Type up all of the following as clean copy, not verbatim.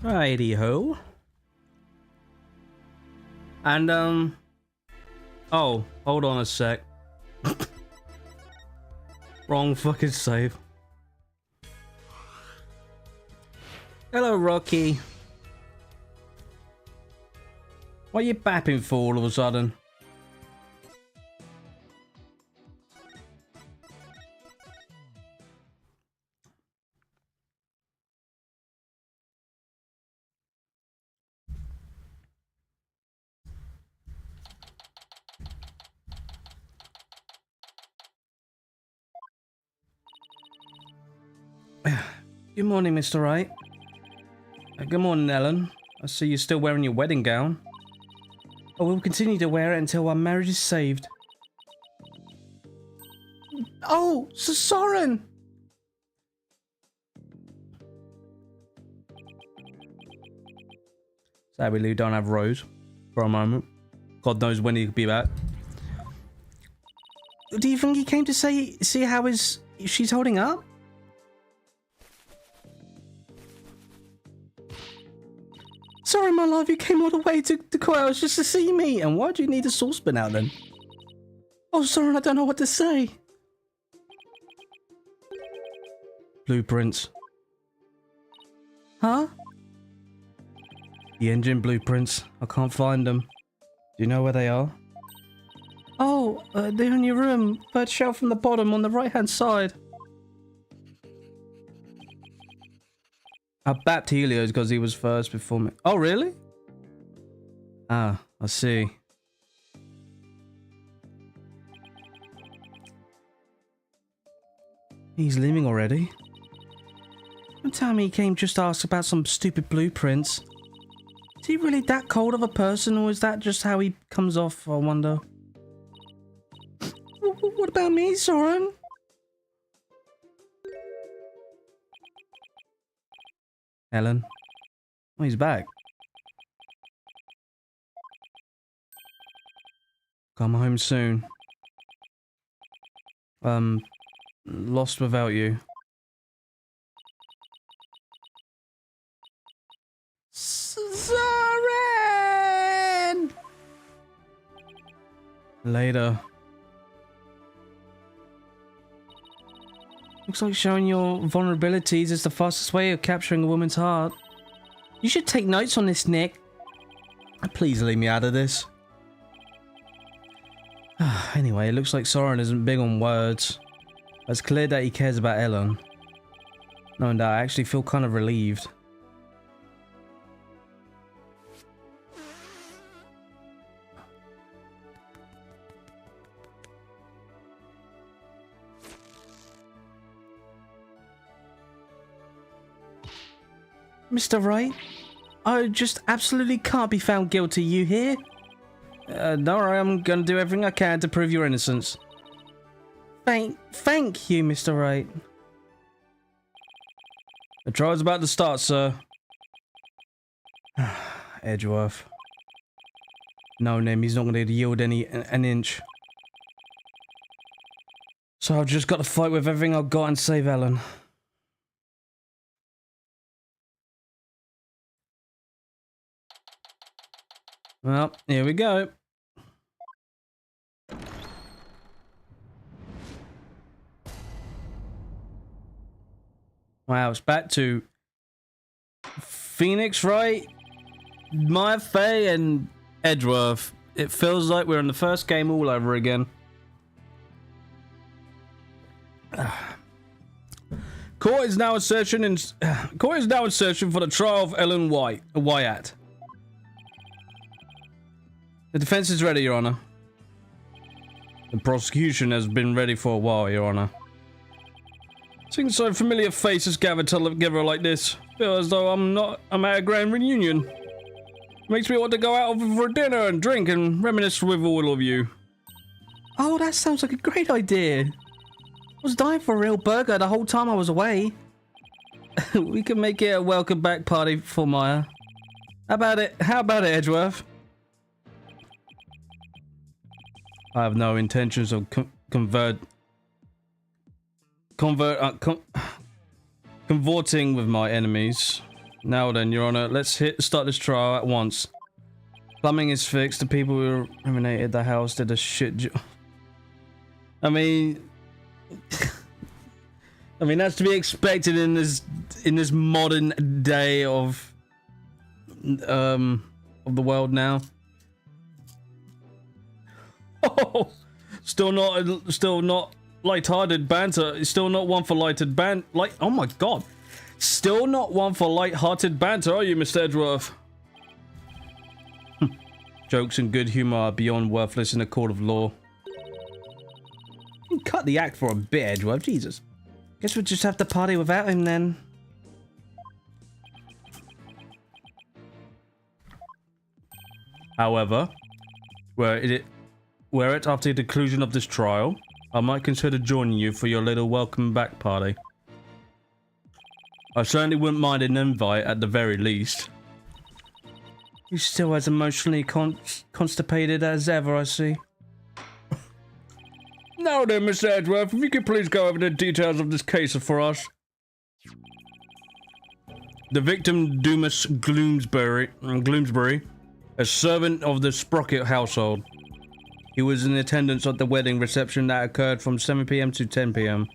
Righty ho. And oh, hold on a sec. Wrong fucking save. Hello, Rocky. What are you bapping for all of a sudden? Good morning, Mr. Wright. Good morning, Ellen. I see you're still wearing your wedding gown. I will continue to wear it until our marriage is saved. Oh, Soren! Sadly, we don't have Rose for a moment. God knows when he could be back. Do you think he came to see how she's holding up? Sorry, my love, you came all the way to the courthouse just to see me. And why do you need a saucepan out then? Oh, sorry, I don't know what to say. Blueprints. Huh? The engine blueprints. I can't find them. Do you know where they are? Oh, they're in your room. Third shelf from the bottom on the right-hand side. I bapped Helios because he was first before me. Oh, really? Ah, I see. He's leaving already? Don't tell me he came just to ask about some stupid blueprints. Is he really that cold of a person, or is that just how he comes off, I wonder? What about me, Soren? Ellen? Oh, he's back. Come home soon. Lost without you. Soren! Later. Looks like showing your vulnerabilities is the fastest way of capturing a woman's heart. You should take notes on this, Nick. Please leave me out of this. Anyway, it looks like Soren isn't big on words. It's clear that he cares about Ellen. Knowing that, I actually feel kind of relieved. Mr. Wright, I just absolutely can't be found guilty, you hear? Don't worry, I'm gonna do everything I can to prove your innocence. Thank you, Mr. Wright. The trial's about to start, sir. Edgeworth. No, Nim, he's not going to yield an inch. So I've just got to fight with everything I've got and save Ellen. Well, here we go. Wow, it's back to Phoenix, Wright, Maya Fey, and Edgeworth. It feels like we're in the first game all over again. Court is now in search for the trial of Ellen Wyatt. The defense is ready, Your Honor. The prosecution has been ready for a while, Your Honor. Seeing so familiar faces gathered together like this, feel as though I'm at a grand reunion. Makes me want to go out for dinner and drink and reminisce with all of you. Oh, that sounds like a great idea. I was dying for a real burger the whole time I was away. We can make it a welcome back party for Maya. How about it, Edgeworth? I have no intentions of convorting with my enemies. Now then, Your Honor, let's start this trial at once. Plumbing is fixed. The people who eliminated the house did a shit job. I mean, that's to be expected in this modern day of the world now. Oh, still not light-hearted banter. Still not one for lighted oh my god. Still not one for light-hearted banter, are you, Mr. Edgeworth? Jokes and good humor are beyond worthless in a court of law. You can cut the act for a bit, Edgeworth. Jesus. Guess we'll just have to party without him then. However, were it after the conclusion of this trial, I might consider joining you for your little welcome back party. I certainly wouldn't mind an invite at the very least. You're still as emotionally constipated as ever, I see. Now then, Mr. Edgeworth, if you could please go over the details of this case for us. The victim, Dumas Gloomsbury, a servant of the Sprocket household. He was in attendance at the wedding reception that occurred from 7 PM to 10 PM.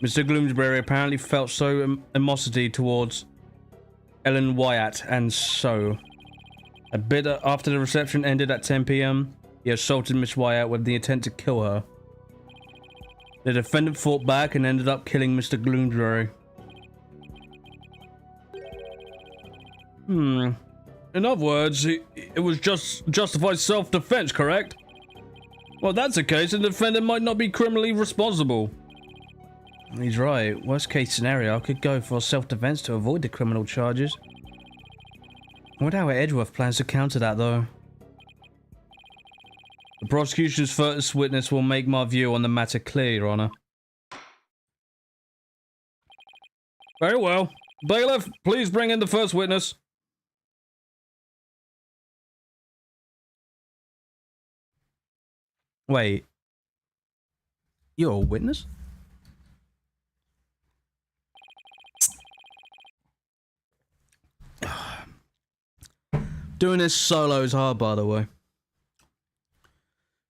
Mr. Gloomsbury apparently felt so animosity towards Ellen Wyatt, and so, a bit after the reception ended at 10 PM, he assaulted Miss Wyatt with the intent to kill her. The defendant fought back and ended up killing Mr. Gloomsbury. In other words, it was just justified self-defense, correct? Well, if that's the case, the defendant might not be criminally responsible. He's right. Worst case scenario, I could go for self-defense to avoid the criminal charges. I wonder how Edgeworth plans to counter that, though. The prosecution's first witness will make my view on the matter clear, Your Honor. Very well. Bailiff, please bring in the first witness. Wait. You're a witness? Doing this solo is hard, by the way.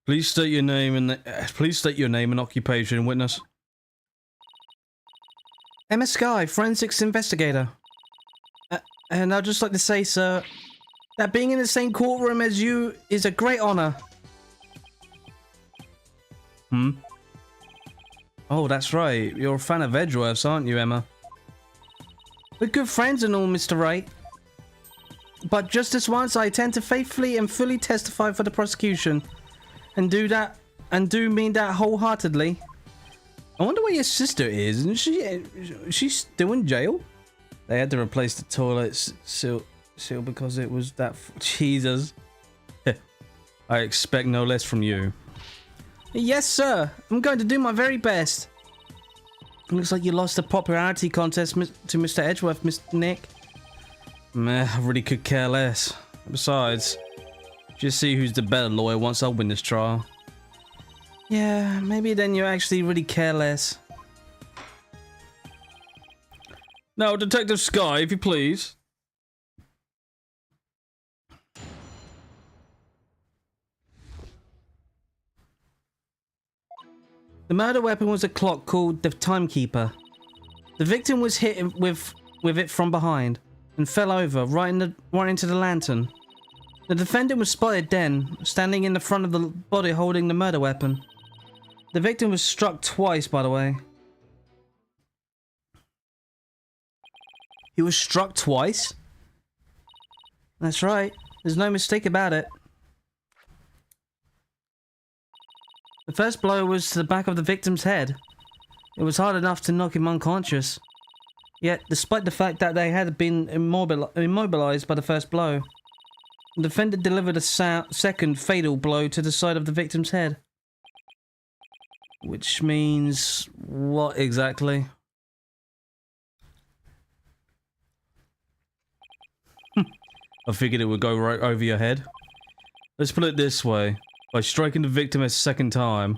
Please state your name and occupation, witness. Emma Sky, forensics investigator. And I'd just like to say, sir, that being in the same courtroom as you is a great honor. Oh, that's right. You're a fan of Edgeworth's, aren't you, Emma? We're good friends and all, Mr. Wright. But just this once, I intend to faithfully and fully testify for the prosecution. And do mean that wholeheartedly. I wonder where your sister is. Isn't she's still in jail? They had to replace the toilets seal because it was that... Jesus. I expect no less from you. Yes, sir. I'm going to do my very best. Looks like you lost the popularity contest to Mr. Edgeworth, Mr. Nick. Meh, I really could care less. Besides, just see who's the better lawyer once I win this trial. Yeah, maybe then you actually really care less. Now, Detective Sky, if you please. The murder weapon was a clock called the Timekeeper. The victim was hit with it from behind and fell over right into the lantern. The defendant was spotted then, standing in the front of the body holding the murder weapon. The victim was struck twice, by the way. He was struck twice? That's right. There's no mistake about it. The first blow was to the back of the victim's head. It was hard enough to knock him unconscious. Yet, despite the fact that they had been immobilized by the first blow, the defendant delivered a second fatal blow to the side of the victim's head. Which means what exactly? I figured it would go right over your head. Let's put it this way. By striking the victim a second time,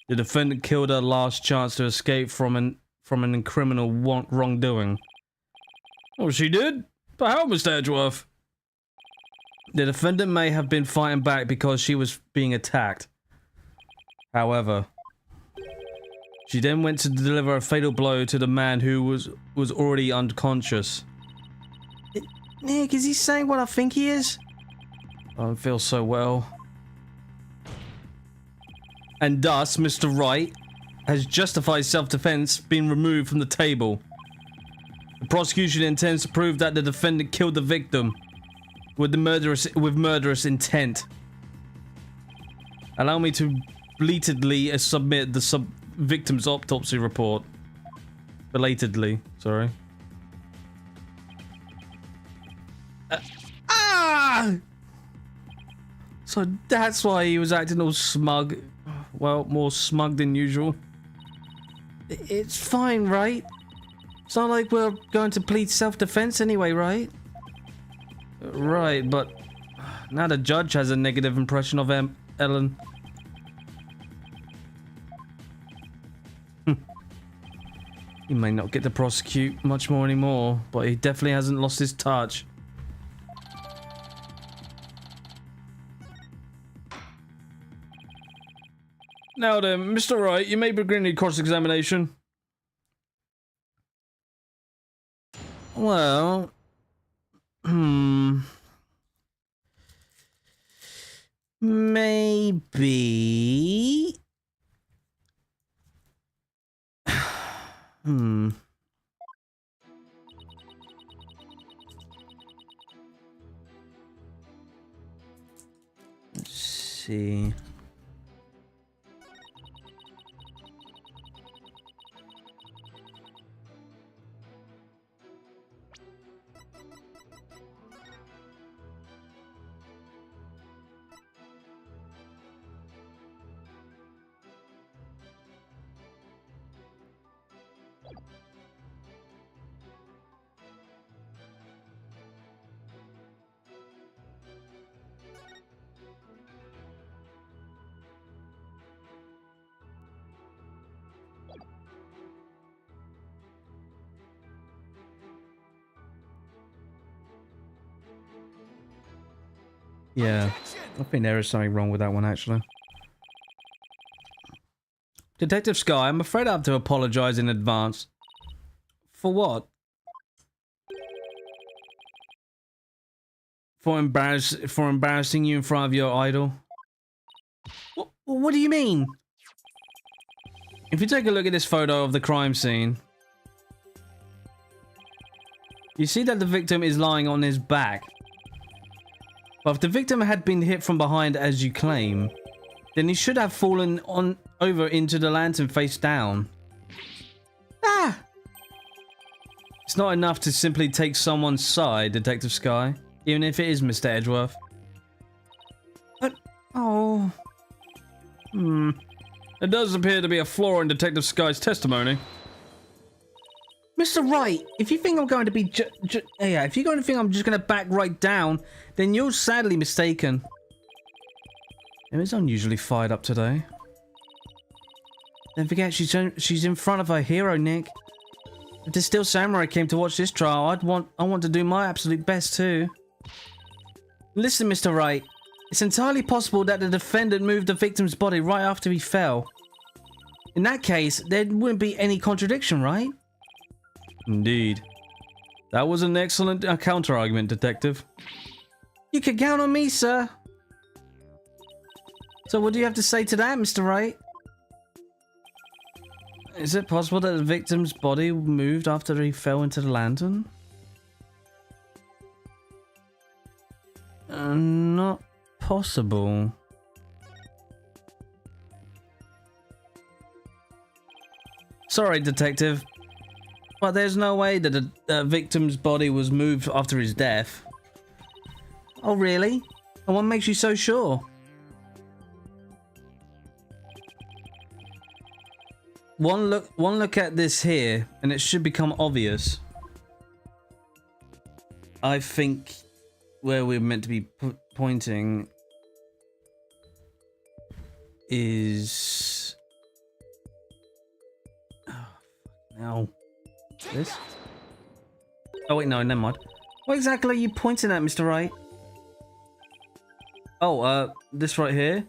the defendant killed her last chance to escape from an criminal wrongdoing. Oh, she did? But how, Mr. Edgeworth? The defendant may have been fighting back because she was being attacked. However, she then went to deliver a fatal blow to the man who was already unconscious. Nick, is he saying what I think he is? I don't feel so well. And thus, Mr. Wright has justified self-defense being removed from the table. The prosecution intends to prove that the defendant killed the victim with murderous intent. Allow me to belatedly submit the victim's autopsy report. Belatedly, sorry. So that's why he was acting all smug. Well, more smug than usual. It's fine, right? It's not like we're going to plead self-defense anyway, right? Right, but now the judge has a negative impression of Ellen. He may not get to prosecute much more anymore, but he definitely hasn't lost his touch. Now then, Mr. Wright, you may begin your cross-examination. Well... Maybe... Let's see... Yeah, I think there is something wrong with that one, actually. Detective Sky, I'm afraid I have to apologize in advance. For what? For embarrassing you in front of your idol? What do you mean? If you take a look at this photo of the crime scene, you see that the victim is lying on his back. But if the victim had been hit from behind as you claim, then he should have fallen over into the lantern face down. Ah! It's not enough to simply take someone's side, Detective Sky, even if it is Mr. Edgeworth. But, oh... There does appear to be a flaw in Detective Sky's testimony. Mr. Wright, if you think I'm going to be if you're going to think I'm just going to back right down, then you're sadly mistaken. Emma's unusually fired up today. Don't forget, she's in front of her hero, Nick. If the Steel Samurai came to watch this trial, I want to do my absolute best too. Listen, Mr. Wright. It's entirely possible that the defendant moved the victim's body right after he fell. In that case, there wouldn't be any contradiction, right? Indeed. That was an excellent counter-argument, Detective. You can count on me, sir. So what do you have to say to that, Mr. Wright? Is it possible that the victim's body moved after he fell into the lantern? Not possible. Sorry, Detective. But there's no way that the victim's body was moved after his death. Oh, really? And what makes you so sure? One look at this here, and it should become obvious. I think where we're meant to be pointing is... Oh, no. This? Oh wait, no, never mind. What exactly are you pointing at, Mr. Wright? Oh, this right here?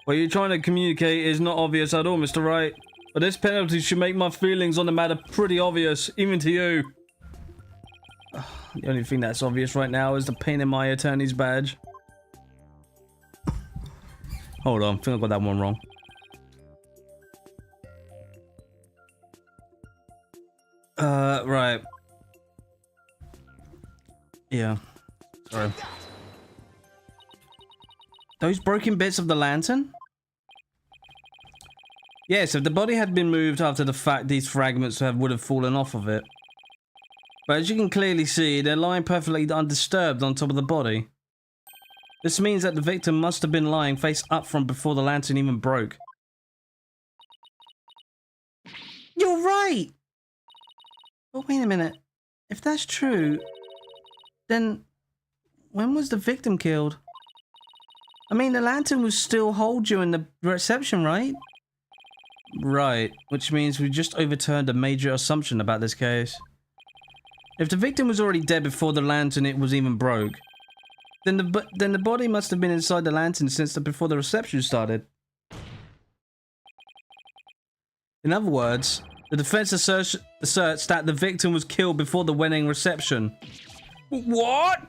What you're trying to communicate is not obvious at all, Mr. Wright. But this penalty should make my feelings on the matter pretty obvious, even to you. The only thing that's obvious right now is the pain in my attorney's badge. Hold on, I think I got that one wrong. Right. Yeah. Sorry. Those broken bits of the lantern? Yes, if the body had been moved after the fact, these fragments would have fallen off of it. But as you can clearly see, they're lying perfectly undisturbed on top of the body. This means that the victim must have been lying face up from before the lantern even broke. You're right! But wait a minute. If that's true, then when was the victim killed? I mean, the lantern was still whole during the reception, right? Right, which means we just overturned a major assumption about this case. If the victim was already dead before the lantern was even broke, then the body must have been inside the lantern before the reception started. In other words, the defense asserts that the victim was killed before the wedding reception. What?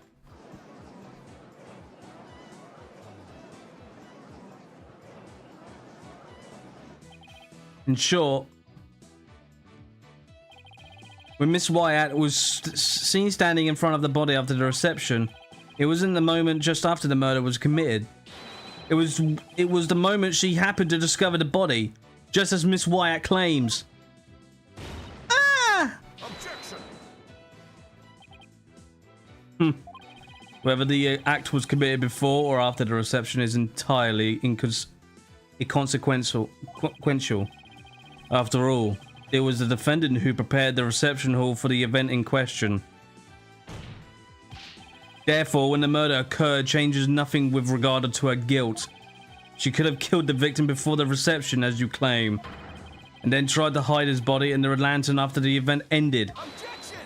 In short, when Miss Wyatt was seen standing in front of the body after the reception, it was in the moment just after the murder was committed. It was the moment she happened to discover the body, just as Miss Wyatt claims. Ah! Objection. Whether the act was committed before or after the reception is entirely inconsequential. After all, it was the defendant who prepared the reception hall for the event in question. Therefore, when the murder occurred, changes nothing with regard to her guilt. She could have killed the victim before the reception, as you claim, and then tried to hide his body in the lantern after the event ended. Objection!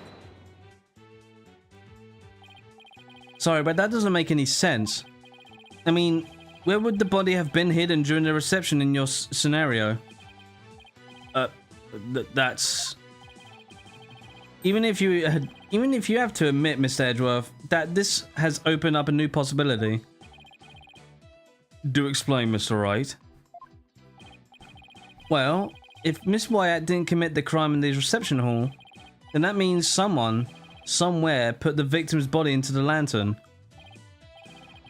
Sorry, but that doesn't make any sense. I mean, where would the body have been hidden during the reception in your scenario? That's... Even if you have to admit, Mr. Edgeworth, that this has opened up a new possibility. Do explain, Mr. Wright. Well, if Miss Wyatt didn't commit the crime in the reception hall, then that means someone, somewhere, put the victim's body into the lantern.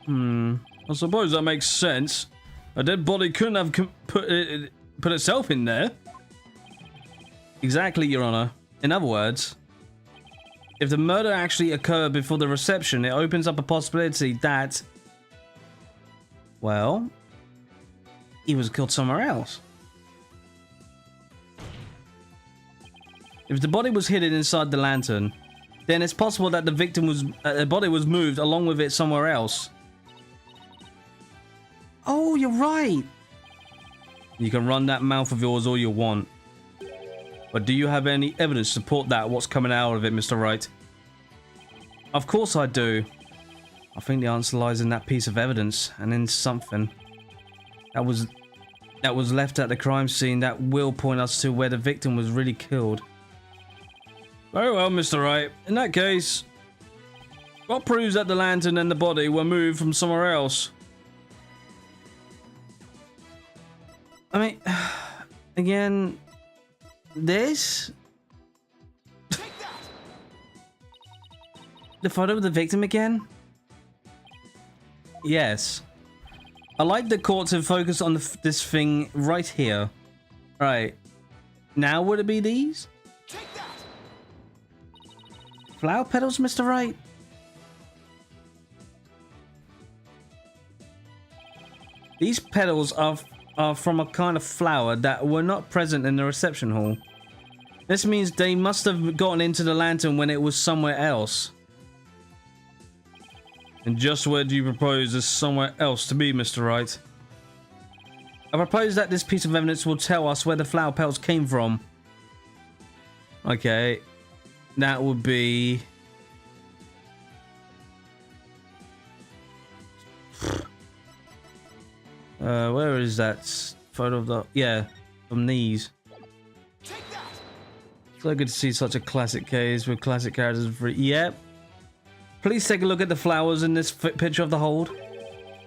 I suppose that makes sense. A dead body couldn't have put itself in there. Exactly, Your Honor. In other words, if the murder actually occurred before the reception, it opens up a possibility that, well, he was killed somewhere else. If the body was hidden inside the lantern, then it's possible that the body was moved along with it somewhere else. Oh, you're right. You can run that mouth of yours all you want. But do you have any evidence to support that, what's coming out of it, Mr. Wright? Of course I do. I think the answer lies in that piece of evidence and in something that was left at the crime scene that will point us to where the victim was really killed. Very well, Mr. Wright. In that case, what proves that the lantern and the body were moved from somewhere else? I mean, again, this? The photo of the victim again? Yes. I like the court to focus on this thing right here. Right. Now would it be these? Flower petals, Mr. Wright? These petals are from a kind of flower that were not present in the reception hall. This means they must have gotten into the lantern when it was somewhere else. And just where do you propose this somewhere else to be, Mr. Wright? I propose that this piece of evidence will tell us where the flower petals came from. Okay. That would be... where is that photo of the... Yeah, from these. So good to see such a classic case with classic characters. Yep. Please take a look at the flowers in this picture of the hold.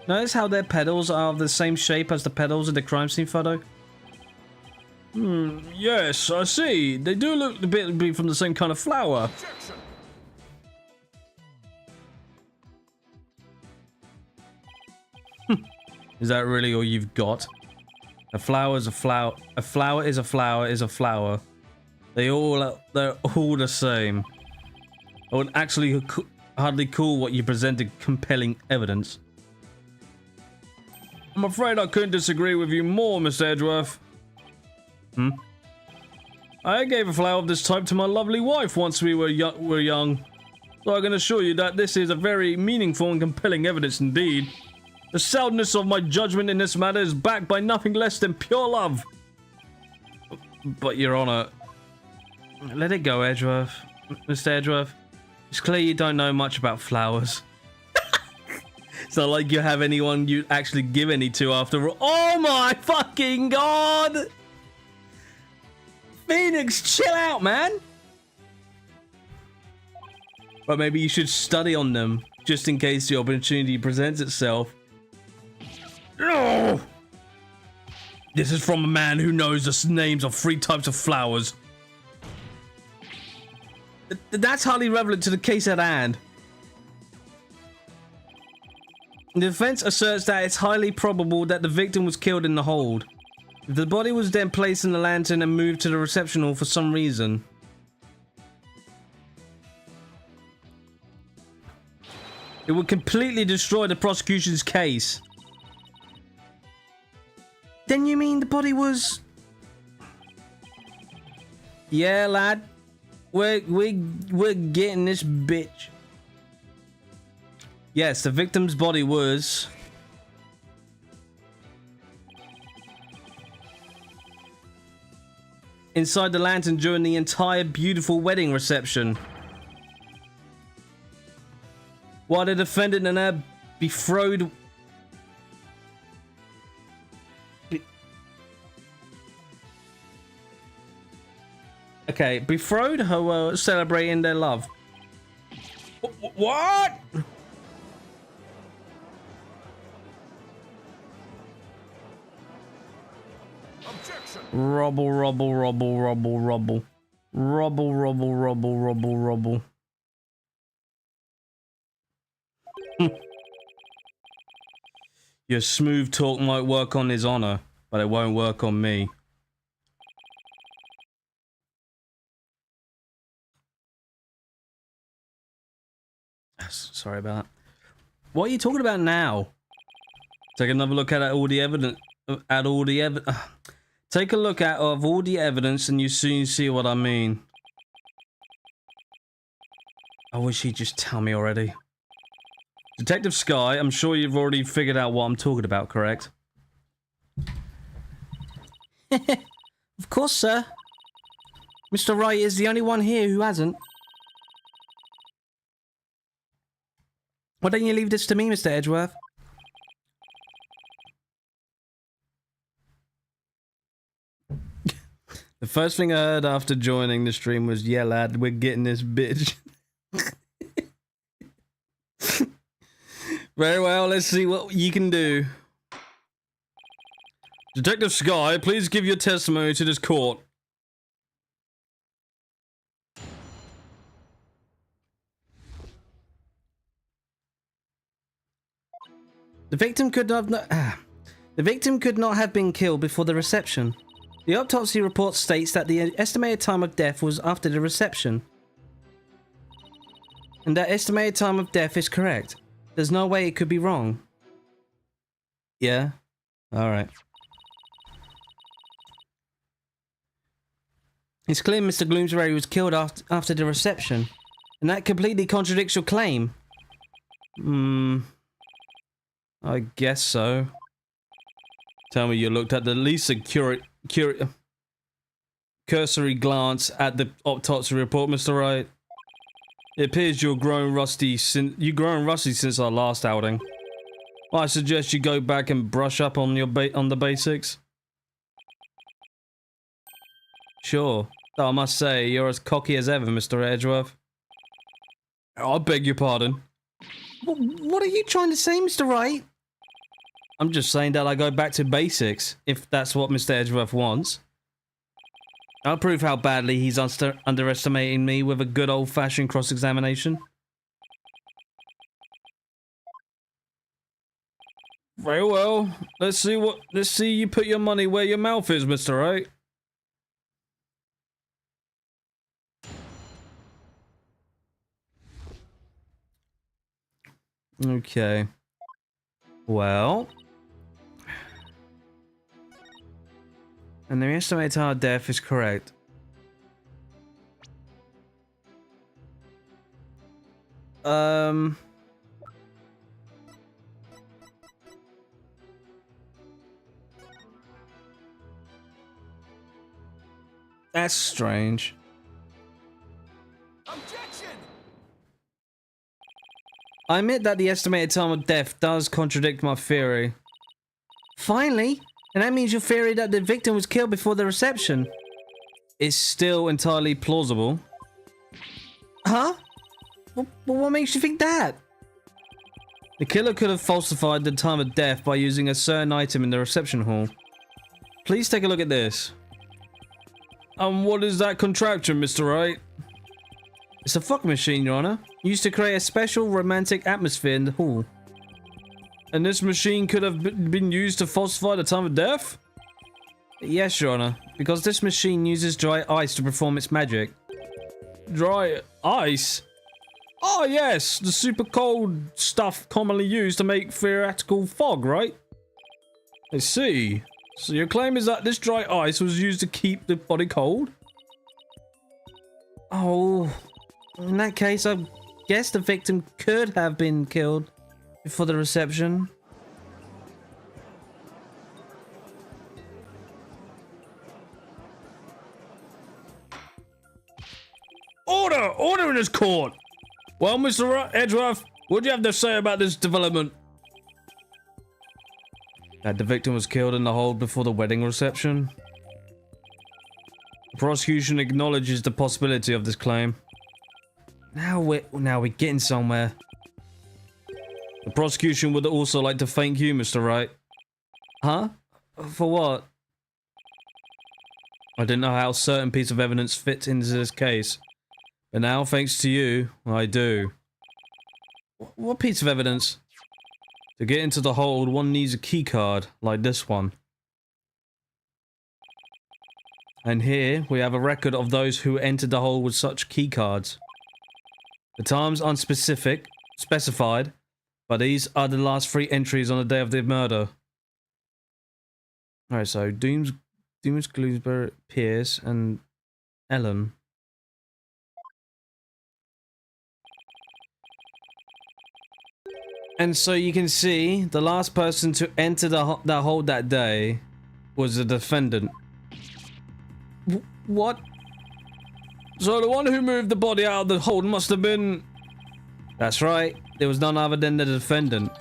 Notice how their petals are of the same shape as the petals in the crime scene photo? Yes, I see. They do look a bit from the same kind of flower. Is that really all you've got? A flower is a flower. A flower is a flower is a flower. They're all the same. I would actually hardly call what you presented compelling evidence. I'm afraid I couldn't disagree with you more, Mr. Edgeworth. I gave a flower of this type to my lovely wife once we were young. So I can assure you that this is a very meaningful and compelling evidence indeed. The soundness of my judgment in this matter is backed by nothing less than pure love. But, Your Honor, let it go, Edgeworth. Mr. Edgeworth, it's clear you don't know much about flowers. It's not like you have anyone you actually give any to after all. Oh my fucking god! Phoenix, chill out, man! But maybe you should study on them, just in case the opportunity presents itself. No! This is from a man who knows the names of 3 types of flowers. That's hardly relevant to the case at hand. The defense asserts that it's highly probable that the victim was killed in the hold. The body was then placed in the lantern and moved to the reception hall for some reason. It would completely destroy the prosecution's case. Then you mean the body was... Yeah, lad. We're getting this bitch. Yes, the victim's body was... inside the lantern during the entire beautiful wedding reception. While the defendant and her betrothed... Okay, betrothed her were celebrating their love. What? Objection. Rubble, rubble, rubble, rubble, rubble. Rubble, rubble, rubble, rubble, rubble. Your smooth talk might work on his honor, but it won't work on me. Sorry about that. What are you talking about now? Take another look at all the evidence. Take a look at all the evidence, and you soon see what I mean. I wish he'd just tell me already. Detective Sky, I'm sure you've already figured out what I'm talking about, correct? Of course, sir. Mr. Wright is the only one here who hasn't. Why don't you leave this to me, Mr. Edgeworth? The first thing I heard after joining the stream was, yeah, lad, we're getting this bitch. Very well, let's see what you can do. Detective Sky, please give your testimony to this court. The victim could not have been killed before the reception. The autopsy report states that the estimated time of death was after the reception. And that estimated time of death is correct. There's no way it could be wrong. Yeah? Alright. It's clear Mr. Gloomsbury was killed after the reception. And that completely contradicts your claim. I guess so. Tell me you looked at the least cursory glance at the autopsy report, Mr. Wright. It appears you've grown rusty since our last outing. I suggest you go back and brush up on the basics. Sure. Though I must say, you're as cocky as ever, Mr. Edgeworth. I beg your pardon. What are you trying to say, Mr. Wright? I'm just saying that I go back to basics, if that's what Mr. Edgeworth wants. I'll prove how badly he's underestimating me with a good old-fashioned cross-examination. Very well. Let's see you put your money where your mouth is, Mr. Wright. Okay. Well. And the estimated time of death is correct. That's strange. Objection! I admit that the estimated time of death does contradict my theory. Finally? And that means your theory that the victim was killed before the reception is still entirely plausible. Huh? What makes you think that? The killer could have falsified the time of death by using a certain item in the reception hall. Please take a look at this. What is that contraption, Mr. Wright? It's a fog machine, Your Honor. Used to create a special romantic atmosphere in the hall. And this machine could have been used to falsify the time of death? Yes, Your Honor. Because this machine uses dry ice to perform its magic. Dry ice? Oh yes, the super cold stuff commonly used to make theoretical fog, right? I see. So your claim is that this dry ice was used to keep the body cold? Oh, in that case, I guess the victim could have been killed before the reception. Order! Order in this court! Well, Mr. Edgeworth, what do you have to say about this development? That the victim was killed in the hold before the wedding reception. The prosecution acknowledges the possibility of this claim. Now we're getting somewhere. The prosecution would also like to thank you, Mr. Wright. Huh? For what? I didn't know how a certain piece of evidence fits into this case. But now, thanks to you, I do. What piece of evidence? To get into the hold, one needs a key card, like this one. And here, we have a record of those who entered the hold with such key cards. The time's specified, but these are the last 3 entries on the day of the murder. Alright, so Dooms, Gloomsbury, Pierce, and Ellen. And so you can see the last person to enter that hold that day was the defendant. What? So the one who moved the body out of the hold must have been... That's right. There was none other than the defendant.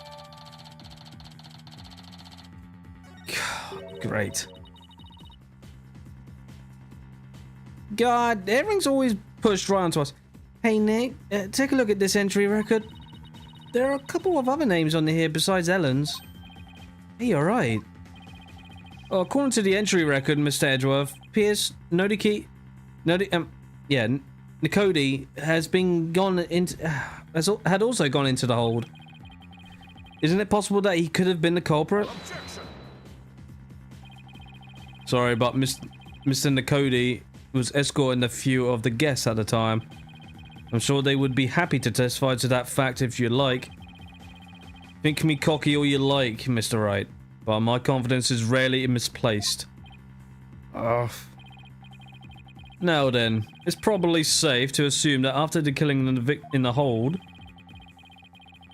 Great. God, everything's always pushed right onto us. Hey Nick, take a look at this entry record. There are a couple of other names on here besides Ellen's. Hey, alright. Well, according to the entry record, Mr. Edgeworth, Pierce, Nodiki, Nicody has been gone into, had also gone into the hold. Isn't it possible that he could have been the culprit? Objection. Sorry, but Mr. Nicody was escorting a few of the guests at the time. I'm sure they would be happy to testify to that fact if you like. Think me cocky all you like, Mr. Wright, but my confidence is rarely misplaced. Ugh. Now then, it's probably safe to assume that after the killing in the hold,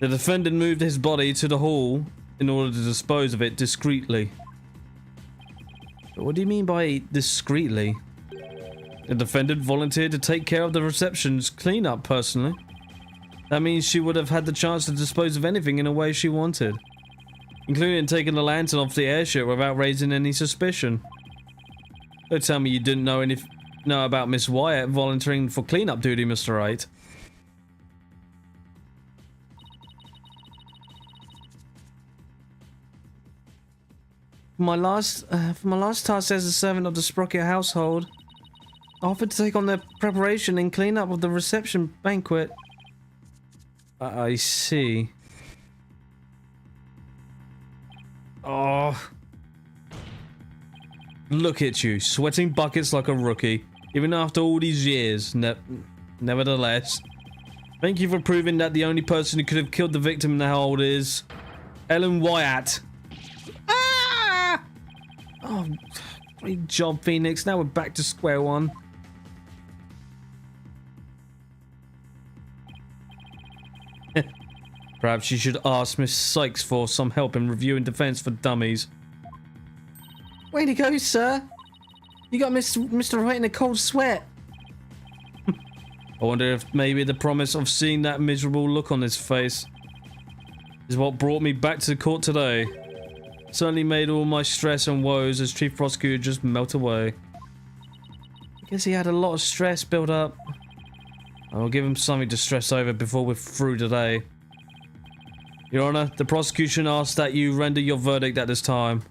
the defendant moved his body to the hall in order to dispose of it discreetly. But what do you mean by discreetly? The defendant volunteered to take care of the reception's cleanup personally. That means she would have had the chance to dispose of anything in a way she wanted, including taking the lantern off the airship without raising any suspicion. Don't tell me you didn't know about Miss Wyatt volunteering for cleanup duty, Mr. Wright. For my last task as a servant of the Sprocket household, I offered to take on the preparation and cleanup of the reception banquet. I see. Oh. Look at you, sweating buckets like a rookie, even after all these years. Nevertheless, thank you for proving that the only person who could have killed the victim in the hold is Ellen Wyatt. Ah! Oh, great job, Phoenix. Now we're back to square one. Perhaps you should ask Miss Sykes for some help in reviewing Defense for Dummies. Way to go, sir. You got Mr. Wright in a cold sweat. I wonder if maybe the promise of seeing that miserable look on his face is what brought me back to the court today. Certainly made all my stress and woes as Chief Prosecutor just melt away. I guess he had a lot of stress built up. I'll give him something to stress over before we're through today. Your Honor, the prosecution asks that you render your verdict at this time.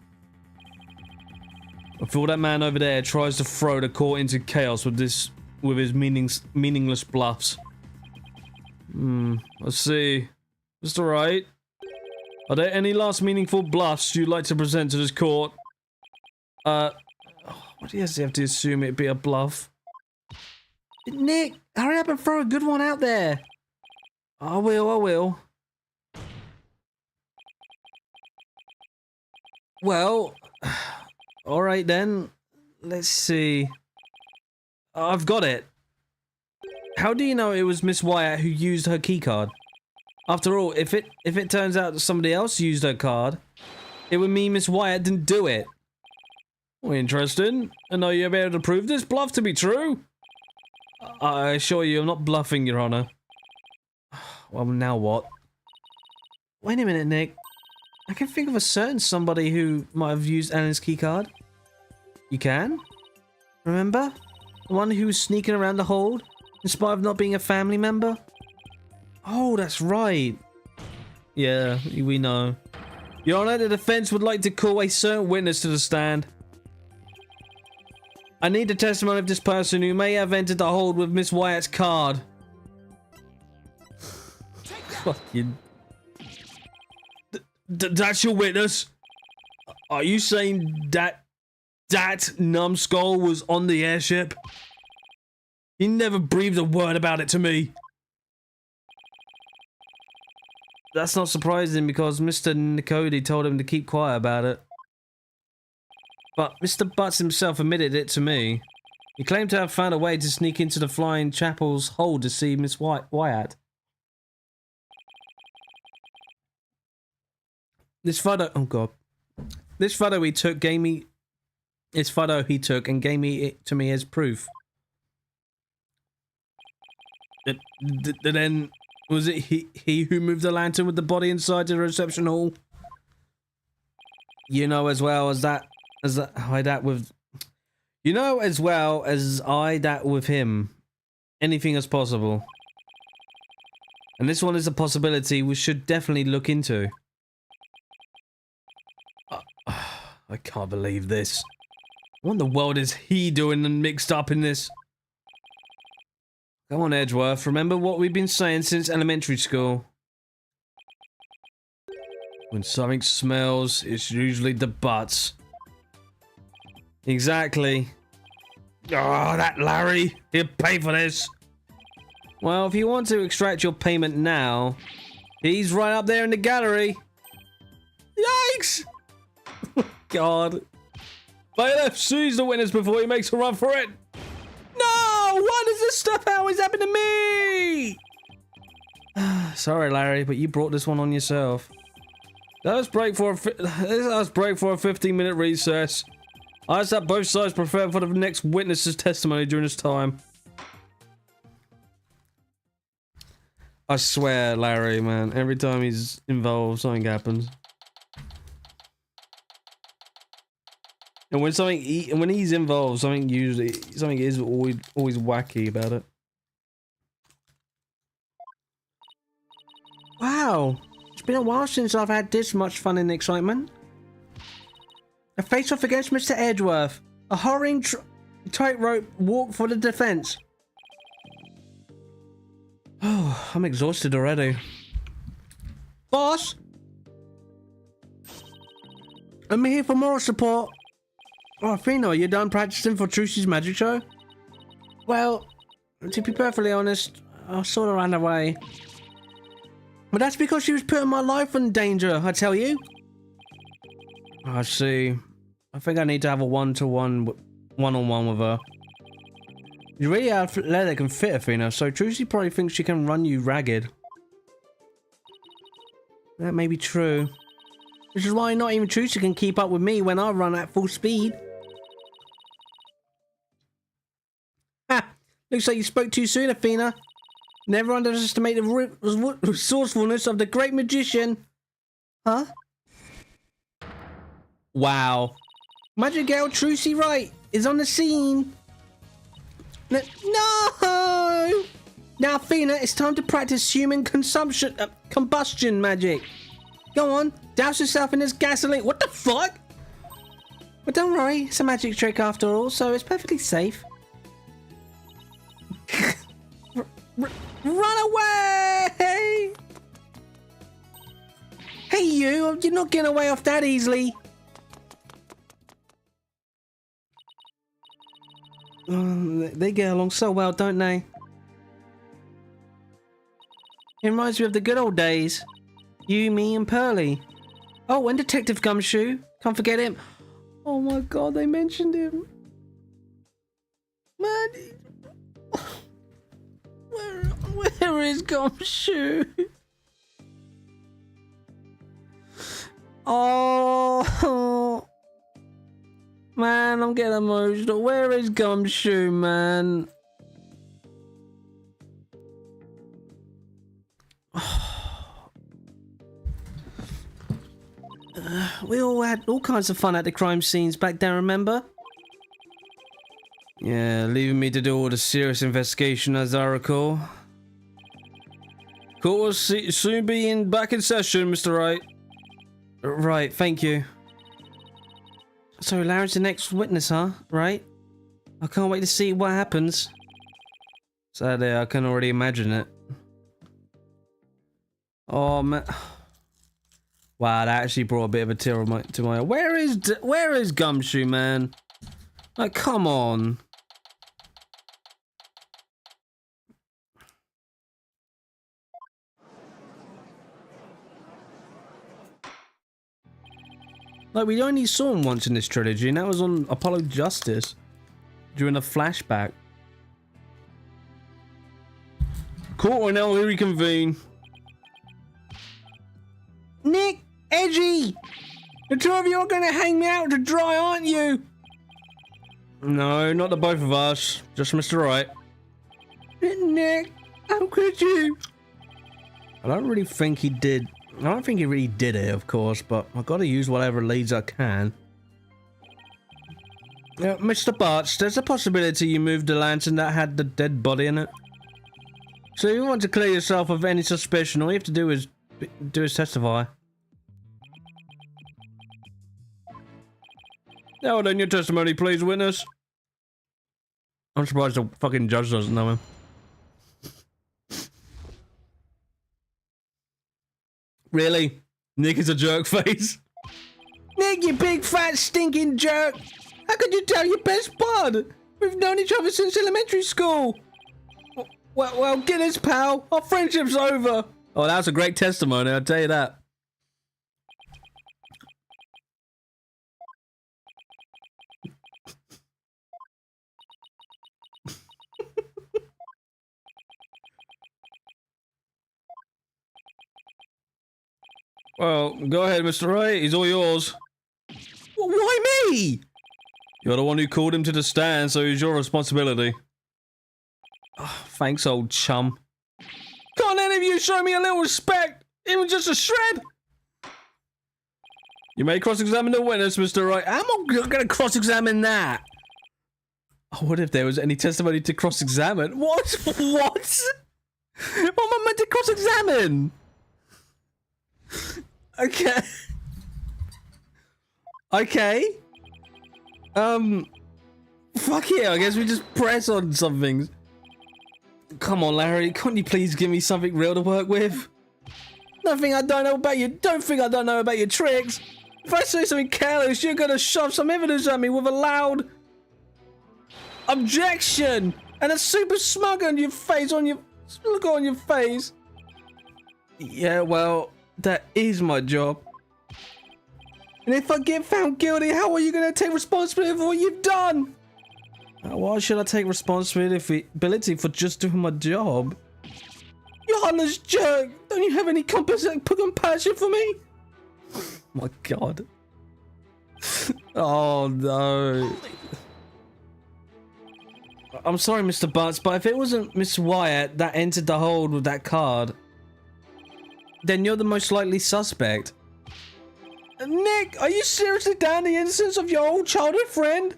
Before that man over there tries to throw the court into chaos with his meaningless bluffs. Let's see. Mr. Wright, are there any last meaningful bluffs you'd like to present to this court? What do you have to assume it'd be a bluff? Nick, hurry up and throw a good one out there. I will. Well, alright then. Let's see. I've got it. How do you know it was Miss Wyatt who used her keycard? After all, if it turns out that somebody else used her card, it would mean Miss Wyatt didn't do it. Well, interesting. And are you able to prove this bluff to be true? I assure you I'm not bluffing, Your Honor. Well, now what? Wait a minute, Nick. I can think of a certain somebody who might have used Ellen's keycard. You can? Remember? The one who was sneaking around the hold, in spite of not being a family member? Oh, that's right. Yeah, we know. Your Honor, the defense would like to call a certain witness to the stand. I need the testimony of this person who may have entered the hold with Miss Wyatt's card. Fucking... That's your witness? Are you saying that numbskull was on the airship? He never breathed a word about it to me. That's not surprising because Mr. Nicody told him to keep quiet about it. But Mr. Butts himself admitted it to me. He claimed to have found a way to sneak into the Flying Chapel's hold to see Miss Wyatt. This photo, oh god. This photo he took gave me, this photo he took and gave me it to me as proof. Then, was it he who moved the lantern with the body inside the reception hall? You know as well as that I that with, you know as well as I that with him. Anything is possible. And this one is a possibility we should definitely look into. I can't believe this. What in the world is he doing and mixed up in this? Come on, Edgeworth. Remember what we've been saying since elementary school. When something smells, it's usually the butts. Exactly. Oh, that Larry. He'll pay for this. Well, if you want to extract your payment now, he's right up there in the gallery. Yikes! God. Bailiff, seize the witness before he makes a run for it. No! Why does this stuff always happen to me? Sorry, Larry, but you brought this one on yourself. Let's break for a 15-minute recess. I ask that both sides prepare for the next witness's testimony during this time. I swear, Larry, man, every time he's involved, something happens. And when when he's involved, something is always wacky about it. Wow, it's been a while since I've had this much fun and excitement. A face-off against Mr. Edgeworth. A hurrying tightrope walk for the defense. Oh, I'm exhausted already. Boss? I'm here for moral support. Oh, Fino, you done practicing for Trucy's magic show? Well, to be perfectly honest, I sort of ran away. But that's because she was putting my life in danger, I tell you. I see. I think I need to have a one-on-one with her. You're really athletic and fit, Athena, so Trucy probably thinks she can run you ragged. That may be true. Which is why not even Trucy can keep up with me when I run at full speed. Ha! Looks like you spoke too soon, Athena. Never underestimate the resourcefulness of the great magician. Huh? Wow. Magic Girl Trucy Wright is on the scene. No! Now, Athena, it's time to practice human combustion magic. Go on, douse yourself in this gasoline. What the fuck? But don't worry, it's a magic trick after all, so it's perfectly safe. Run away! Hey, you're not getting away off that easily. They get along so well, don't they? It reminds me of the good old days. You, me, and Pearly. Oh, and Detective Gumshoe. Can't forget him. Oh my god, they mentioned him. Man, where is Gumshoe? Oh, man, I'm getting emotional. Where is Gumshoe, man? We all had all kinds of fun at the crime scenes back then, remember? Yeah, leaving me to do all the serious investigation, as I recall. Court will soon be back in session, Mr. Wright. Right, thank you. So Larry's the next witness, huh? Right? I can't wait to see what happens. Sadly, I can already imagine it. Oh man. Wow, that actually brought a bit of a tear to my eye. Where is Gumshoe, man? Like, come on. Like, we only saw him once in this trilogy, and that was on Apollo Justice during a flashback. Court will now reconvene. Nick, Edgy! The two of you are gonna hang me out to dry, aren't you? No, not the both of us. Just Mr. Wright. Nick, how could you? I don't really think he did. I don't think he really did it, of course, but I've got to use whatever leads I can. Mr. Bartz, there's a possibility you moved the lantern that had the dead body in it. So if you want to clear yourself of any suspicion, all you have to do is testify. Now then, your testimony, please, witness. I'm surprised the fucking judge doesn't know him. Really? Nick is a jerk face? Nick, you big fat stinking jerk! How could you tell your best bud? We've known each other since elementary school! Well, get this, pal. Our friendship's over. Oh, that was a great testimony, I'll tell you that. Well, go ahead, Mr. Wright. He's all yours. Well, why me? You're the one who called him to the stand, so it's your responsibility. Oh, thanks, old chum. Can't any of you show me a little respect? Even just a shred? You may cross-examine the witness, Mr. Wright. I'm not gonna cross-examine that. Oh, what if there was any testimony to cross-examine? What? What? What am I meant to cross-examine? Okay. Okay. Fuck it, I guess we just press on some things. Come on, Larry, can't you please give me something real to work with? Nothing I don't know about you. Don't think I don't know about your tricks. If I say something careless, you're gonna shove some evidence at me with a loud objection and a super smug on your face, look on your face. Yeah, well, that is my job. And if I get found guilty, how are you going to take responsibility for what you've done? Why should I take responsibility for just doing my job? You heartless jerk! Don't you have any compassion for me? My God. Oh no. I'm sorry, Mr. Butts, but if it wasn't Miss Wyatt that entered the hold with that card, then you're the most likely suspect. Nick, are you seriously down the innocence of your old childhood friend?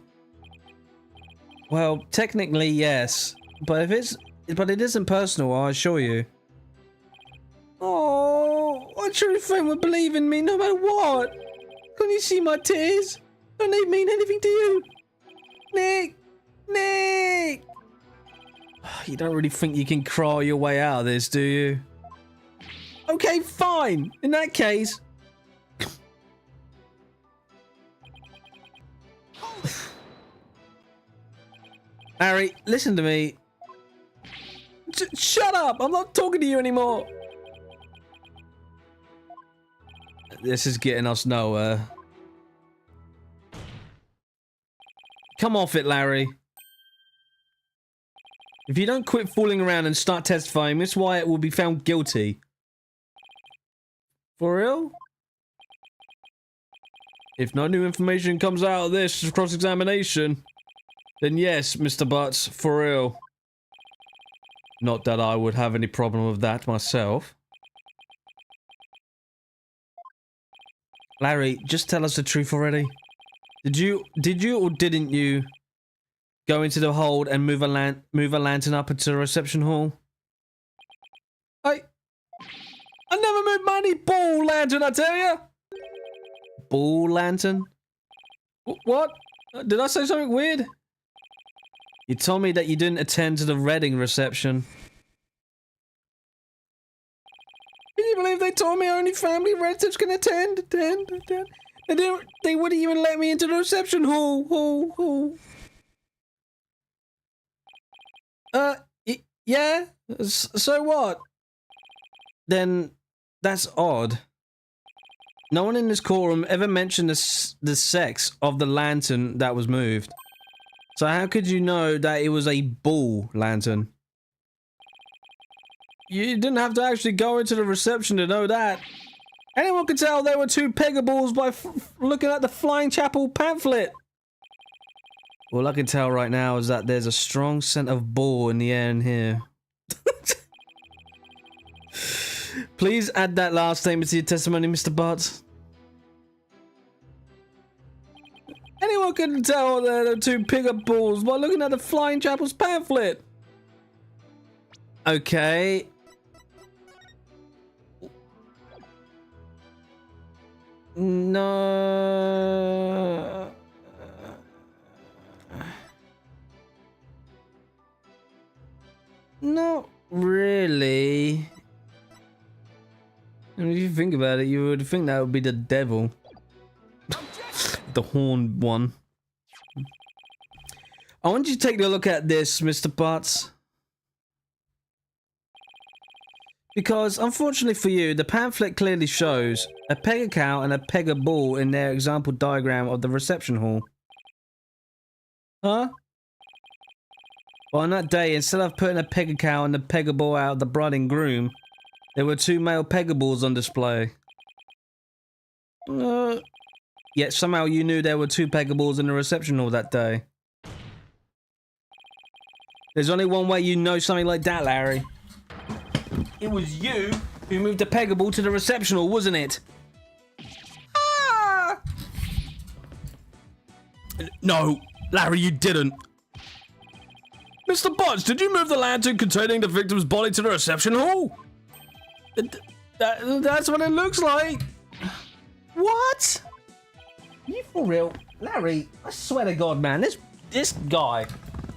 Well, technically yes, but it isn't personal, I assure you. Oh, I truly friend would believe in me no matter what. Can you see my tears? Don't they mean anything to you? Nick! Nick! You don't really think you can crawl your way out of this, do you? Okay, fine. In that case... Harry, listen to me. Shut up! I'm not talking to you anymore! This is getting us nowhere. Come off it, Larry. If you don't quit fooling around and start testifying, Miss Wyatt will be found guilty. For real? If no new information comes out of this cross-examination, then yes, Mr. Butts, for real. Not that I would have any problem with that myself. Larry, just tell us the truth already. Did you or didn't you go into the hold and move a lantern up into the reception hall? I never moved my ball lantern, I tell ya! Ball lantern? What? Did I say something weird? You told me that you didn't attend to the Reading reception. Can you believe they told me only family relatives can attend? They wouldn't even let me into the reception hall. Yeah? So what? Then that's odd. No one in this courtroom ever mentioned the sex of the lantern that was moved. So how could you know that it was a ball lantern? You didn't have to actually go into the reception to know that. Anyone could tell there were two pegaballs by looking at the Flying Chapel pamphlet. All I can tell right now is that there's a strong scent of ball in the air in here. Please add that last statement to your testimony, Mr. Butts. Anyone can tell there are two pegaballs by looking at the Flying Chapel's pamphlet. Okay. No. Not really. I mean, if you think about it, you would think that would be the devil. The horned one. I want you to take a look at this, Mr. Butts. Because, unfortunately for you, the pamphlet clearly shows a pega cow and a pega ball in their example diagram of the reception hall. Huh? Well, on that day, instead of putting a pega cow and a pega ball out of the bride and groom, there were two male pega balls on display. Yet somehow you knew there were two pega balls in the reception hall that day. There's only one way you know something like that, Larry. It was you who moved the pega ball to the reception hall, wasn't it? Ah! No, Larry, you didn't. Mr. Butts, did you move the lantern containing the victim's body to the reception hall? That's what it looks like. What? You for real? Larry, I swear to God, man, this guy...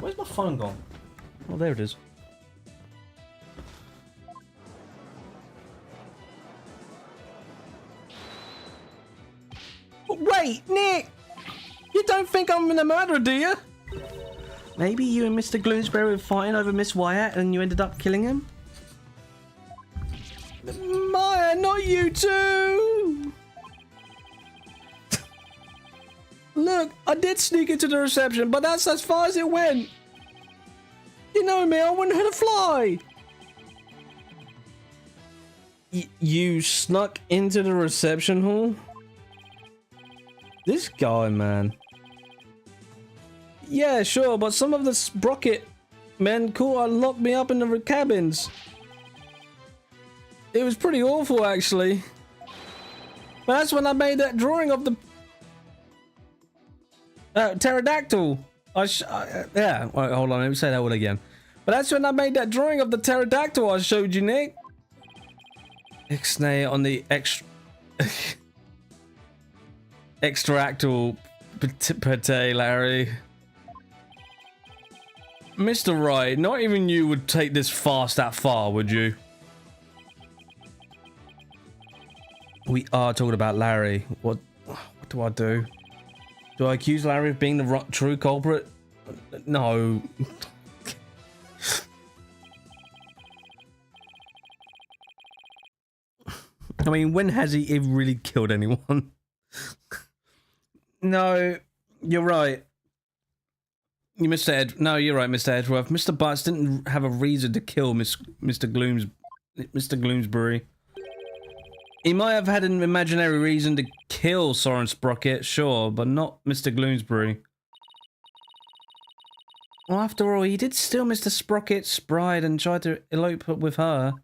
Where's my phone gone? Oh, there it is. Wait, Nick! You don't think I'm a murderer, do you? Maybe you and Mr. Gloomsbury were fighting over Miss Wyatt and you ended up killing him? Maya, not you too! Look, I did sneak into the reception, but that's as far as it went. You know me, I wouldn't hurt a fly. You snuck into the reception hall? This guy, man. Yeah, sure, but some of the sprocket men caught and locked me up in the cabins. It was pretty awful, actually. But that's when I made that drawing of the pterodactyl. Yeah, wait, hold on, let me say that one again. But that's when I made that drawing of the pterodactyl I showed you, Nick. Ixnay on the extractal pate, Larry. Mr. Wright, not even you would take this fast that far, would you? We are talking about Larry. What do I do? Do I accuse Larry of being the true culprit? No. I mean, when has he ever really killed anyone? No, you're right. No, you're right, Mr. Edgeworth. Mr. Butts didn't have a reason to kill Mr. Gloomsbury. He might have had an imaginary reason to kill Soren Sprocket, sure, but not Mr. Gloomsbury. Well, after all, he did steal Mr. Sprocket's bride and tried to elope with her.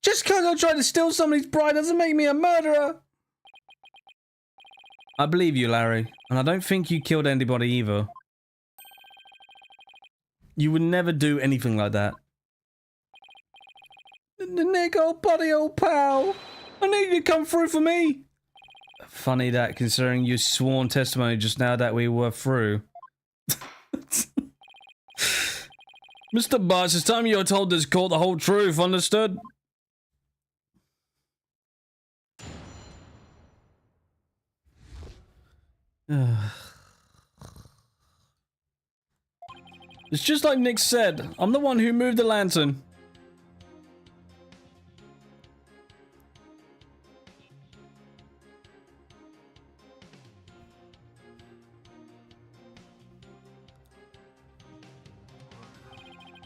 Just because I tried to steal somebody's bride doesn't make me a murderer! I believe you, Larry, and I don't think you killed anybody either. You would never do anything like that. Nick, old buddy, old pal, I need you to come through for me. Funny that, considering your sworn testimony just now that we were through. Mr. Butts, it's time you told this court the whole truth, understood? It's just like Nick said, I'm the one who moved the lantern.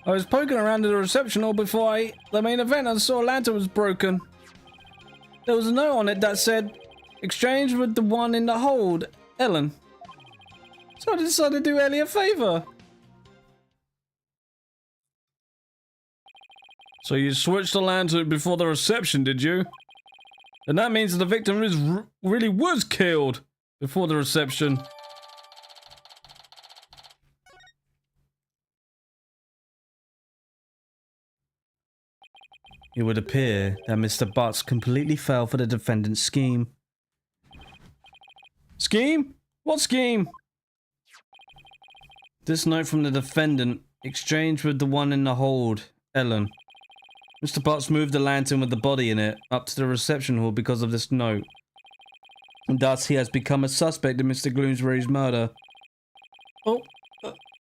I was poking around in the reception hall before the main event and saw a lantern was broken. There was a note on it that said, exchange with the one in the hold, Ellen. So I decided to do Ellie a favor. So you switched the lantern before the reception, did you? And that means that the victim really was killed before the reception. It would appear that Mr. Butts completely fell for the defendant's scheme. Scheme? What scheme? This note from the defendant, exchanged with the one in the hold, Ellen. Mr. Butts moved the lantern with the body in it up to the reception hall because of this note. And thus he has become a suspect in Mr. Gloomsbury's murder. Oh,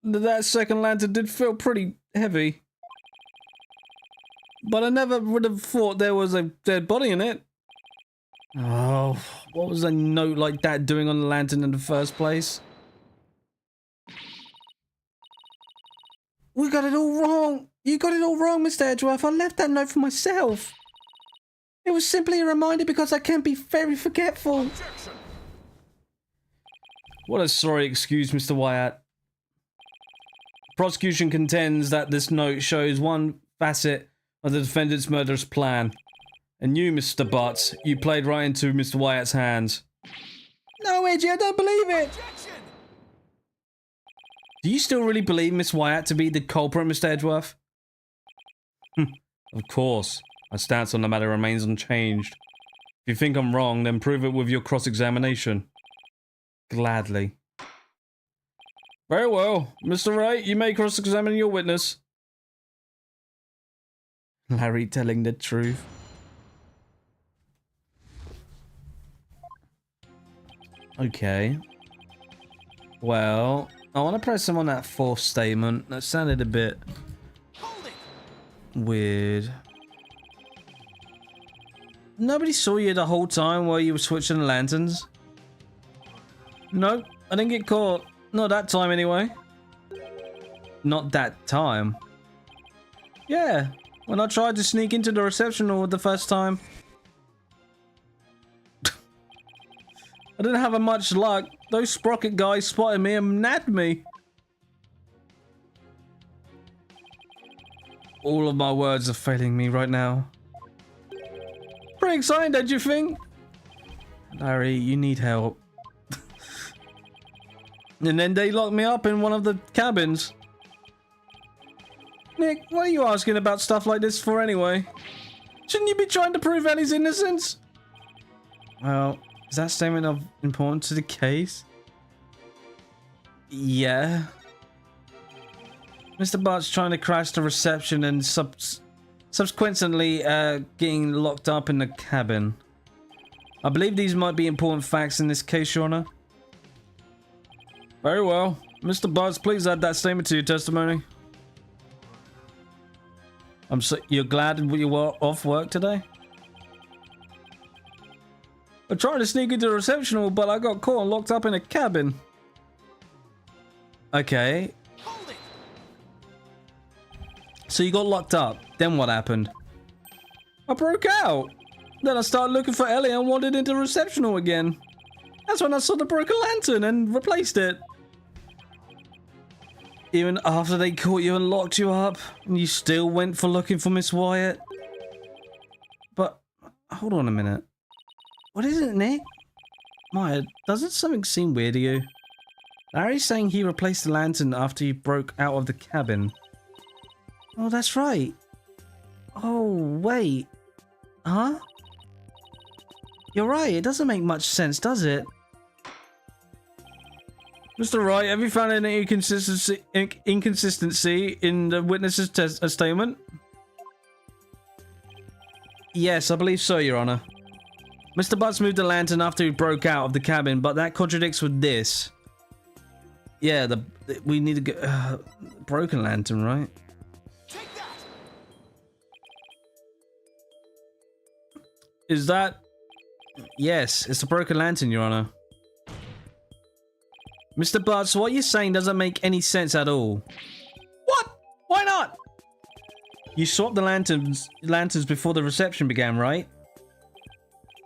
that second lantern did feel pretty heavy. But I never would have thought there was a dead body in it. Oh, what was a note like that doing on the lantern in the first place? We got it all wrong. You got it all wrong, Mr. Edgeworth. I left that note for myself. It was simply a reminder because I can be very forgetful. Objection. What a sorry excuse, Mr. Wyatt. Prosecution contends that this note shows one facet of the defendant's murderous plan. And you, Mr. Butts, you played right into Mr. Wyatt's hands. No, Edgy, I don't believe it. Objection. Do you still really believe Miss Wyatt to be the culprit, Mr. Edgeworth? Of course. My stance on the matter remains unchanged. If you think I'm wrong, then prove it with your cross-examination. Gladly. Very well. Mr. Wright, you may cross-examine your witness. Larry telling the truth. Okay. Well, I want to press him on that fourth statement. That sounded a bit weird. Nobody saw you the whole time while you were switching the lanterns? Nope, I didn't get caught. Not that time anyway. Not that time. Yeah, when I tried to sneak into the reception hall the first time. I didn't have much luck. Those sprocket guys spotted me and nabbed me. All of my words are failing me right now. Pretty exciting, don't you think? Larry, you need help. And then they locked me up in one of the cabins. Nick, what are you asking about stuff like this for anyway? Shouldn't you be trying to prove Ellie's innocence? Well, is that statement of importance to the case? Yeah. Mr. Bart's trying to crash the reception and subsequently getting locked up in the cabin. I believe these might be important facts in this case, Your Honor. Very well. Mr. Bartz, please add that statement to your testimony. You're glad you were off work today? I tried to sneak into the reception hall, but I got caught and locked up in a cabin. Okay. So you got locked up. Then what happened? I broke out. Then I started looking for Ellie and wandered into the reception hall again. That's when I saw the broken lantern and replaced it. Even after they caught you and locked you up, and you still went for looking for Miss Wyatt? But, hold on a minute. What is it, Nick? Maya, doesn't something seem weird to you? Larry's saying he replaced the lantern after you broke out of the cabin. Oh, that's right. Oh, wait. Huh? You're right, it doesn't make much sense, does it? Mr. Wright, have you found any inconsistency in the witness's statement? Yes, I believe so, Your Honor. Mr. Butts moved the lantern after he broke out of the cabin, but that contradicts with this. Yeah, we need to get broken lantern, right? Take that. Is that? Yes, it's a broken lantern, Your Honor. Mr. Butts, what you're saying doesn't make any sense at all. What? Why not? You swapped the lanterns before the reception began, right?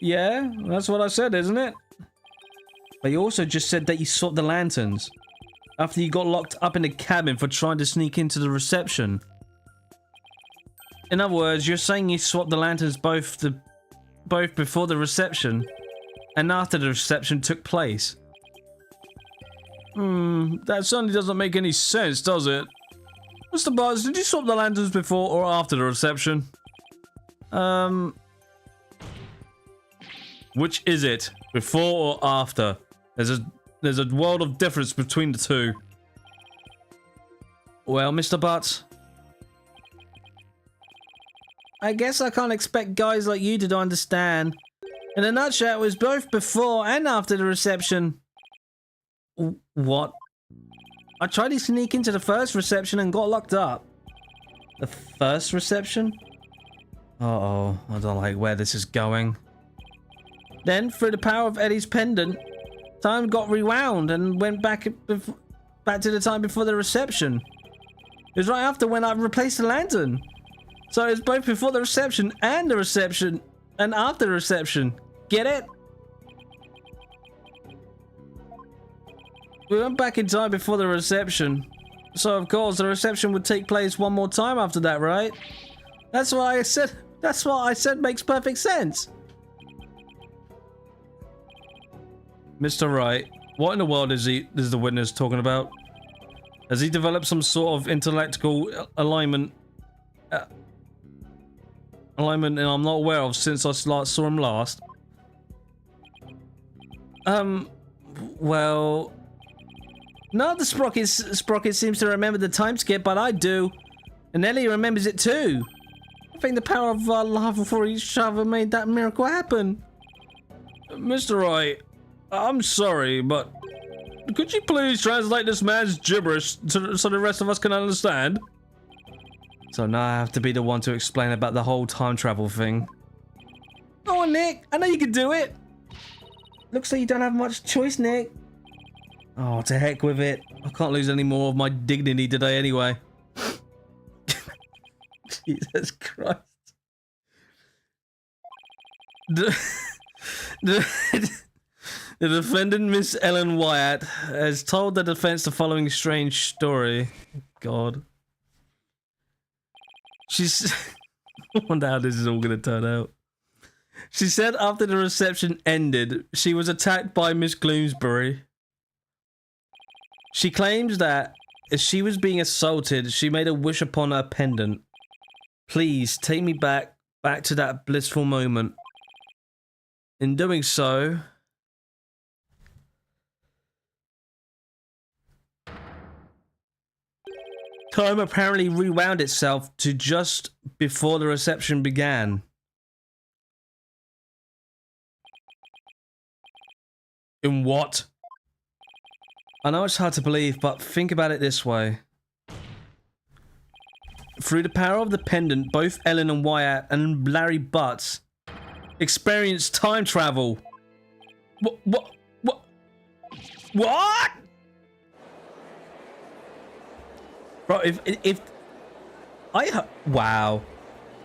Yeah, that's what I said, isn't it? But you also just said that you swapped the lanterns after you got locked up in the cabin for trying to sneak into the reception. In other words, you're saying you swapped the lanterns both before the reception and after the reception took place. That certainly doesn't make any sense, does it? Mr. Buzz, did you swap the lanterns before or after the reception? Which is it? Before or after? There's a world of difference between the two. Well, Mr. Butts, I guess I can't expect guys like you to understand. In a nutshell, it was both before and after the reception. What? I tried to sneak into the first reception and got locked up. The first reception? Uh-oh, I don't like where this is going. Then, through the power of Eddie's pendant, time got rewound and went back to the time before the reception. It was right after when I replaced the lantern. So it's both before the reception and after the reception. Get it? We went back in time before the reception. So of course the reception would take place one more time after that, right? That's what I said. That's what I said makes perfect sense. Mr. Wright, what in the world is the witness talking about? Has he developed some sort of intellectual alignment and I'm not aware of since I saw him last? Well, none of the Sprocket seems to remember the time skip, but I do. And Ellie remembers it too. I think the power of our love for each other made that miracle happen. Mr. Wright, I'm sorry, but could you please translate this man's gibberish so the rest of us can understand? So now I have to be the one to explain about the whole time travel thing. Go on, Nick. I know you can do it. Looks like you don't have much choice, Nick. Oh, to heck with it. I can't lose any more of my dignity today anyway. Jesus Christ. The defendant, Miss Ellen Wyatt, has told the defense the following strange story. God. She's... I wonder how this is all going to turn out. She said after the reception ended, she was attacked by Miss Gloomsbury. She claims that as she was being assaulted, she made a wish upon her pendant. Please take me back to that blissful moment. In doing so, time apparently rewound itself to just before the reception began. In what? I know it's hard to believe, but think about it this way. Through the power of the pendant, both Ellen and Wyatt and Larry Butts experienced time travel. What? Bro, wow.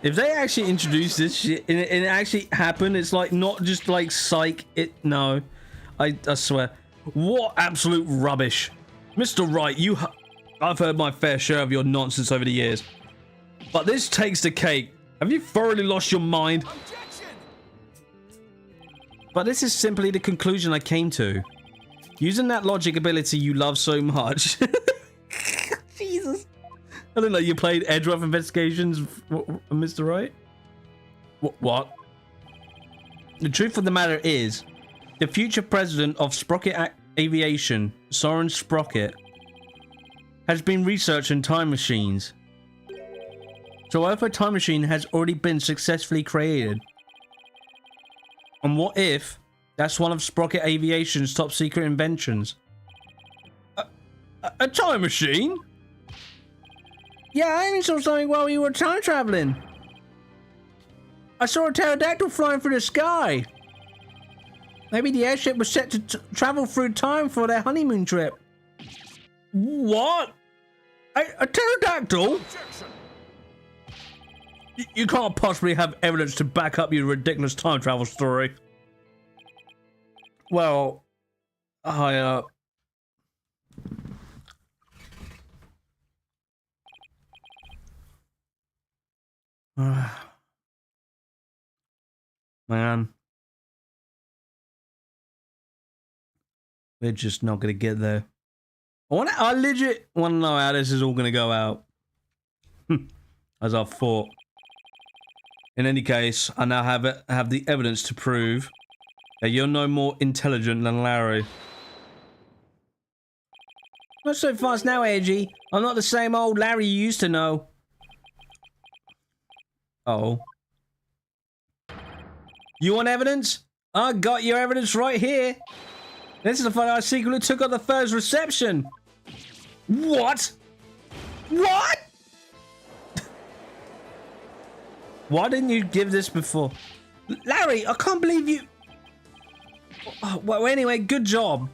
If they actually introduce this shit and it actually happened, it's like not just like psych. No, I swear. What absolute rubbish, Mr. Wright. I've heard my fair share of your nonsense over the years, but this takes the cake. Have you thoroughly lost your mind? Objection! But this is simply the conclusion I came to, using that logic ability you love so much. Jesus. I don't know, you played Edgeworth Investigations, Mr. Wright? What? The truth of the matter is, the future president of Sprocket Aviation, Soren Sprocket, has been researching time machines. So if a time machine has already been successfully created, and what if that's one of Sprocket Aviation's top secret inventions? A time machine? Yeah, I even saw something while we were time traveling. I saw a pterodactyl flying through the sky. Maybe the airship was set to travel through time for their honeymoon trip. What? A pterodactyl? Objection! You can't possibly have evidence to back up your ridiculous time travel story. Well, I, man, we're just not gonna get there. I legit want to know how this is all gonna go out. As I thought. In any case, I now have the evidence to prove that you're no more intelligent than Larry. Not so fast now, Edgy. I'm not the same old Larry you used to know. Oh. You want evidence? I got your evidence right here. This is the photo I secretly took at the first reception. What? What? Why didn't you give this before? Larry, I can't believe you... Oh, well, anyway, good job.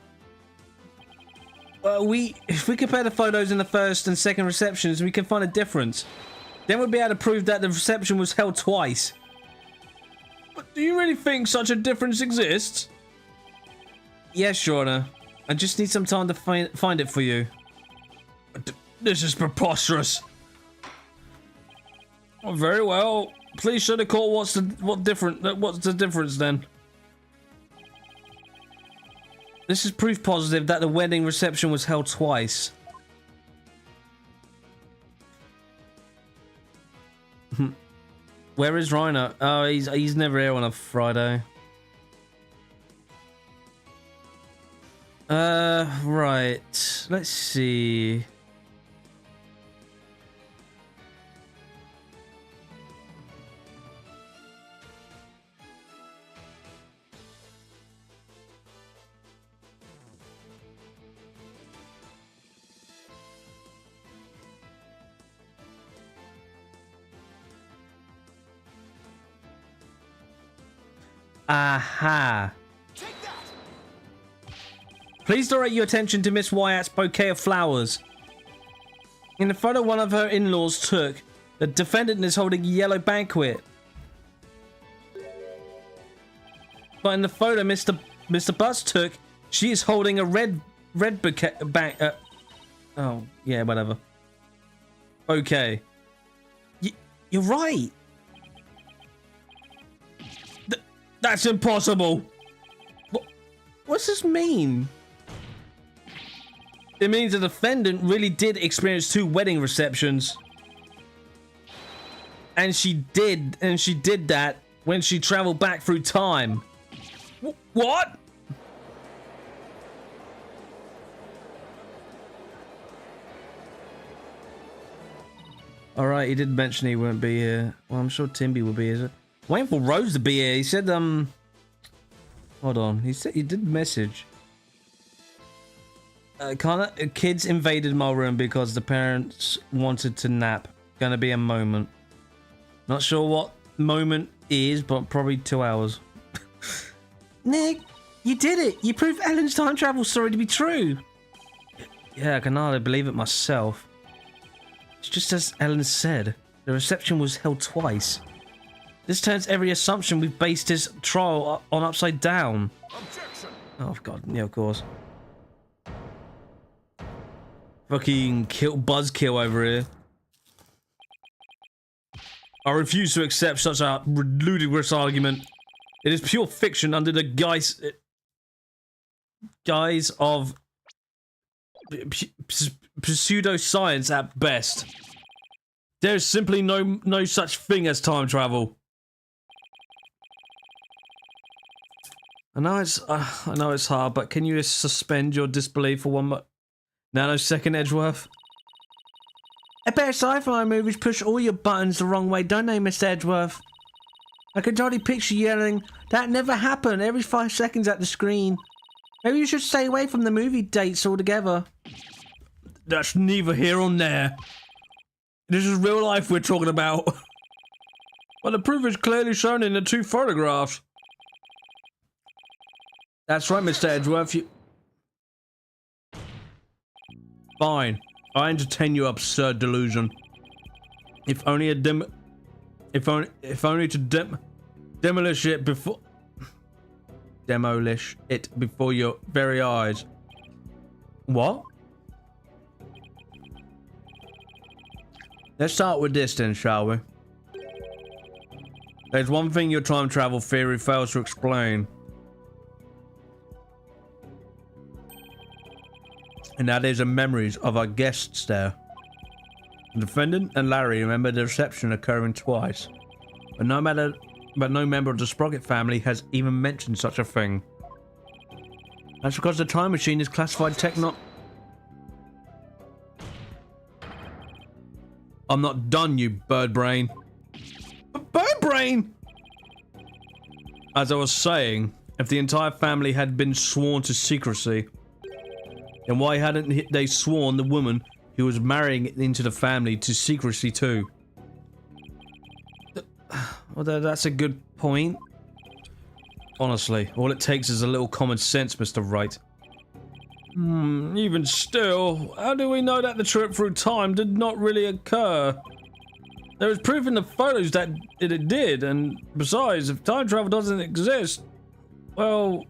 If we compare the photos in the first and second receptions, we can find a difference. Then we'll be able to prove that the reception was held twice. But do you really think such a difference exists? Yes, Your Honor. I just need some time to find it for you. This is preposterous. Oh, very well. Please show the court what's the difference then? This is proof positive that the wedding reception was held twice. Where is Rhino? Oh, he's never here on a Friday. Right. Let's see. Aha. Please direct your attention to Miss Wyatt's bouquet of flowers. In the photo one of her in-laws took, the defendant is holding a yellow banquet. But in the photo Mr. Bus took, she is holding a red bouquet oh, yeah, whatever. Okay. You're right. That's impossible. What's this mean? It means the defendant really did experience 2 wedding receptions. And she did that when she traveled back through time. What? All right, he did mention he won't be here. Well, I'm sure Timby will be here. Waiting for Rose to be here. He said, hold on. He said he did message. Kids invaded my room because the parents wanted to nap. Gonna be a moment. Not sure what moment is, but probably 2 hours. Nick, you did it. You proved Ellen's time travel story to be true. Yeah, I can hardly believe it myself. It's just as Ellen said. The reception was held twice. This turns every assumption we've based his trial on upside down. Objection. Oh, God. Yeah, of course. Fucking buzzkill over here. I refuse to accept such a ludicrous argument. It is pure fiction under the guise of pseudoscience at best. There is simply no such thing as time travel. I know it's hard, but can you suspend your disbelief for 1 nanosecond, Edgeworth? I bet sci-fi movies push all your buttons the wrong way, don't they, Mr. Edgeworth? I can totally picture you yelling, "That never happened," every 5 seconds at the screen. Maybe you should stay away from the movie dates altogether. That's neither here nor there. This is real life we're talking about. But the proof is clearly shown in the 2 photographs. That's right, Mr. Edgeworth. Fine. I entertain your absurd delusion. If only to demolish it before demolish it before your very eyes. What? Let's start with this then, shall we? There's one thing your time travel theory fails to explain. And that is the memories of our guests there. The defendant and Larry remember the reception occurring twice. But no member of the Sprocket family has even mentioned such a thing. That's because the time machine is classified techno... I'm not done, you bird brain. Bird brain! As I was saying, if the entire family had been sworn to secrecy, then why hadn't they sworn the woman who was marrying into the family to secrecy too? Well, that's a good point. Honestly, all it takes is a little common sense, Mr. Wright. Even still, how do we know that the trip through time did not really occur? There is proof in the photos that it did, and besides, if time travel doesn't exist, well,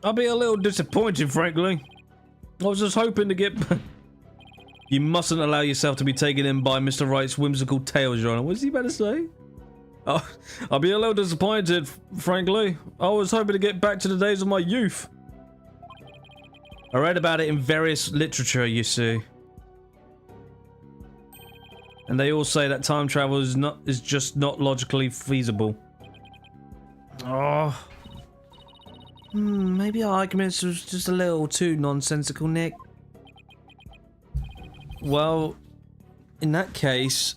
I'll be a little disappointed, frankly. I was just hoping to get... You mustn't allow yourself to be taken in by Mr. Wright's whimsical tales, Your Honor. What's he about to say? Oh, I'll be a little disappointed, frankly. I was hoping to get back to the days of my youth. I read about it in various literature, you see. And they all say that time travel is just not logically feasible. Oh. Maybe our arguments was just a little too nonsensical, Nick. Well, in that case,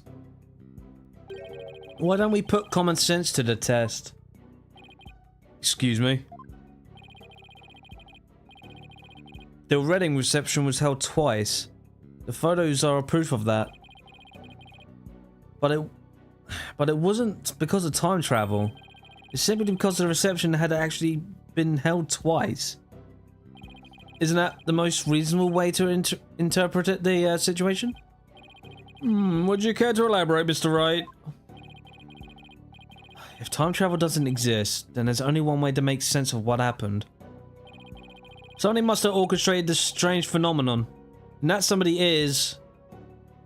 why don't we put common sense to the test? Excuse me? The wedding reception was held twice. The photos are a proof of that. But it wasn't because of time travel. It's simply because the reception had actually been held twice. Isn't that the most reasonable way to interpret the situation? Would you care to elaborate, Mr. Wright? If time travel doesn't exist, then there's only one way to make sense of what happened. Somebody must have orchestrated this strange phenomenon. And that somebody is...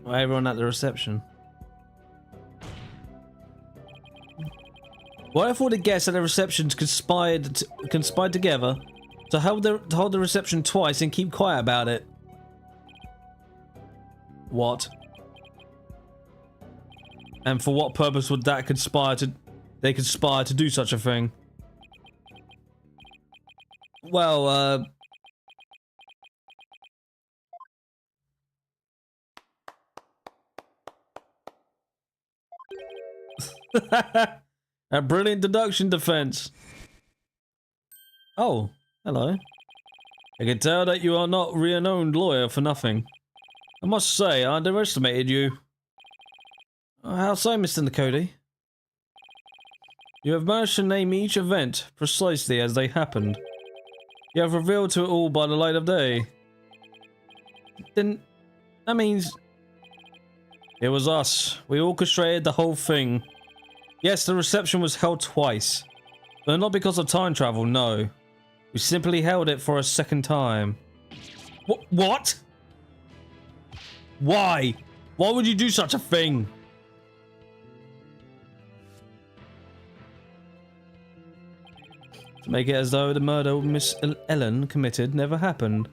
well, everyone at the reception. What if all the guests at the reception conspired together to hold the reception twice and keep quiet about it? What? And for what purpose would that they conspire to do such a thing? Well, a brilliant deduction defense. Oh, hello. I can tell that you are not a renowned lawyer for nothing. I must say, I underestimated you. How so, Mr. Nakodi? You have managed to name each event precisely as they happened. You have revealed to it all by the light of day. Then, that means... It was us. We orchestrated the whole thing. Yes, the reception was held twice. But not because of time travel, no. We simply held it for a second time. What? Why? Why would you do such a thing? To make it as though the murder Miss Ellen committed never happened.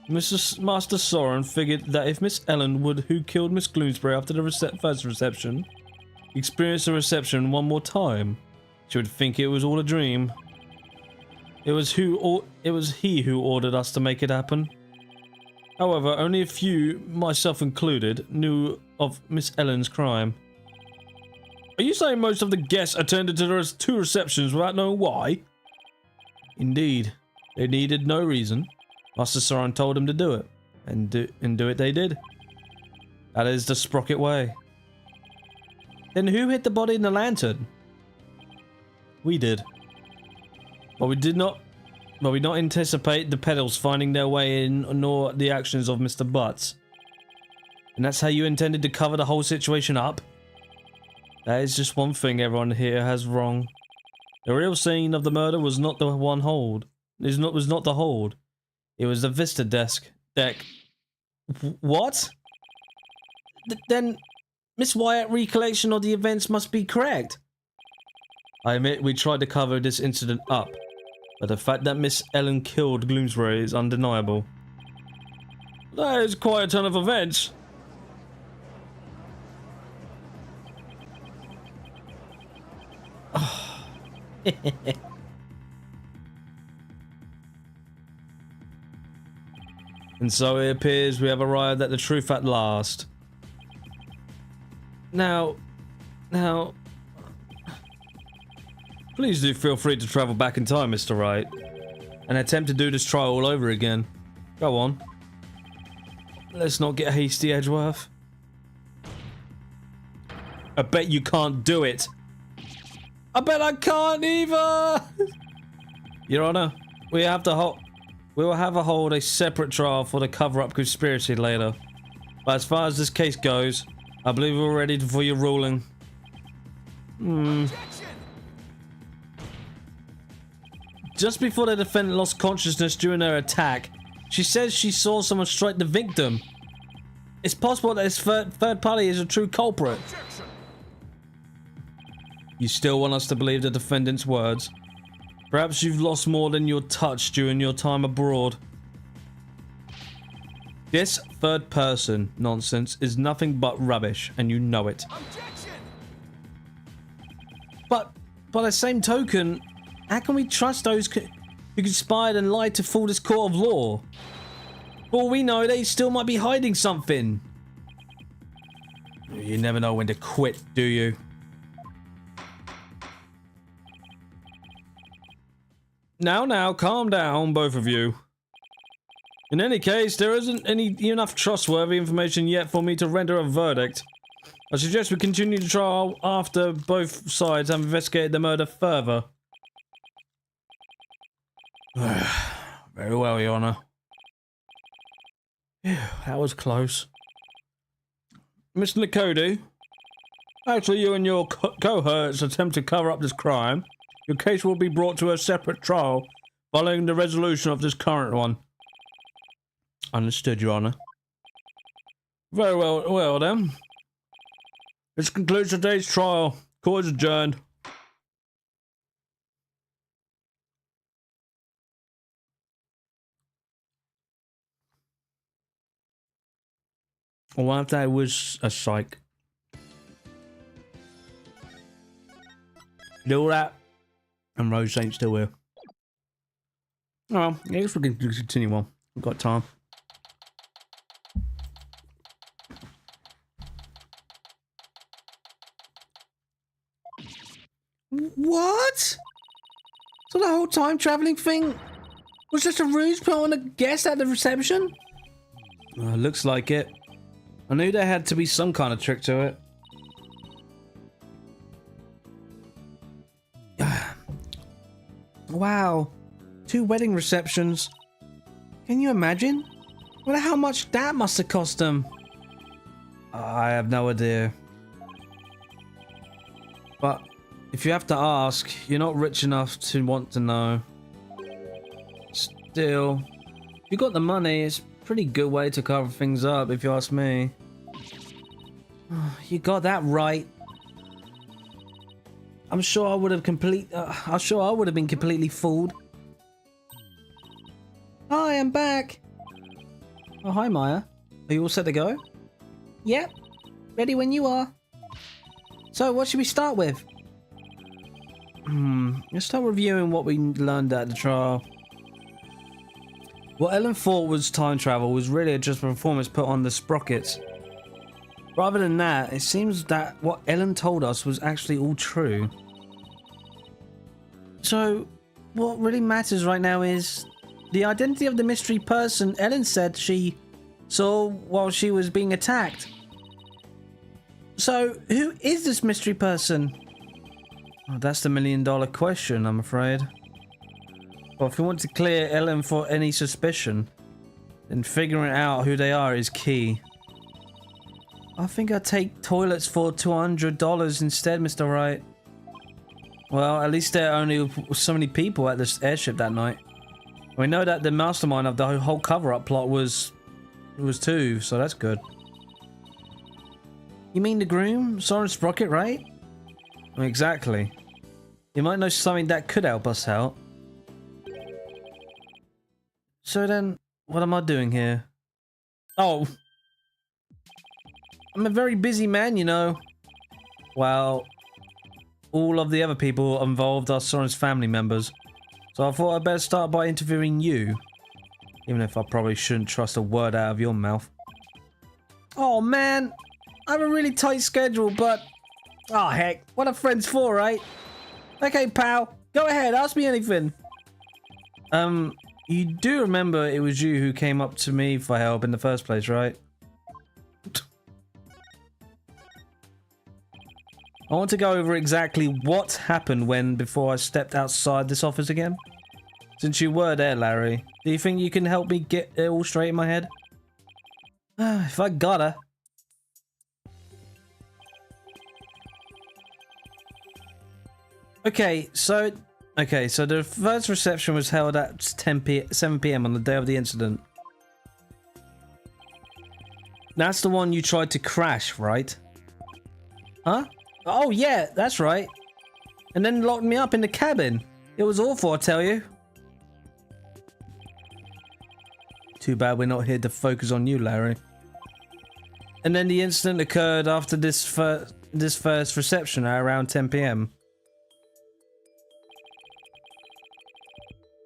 Master Soren figured that if Miss Ellen Wood, who killed Miss Gloomsbury after the first reception, experienced the reception one more time, she would think it was all a dream. It was he who ordered us to make it happen. However, only a few, myself included, knew of Miss Ellen's crime. Are you saying most of the guests attended to the two receptions without knowing why? Indeed. They needed no reason. Master Soren told them to do it. And do it they did. That is the Sprocket way. Then who hid the body in the lantern? We did. But we did not anticipate the pedals finding their way in, nor the actions of Mr. Butts. And that's how you intended to cover the whole situation up? That is just one thing everyone here has wrong. The real scene of the murder was not the one hold. Was not the hold. It was the Vista deck. What? Then Miss Wyatt's recollection of the events must be correct. I admit we tried to cover this incident up, but the fact that Miss Ellen killed Gloomsbury is undeniable. That is quite a ton of events. And so it appears we have arrived at the truth at last. Now, please do feel free to travel back in time, Mr. Wright, and attempt to do this trial all over again. Go on. Let's not get hasty, Edgeworth. I bet you can't do it. I bet I can't either. Your Honor, we will hold a separate trial for the cover-up conspiracy later. But as far as this case goes, I believe we're ready for your ruling. Just before the defendant lost consciousness during her attack, she says she saw someone strike the victim. It's possible that this third party is a true culprit. You still want us to believe the defendant's words? Perhaps you've lost more than your touch during your time abroad. This third person nonsense is nothing but rubbish, and you know it. But by the same token, how can we trust those who conspired and lied to fool this court of law? For all we know, they still might be hiding something. You never know when to quit, do you? Now, calm down, both of you. In any case, there isn't enough trustworthy information yet for me to render a verdict. I suggest we continue the trial after both sides have investigated the murder further. Very well, Your Honor. That was close. Mr. Nicody, actually you and your cohorts attempt to cover up this crime. Your case will be brought to a separate trial following the resolution of this current one. Understood, Your Honor. Very well, then. This concludes today's trial. Court is adjourned. One of that was a psych. Do that. And Rose ain't still here. Oh, I guess we can continue on. We've got time. What? So the whole time traveling thing was just a ruse put on a guest at the reception? Looks like it. I knew there had to be some kind of trick to it. Wow, 2 wedding receptions. Can you imagine? Wonder how much that must have cost them. I have no idea. But if you have to ask, you're not rich enough to want to know. Still, if you got the money, it's a pretty good way to cover things up, if you ask me. You got that right. I'm sure I would have been completely fooled. Hi, I'm back. Oh, hi, Maya. Are you all set to go? Yep. Ready when you are. So, what should we start with? Let's start reviewing what we learned at the trial. What Ellen thought was time travel was really just a performance put on the sprockets. Rather than that, it seems that what Ellen told us was actually all true. So, what really matters right now is the identity of the mystery person Ellen said she saw while she was being attacked. So, who is this mystery person? Oh, that's the million-dollar question, I'm afraid. Well, if we want to clear Ellen for any suspicion, then figuring out who they are is key. I think I'd take toilets for $200 instead, Mr. Wright. Well, at least there are only so many people at this airship that night. We know that the mastermind of the whole cover-up plot was two, so that's good. You mean the groom? Soren Sprocket, right? Exactly. You might know something that could help us out. So then, what am I doing here? Oh. I'm a very busy man, you know. Well, all of the other people involved are Soren's family members. So I thought I'd better start by interviewing you. Even if I probably shouldn't trust a word out of your mouth. Oh man, I have a really tight schedule, but... Oh heck, what are friends for, right? Okay, pal, go ahead, ask me anything. You do remember it was you who came up to me for help in the first place, right? I want to go over exactly what happened before I stepped outside this office again. Since you were there, Larry, do you think you can help me get it all straight in my head? If I gotta. Okay, so the first reception was held at 7 p.m. on the day of the incident. That's the one you tried to crash, right? Huh? Oh yeah, that's right. And then locked me up in the cabin. It was awful, I tell you. Too bad we're not here to focus on you, Larry. And then the incident occurred after this first reception at around 10 p.m.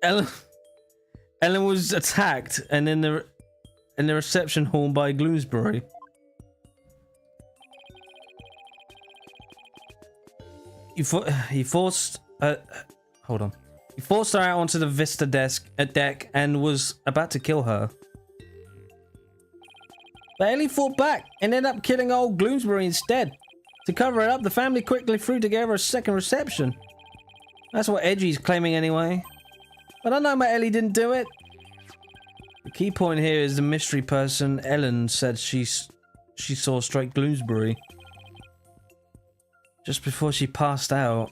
Ellen was attacked and in the reception hall by Gloomsbury. He forced her out onto the Vista deck and was about to kill her. But Ellie fought back and ended up killing old Gloomsbury instead. To cover it up, the family quickly threw together a second reception. That's what Edgy's claiming anyway. But I know my Ellie didn't do it. The key point here is the mystery person Ellen said she saw strike Bloomsbury just before she passed out.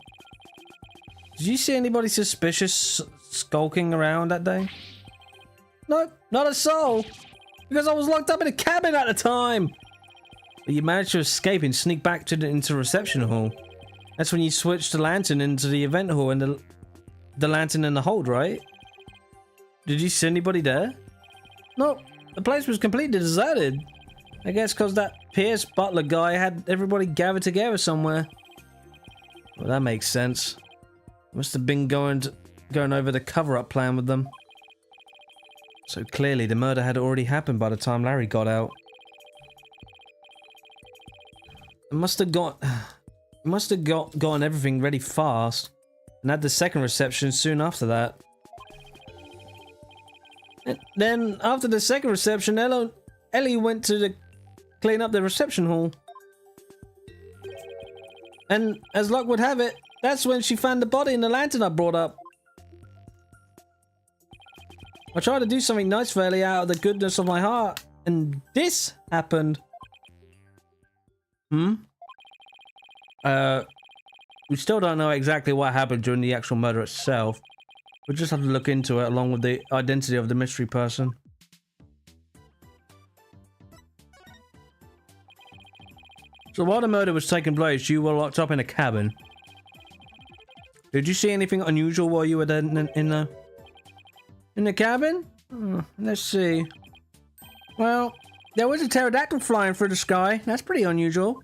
Did you see anybody suspicious skulking around that day? Nope, not a soul. Because I was locked up in a cabin at the time. But you managed to escape and sneak back into reception hall. That's when you switched the lantern into the event hall and the lantern in the hold, right? Did you see anybody there? No, the place was completely deserted. I guess because that Pierce Butler guy had everybody gathered together somewhere. Well, that makes sense. Must have been going over the cover-up plan with them. So clearly the murder had already happened by the time Larry got out. It must have gotten everything ready fast and had the second reception soon after that. And then after the second reception, Ellie went to clean up the reception hall. And as luck would have it, that's when she found the body in the lantern I brought up. I tried to do something nice for Ellie out of the goodness of my heart, and this happened. We still don't know exactly what happened during the actual murder itself. We'll just have to look into it along with the identity of the mystery person. So while the murder was taking place, you were locked up in a cabin. Did you see anything unusual while you were there in the cabin? Let's see. Well, there was a pterodactyl flying through the sky. That's pretty unusual.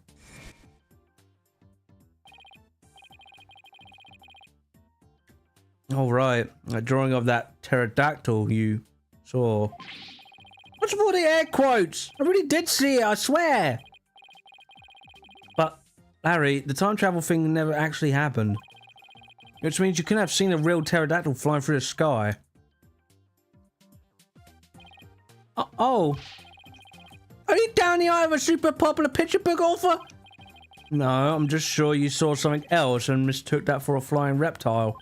All right, a drawing of that pterodactyl you saw. What's with all the air quotes? I really did see it, I swear. But, Larry, the time travel thing never actually happened. Which means you couldn't have seen a real pterodactyl flying through the sky. Oh. Are you down the eye of a super popular picture book author? No, I'm just sure you saw something else and mistook that for a flying reptile.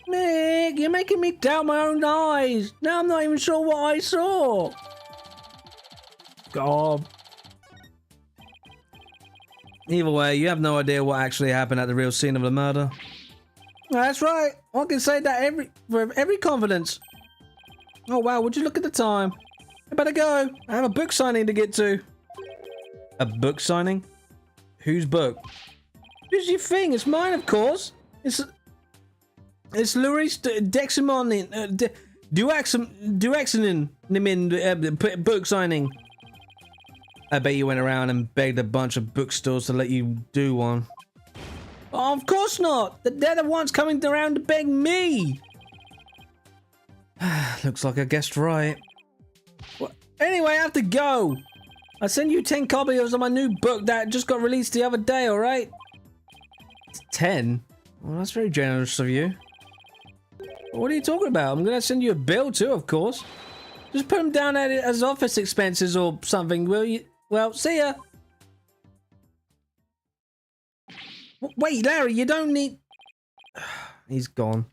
Nick, you're making me doubt my own eyes. Now I'm not even sure what I saw. God. Either way, you have no idea what actually happened at the real scene of the murder. That's right. I can say that with every confidence. Oh wow, would you look at the time? I better go. I have a book signing to get to. A book signing? Whose book? Who's your thing? It's mine, of course. It's Luris Deximonin, Duaxinin book signing. I bet you went around and begged a bunch of bookstores to let you do one. Oh, of course not. They're the ones coming around to beg me. Looks like I guessed right. Well, anyway, I have to go. I sent you 10 copies of my new book that just got released the other day, alright? 10? Well, that's very generous of you. What are you talking about? I'm gonna send you a bill too, of course. Just put them down as office expenses or something, will you? Well, see ya. Wait, Larry, you don't need... He's gone.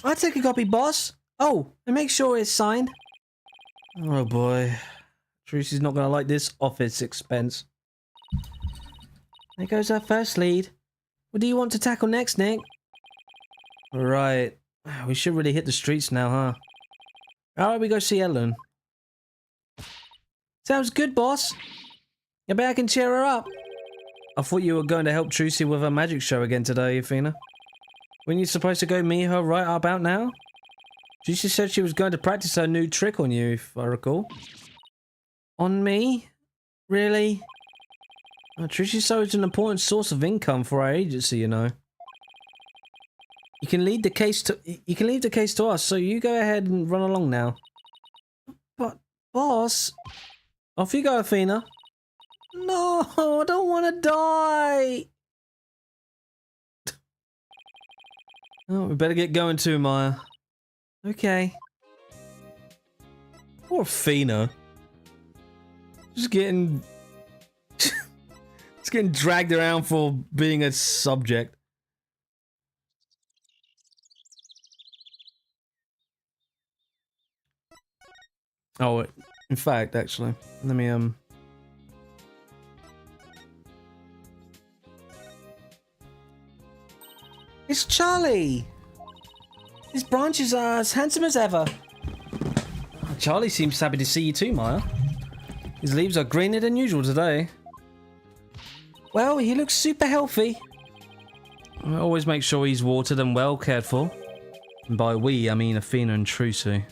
I'll take a copy, boss. Oh, and make sure it's signed. Oh boy. Tracy's not gonna like this office expense. There goes our first lead. What do you want to tackle next, Nick? Right. We should really hit the streets now, huh? Alright, we go see Ellen. Sounds good, boss. I bet I can cheer her up. I thought you were going to help Trucy with her magic show again today, Athena. Weren't you supposed to go meet her right about now? Trucy said she was going to practice her new trick on you, if I recall. On me? Really? Trucy's so is an important source of income for our agency, you know. You can leave the case to us, so you go ahead and run along now. But, boss... Off you go, Athena. No, I don't want to die. Oh, we better get going too, Maya. Okay. Poor Athena. Just getting... just getting dragged around for being a subject. Oh, in fact, actually, let me, It's Charlie! His branches are as handsome as ever. Charlie seems happy to see you too, Maya. His leaves are greener than usual today. Well, he looks super healthy. I always make sure he's watered and well cared for. And by we, I mean Athena and Trucy.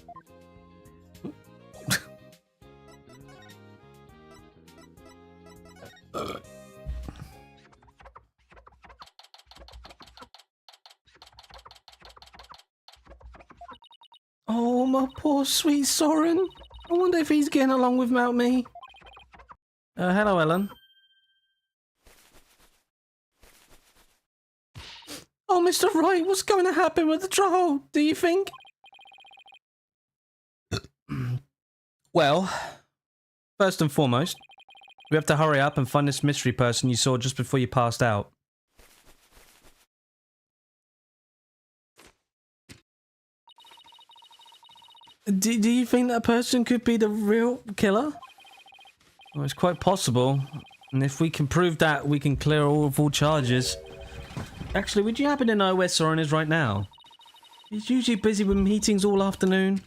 Oh, my poor sweet Soren. I wonder if he's getting along without me. Hello, Ellen. Oh, Mr. Wright, what's going to happen with the trial, do you think? Well, first and foremost, we have to hurry up and find this mystery person you saw just before you passed out. Do you think that person could be the real killer? Well, it's quite possible. And if we can prove that, we can clear all charges. Actually, would you happen to know where Soren is right now? He's usually busy with meetings all afternoon.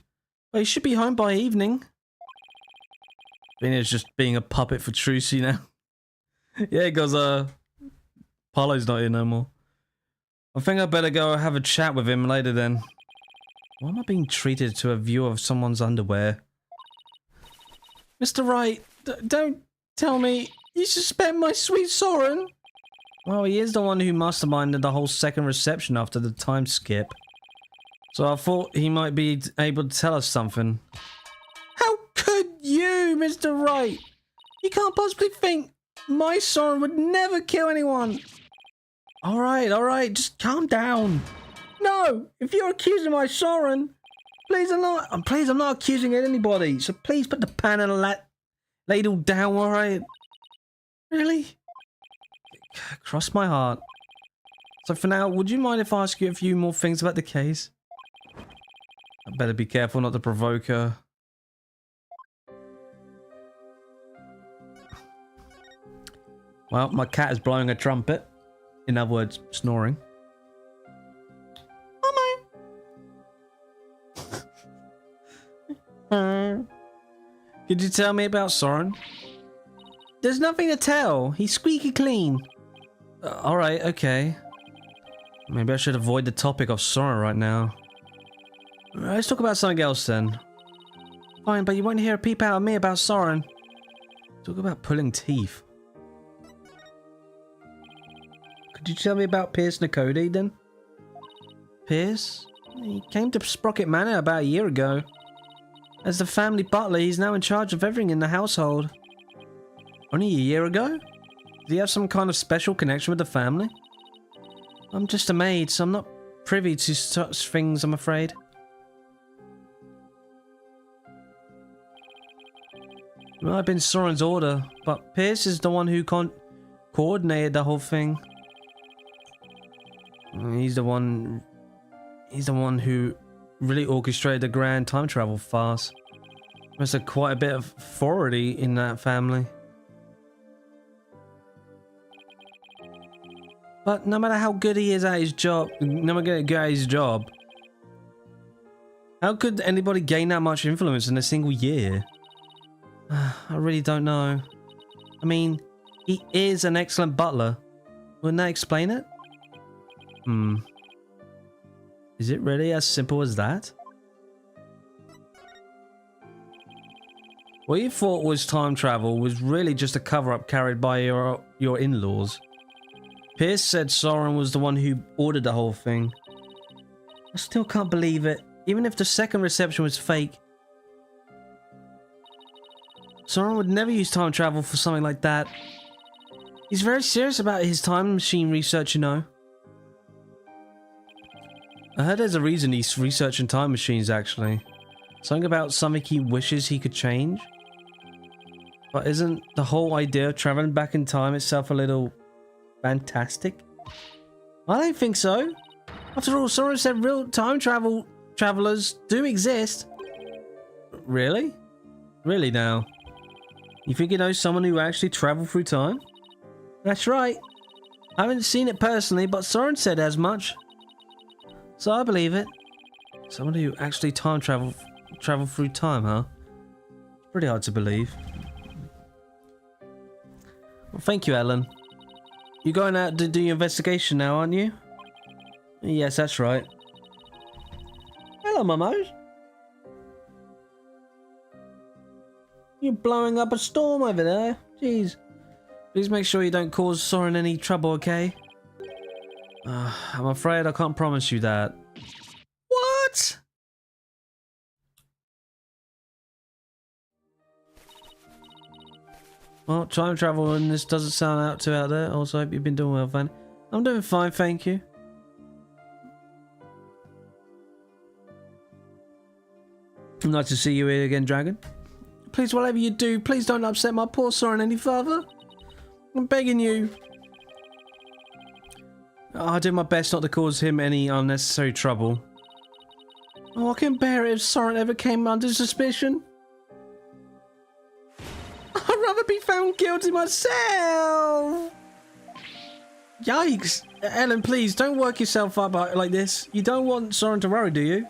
But he should be home by evening. Vina's just being a puppet for Trucy now. Yeah, because, Paulo's not here no more. I think I better go have a chat with him later then. Why am I being treated to a view of someone's underwear? Mr. Wright, don't tell me you suspect my sweet Soren. Well, he is the one who masterminded the whole second reception after the time skip. So I thought he might be able to tell us something. How could you, Mr. Wright? You can't possibly think my Soren would never kill anyone. Alright, just calm down. No, if you're accusing my Soren, please I'm not accusing anybody. So please put the pan and ladle down, alright? Really? Cross my heart. So for now, would you mind if I ask you a few more things about the case? I better be careful not to provoke her. Well, my cat is blowing a trumpet. In other words, snoring. Could you tell me about Soren? There's nothing to tell. He's squeaky clean. Alright, okay. Maybe I should avoid the topic of Soren right now. Let's talk about something else then. Fine, but you won't hear a peep out of me about Soren. Talk about pulling teeth. Could you tell me about Pierce Nicody then? Pierce? He came to Sprocket Manor about a year ago. As the family butler, he's now in charge of everything in the household. Only a year ago? Did he have some kind of special connection with the family? I'm just a maid, so I'm not privy to such things, I'm afraid. It might have been Soren's order, but Pierce is the one who coordinated the whole thing. He's the one who really orchestrated the grand time travel farce. There's quite a bit of authority in that family. But no matter how good he is at his job, how could anybody gain that much influence in a single year? I really don't know. I mean, he is an excellent butler. Wouldn't that explain it? Is it really as simple as that? What you thought was time travel was really just a cover-up carried by your in-laws. Pierce said Soren was the one who ordered the whole thing. I still can't believe it, even if the second reception was fake. Soren would never use time travel for something like that. He's very serious about his time machine research, you know. I heard there's a reason he's researching time machines, actually. Something about something he wishes he could change. But isn't the whole idea of traveling back in time itself a little fantastic? I don't think so. After all, Soren said real time travelers do exist. Really? Really now? You think you know someone who actually traveled through time? That's right. I haven't seen it personally, but Soren said as much. So I believe it. Someone who actually travel through time, huh? Pretty hard to believe. Well, thank you, Ellen. You're going out to do your investigation now, aren't you? Yes, that's right. Hello, Momos. You're blowing up a storm over there. Jeez. Please make sure you don't cause Soren any trouble, okay? I'm afraid I can't promise you that. What? Well, time travel and this doesn't sound too out there. Also, hope you've been doing well, Fanny. I'm doing fine, thank you. Nice to see you here again, Dragon. Please, whatever you do, please don't upset my poor Soren any further. I'm begging you. I'll do my best not to cause him any unnecessary trouble. Oh, I can bear it if Soren ever came under suspicion. I'd rather be found guilty myself. Yikes. Ellen, please, don't work yourself up like this. You don't want Soren to worry, do you?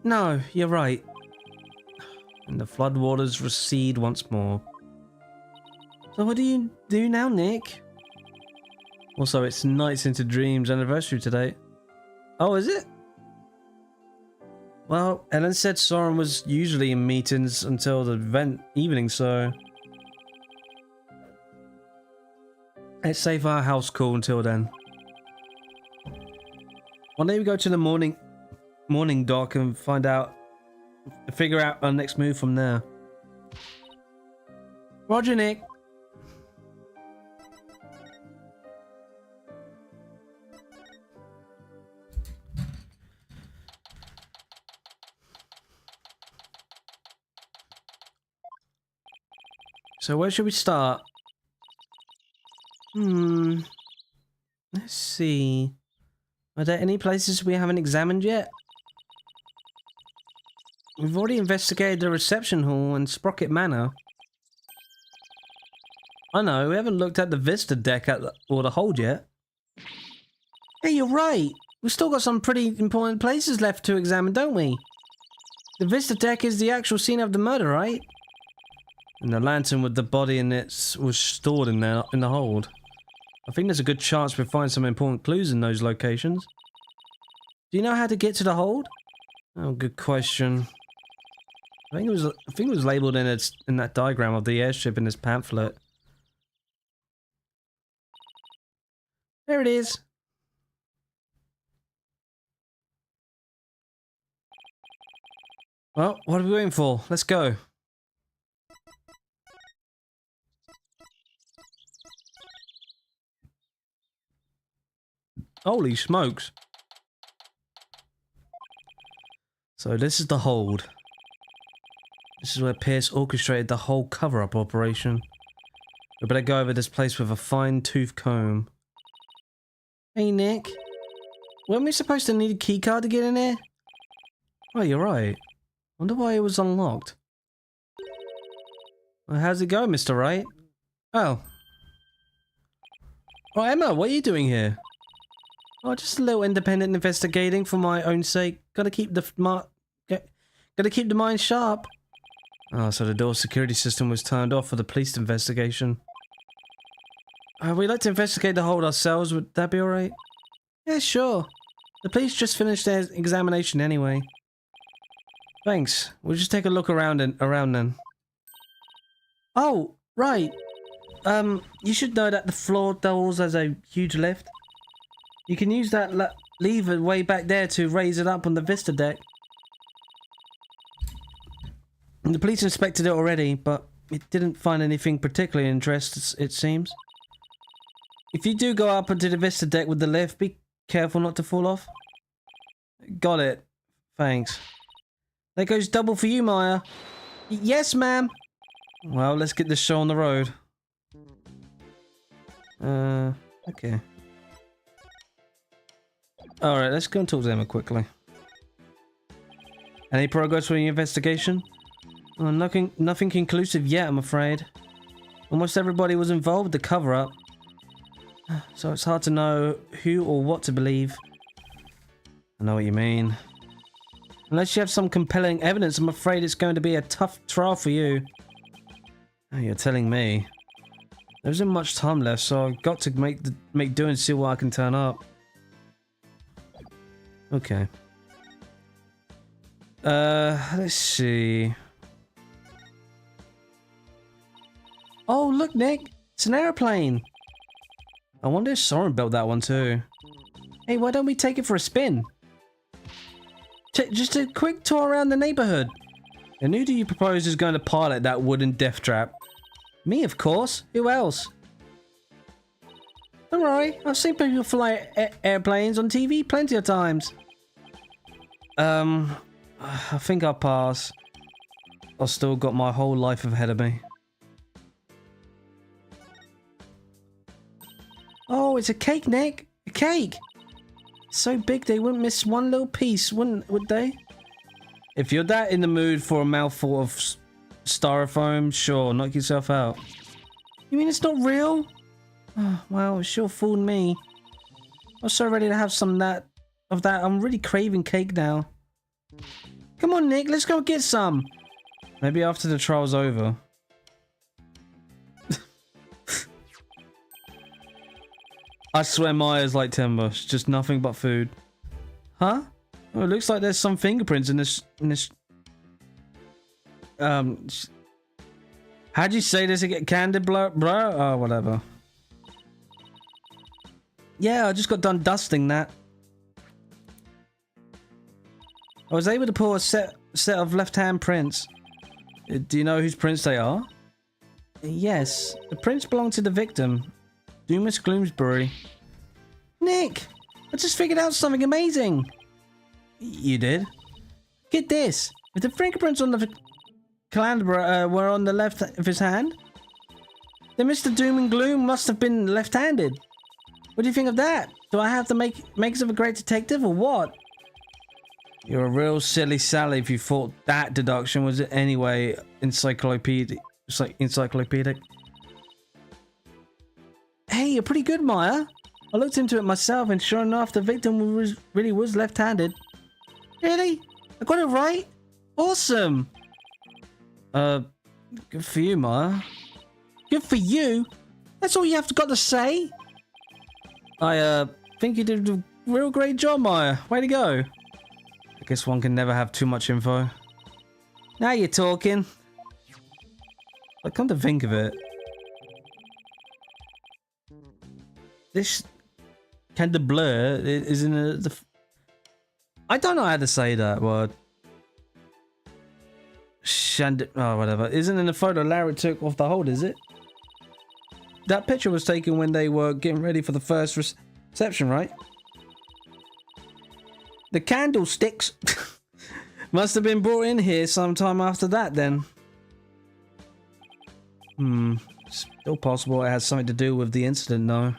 No, you're right. And the floodwaters recede once more. So what do you do now, Nick? Also, it's Nights into Dreams anniversary today. Oh, is it? Well, Ellen said Soren was usually in meetings until the event evening, so... let's save our house call until then. One day we go to the morning dock and figure out our next move from there. Roger, Nick. So where should we start? Let's see. Are there any places we haven't examined yet? We've already investigated the reception hall and Sprocket Manor. I know, we haven't looked at the Vista deck or the hold yet. Hey, you're right. We've still got some pretty important places left to examine, don't we? The Vista deck is the actual scene of the murder, right? And the lantern with the body in it was stored in there in the hold. I think there's a good chance we'll find some important clues in those locations. Do you know how to get to the hold? Oh, good question. I think it was labeled in that diagram of the airship in this pamphlet. There it is. Well, what are we waiting for? Let's go. Holy smokes. So this is the hold. This is where Pierce orchestrated the whole cover-up operation. We better go over this place with a fine-tooth comb. Hey, Nick. Weren't we supposed to need a keycard to get in here? Oh, you're right. Wonder why it was unlocked. Well, how's it going, Mr. Wright? Oh. Oh, Emma, what are you doing here? Oh, just a little independent investigating for my own sake. Gotta keep the mind sharp. Oh, so the door security system was turned off for the police investigation. We'd like to investigate the hold ourselves. Would that be alright? Yeah, sure. The police just finished their examination anyway. Thanks. We'll just take a look around then. Oh, right. You should know that the floor doors has a huge lift. You can use that lever way back there to raise it up on the Vista deck. And the police inspected it already, but it didn't find anything particularly interesting, it seems. If you do go up onto the Vista deck with the lift, be careful not to fall off. Got it. Thanks. That goes double for you, Maya. Yes, ma'am. Well, let's get this show on the road. Okay. Alright, let's go and talk to Emma quickly. Any progress with your investigation? Oh, nothing conclusive yet, I'm afraid. Almost everybody was involved with the cover-up. So it's hard to know who or what to believe. I know what you mean. Unless you have some compelling evidence, I'm afraid it's going to be a tough trial for you. Oh, you're telling me. There isn't much time left, so I've got to make do and see what I can turn up. Okay. Let's see. Oh, look, Nick. It's an airplane. I wonder if Soren built that one too. Hey, why don't we take it for a spin? Just a quick tour around the neighborhood. And who do you propose is going to pilot that wooden death trap? Me, of course. Who else? Don't worry. I've seen people fly airplanes on TV plenty of times. I think I'll pass. I've still got my whole life ahead of me. Oh, it's a cake, Nick. A cake. So big they wouldn't miss one little piece, would they? If you're that in the mood for a mouthful of styrofoam, sure, knock yourself out. You mean it's not real? Oh, well, it sure fooled me. I was so ready to have some of that. I'm really craving cake now. Come on, Nick, let's go get some. Maybe after the trial's over. I swear Maya's like timber. It's just nothing but food. Huh? Oh, it looks like there's some fingerprints in this... How'd you say this again? Candid bro? Oh, whatever. Yeah, I just got done dusting that. I was able to pull a set of left-hand prints. Do you know whose prints they are? Yes. The prints belong to the victim. Dumas Gloomsbury. Nick! I just figured out something amazing! You did? Get this! If the fingerprints on the calendar were on the left of his hand, Then Mr. Doom and Gloom must have been left-handed. What do you think of that? Do I have the makings of a great detective or what? You're a real silly Sally if you thought that deduction was anyway encyclopedic. It's like encyclopedic. Hey, you're pretty good, Maya. I looked into it myself and sure enough, the victim really was left-handed. Really? I got it right? Awesome! Good for you, Maya. Good for you? That's all you have got to say? I, think you did a real great job, Maya. Way to go. I guess one can never have too much info. Now you're talking. But come to think of it, this kind of blur is in the... I don't know how to say that word. Oh, whatever. Isn't in the photo Larry took off the hold, is it? That picture was taken when they were getting ready for the first reception, right? The candlesticks must have been brought in here sometime after that, then. Still possible it has something to do with the incident, though.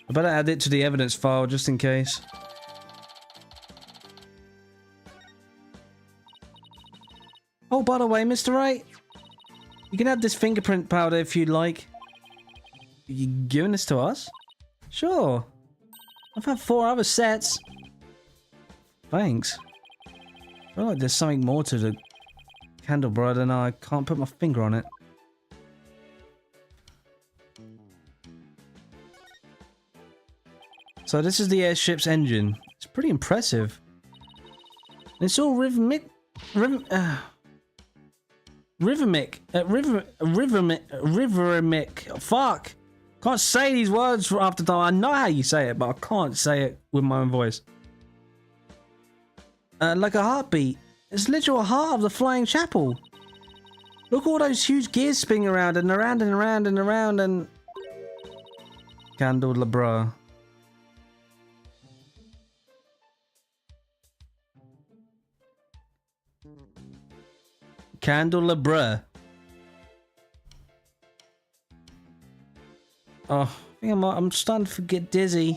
I better add it to the evidence file just in case. Oh, by the way, Mr. Wright, you can have this fingerprint powder if you'd like. You giving this to us? Sure. I've had 4 other sets. Thanks. I feel like there's something more to the candle, bro, and I can't put my finger on it. So this is the airship's engine. It's pretty impressive. It's all rhythmic. Fuck. Can't say these words after time. I know how you say it, but I can't say it with my own voice. Like a heartbeat. It's literal heart of the flying chapel. Look all those huge gears spinning around and around and around and around and... Candelabra. Candelabra. Oh, I think I'm starting to get dizzy.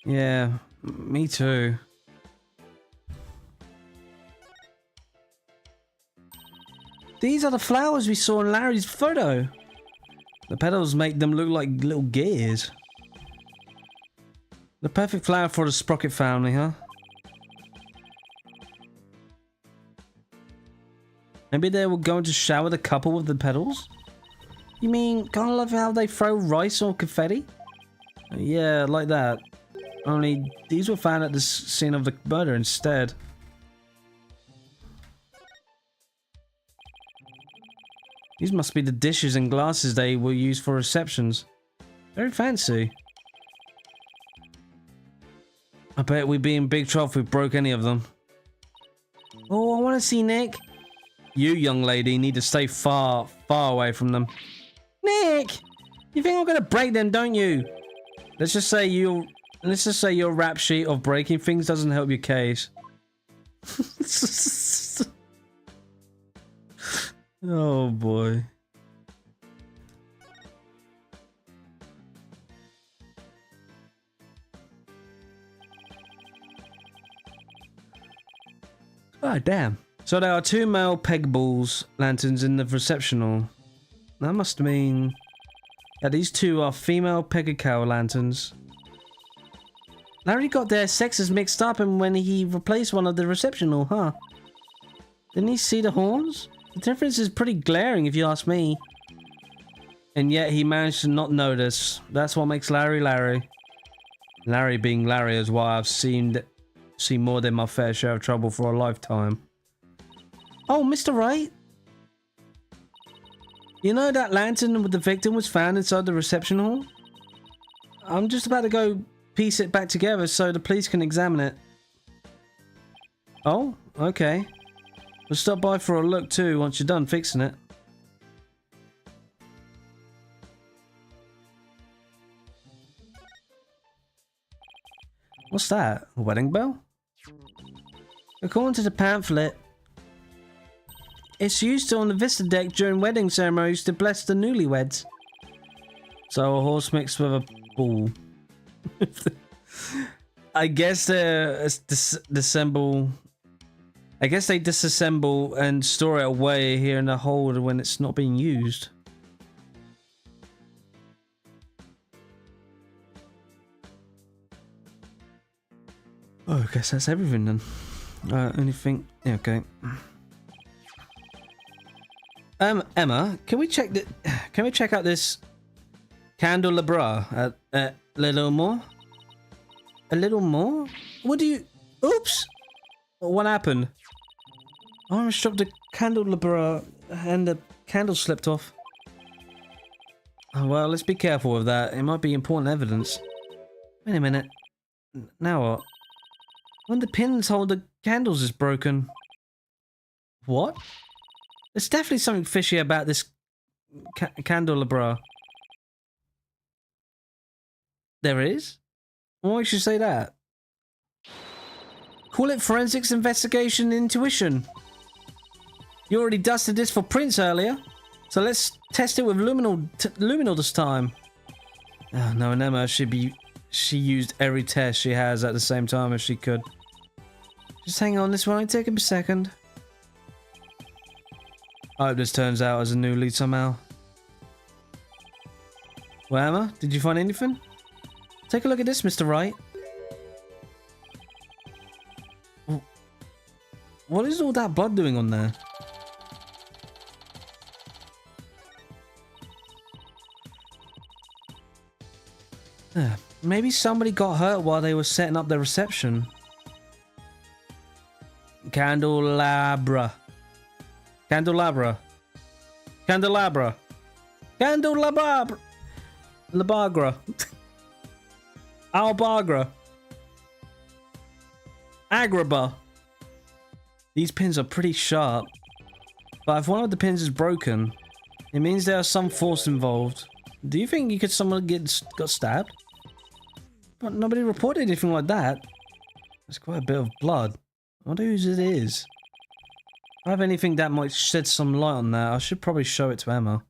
Yeah, me too. These are the flowers we saw in Larry's photo. The petals make them look like little gears. The perfect flower for the sprocket family, huh? Maybe they were going to shower the couple with the petals? You mean, kind of love how they throw rice or confetti? Yeah, like that. Only these were found at the scene of the murder instead. These must be the dishes and glasses they will use for receptions. Very fancy. I bet we'd be in big trouble if we broke any of them. Oh, I want to see Nick. You, young lady, need to stay far, far away from them. Nick! You think I'm gonna break them, don't you? Let's just say your rap sheet of breaking things doesn't help your case. Oh boy. Oh damn. So there are 2 male peg balls lanterns in the reception hall. That must mean that these 2 are female peggy-cow lanterns. Larry got their sexes mixed up and when he replaced one of the reception hall, huh? Didn't he see the horns? The difference is pretty glaring if you ask me. And yet he managed to not notice. That's what makes Larry Larry. Larry being Larry is why I've seen more than my fair share of trouble for a lifetime. Oh, Mr. Wright? You know that lantern with the victim was found inside the reception hall? I'm just about to go piece it back together so the police can examine it. Oh, okay. We'll stop by for a look too once you're done fixing it. What's that? A wedding bell? According to the pamphlet, It's used on the Vista deck during wedding ceremonies to bless the newlyweds. So a horse mixed with a bull. I guess they disassemble. I guess they disassemble and store it away here in the hold when it's not being used. Oh, I guess that's everything then. Anything? Yeah, okay. Emma, can we check the? Can we check out this candelabra a little more? A little more? What do you? Oops! What happened? I almost dropped the candelabra and the candle slipped off. Oh, well, let's be careful with that. It might be important evidence. Wait a minute. Now what? One of the pins hold the candles is broken. What? There's definitely something fishy about this candelabra. There is? Why should you say that? Call it forensics investigation intuition. You already dusted this for prints earlier, so let's test it with luminol this time. Oh no, and Emma she used every test she has at the same time if she could. Just hang on, this won't take a second. I hope this turns out as a new lead somehow. Well, Emma, did you find anything? Take a look at this, Mr. Wright. What is all that blood doing on there? Maybe somebody got hurt while they were setting up the reception. Candelabra. Candelabra. Candelabra. Candelabra. Labagra. Albagra. Agraba. These pins are pretty sharp. But if one of the pins is broken, it means there is some force involved. Do you think someone got stabbed? But nobody reported anything like that. There's quite a bit of blood. I wonder whose it is. If I have anything that might shed some light on that, I should probably show it to Emma.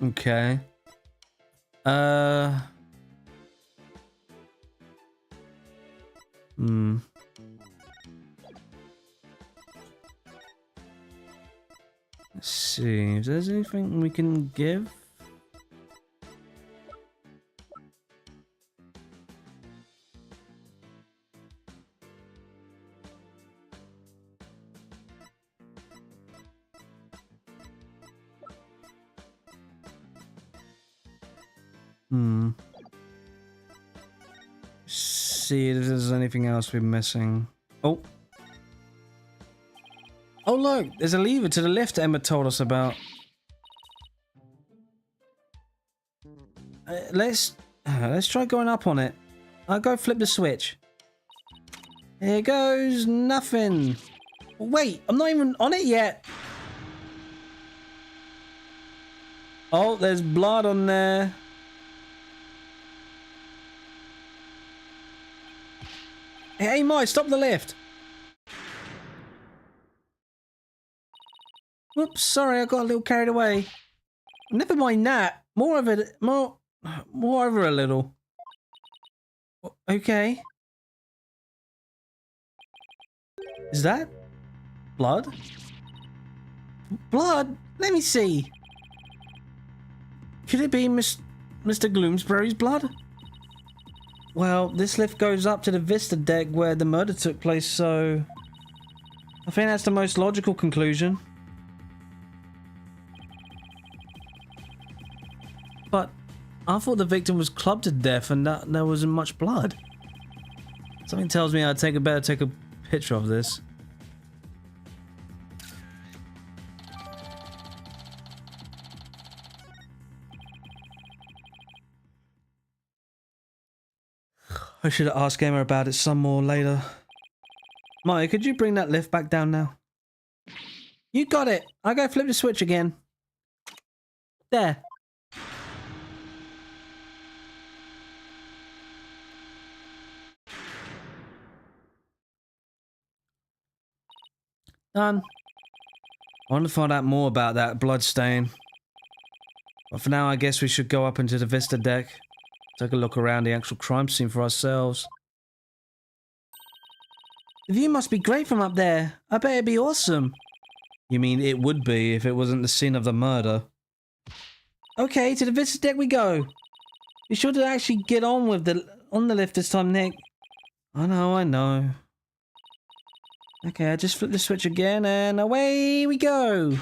Okay. Let's see if there's anything we can give. See if there's anything else we're missing. Oh. Oh look, there's a lever to the left Emma told us about. Let's try going up on it. I'll go flip the switch. Here goes nothing. Wait, I'm not even on it yet. Oh, there's blood on there. Hey, Mike, stop the lift. Whoops, sorry, I got a little carried away. Never mind that. More over a little. Okay. Is that blood? Blood? Let me see. Could it be Mr. Gloomsbury's blood? Well, this lift goes up to the Vista deck where the murder took place, so I think that's the most logical conclusion. But I thought the victim was clubbed to death and that there wasn't much blood. Something tells me I'd better take a picture of this. I should ask Emma about it some more later. Molly, could you bring that lift back down now? You got it. I'll go flip the switch again. There. Done. I want to find out more about that blood stain. But for now, I guess we should go up into the Vista deck. Take a look around the actual crime scene for ourselves. The view must be great from up there. I bet it'd be awesome. You mean it would be if it wasn't the scene of the murder? Okay, to the Vista deck we go. Be sure to actually get on with the lift this time, Nick. I know. Okay, I just flip the switch again and away we go.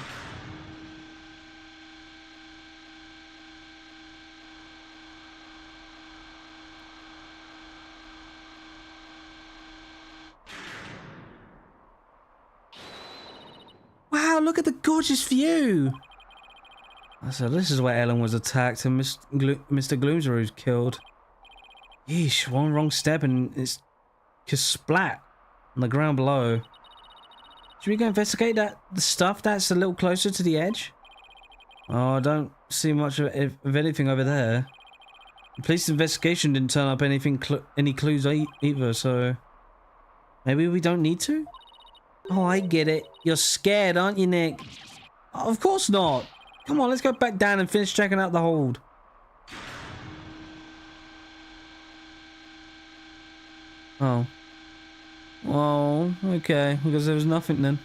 Wow, look at the gorgeous view. So this is where Ellen was attacked and Mr. Gloomsbury was killed. Yeesh, one wrong step and it's just splat on the ground below. Should we go investigate the stuff that's a little closer to the edge? Oh, I don't see much of anything over there. The police investigation didn't turn up any clues either, so maybe we don't need to? Oh, I get it. You're scared, aren't you, Nick? Oh, of course not. Come on, let's go back down and finish checking out the hold. Oh. Oh, okay. Because there was nothing then.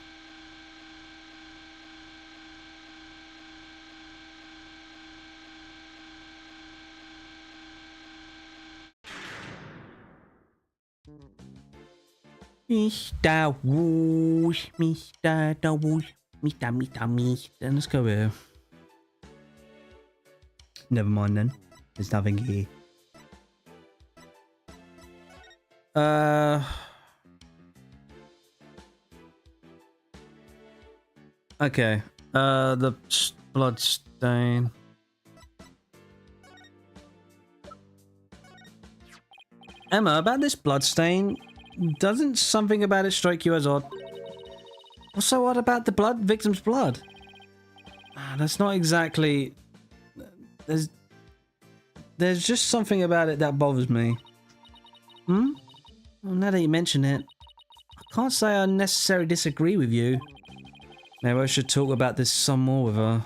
Mr. Whoosh, Mr. The Whoosh, Mr. Let's go here. Never mind then. There's nothing here. Okay. The blood stain. Emma, about this blood stain, doesn't something about it strike you as odd? What's so odd about the victim's blood? That's not exactly... There's just something about it that bothers me. Well, now that you mention it, I can't say I necessarily disagree with you. Maybe I should talk about this some more with her.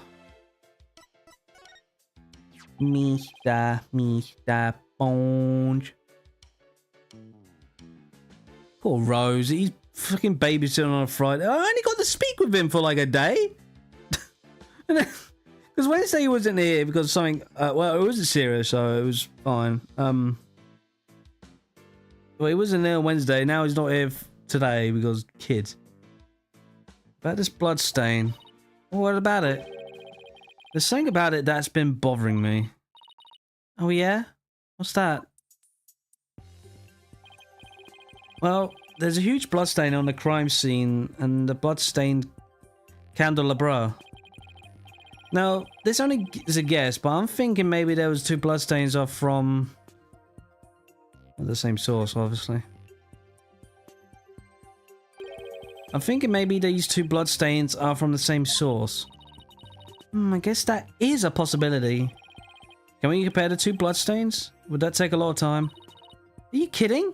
Mr. Bones. Poor Rose, he's fucking babysitting on a Friday. I only got to speak with him for like a day. Because Wednesday he wasn't here because something, well, it wasn't serious, so it was fine. Well, he wasn't there on Wednesday, now he's not here today because kids. About this blood stain. Well, what about it? There's something about it that's been bothering me. Oh yeah? What's that? Well, there's a huge blood stain on the crime scene and the blood-stained candelabra. Now, this only is a guess, but I'm thinking maybe there was two bloodstains off from the same source, obviously. I'm thinking maybe these two bloodstains are from the same source. I guess that is a possibility. Can we compare the two bloodstains? Would that take a lot of time? Are you kidding?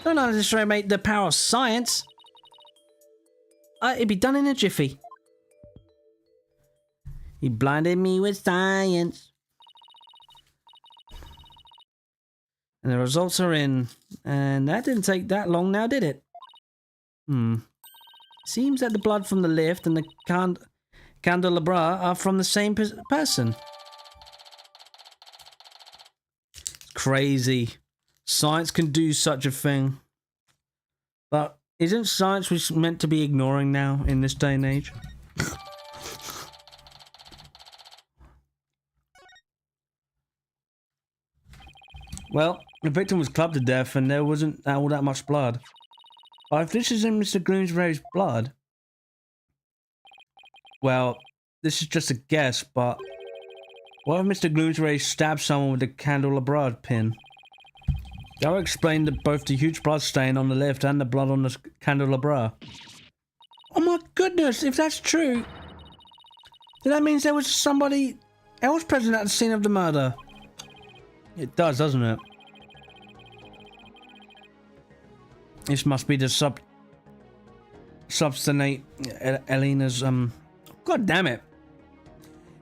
Don't underestimate the power of science. It'd be done in a jiffy. He blinded me with science. And the results are in. And that didn't take that long now, did it? Seems that the blood from the lift and the candelabra are from the same person. Crazy. Science can do such a thing. But isn't science was meant to be ignoring now in this day and age? Well, the victim was clubbed to death and there wasn't all that much blood. But if this isn't Mr. Gloomsbury's blood... Well, this is just a guess, but... What if Mr. Gloomsbury stabbed someone with a candelabra pin? That would explain both the huge blood stain on the lift and the blood on the candelabra. Oh my goodness, if that's true... Then that means there was somebody else present at the scene of the murder. It does, doesn't it? This must be the substantiate Elena's God damn it.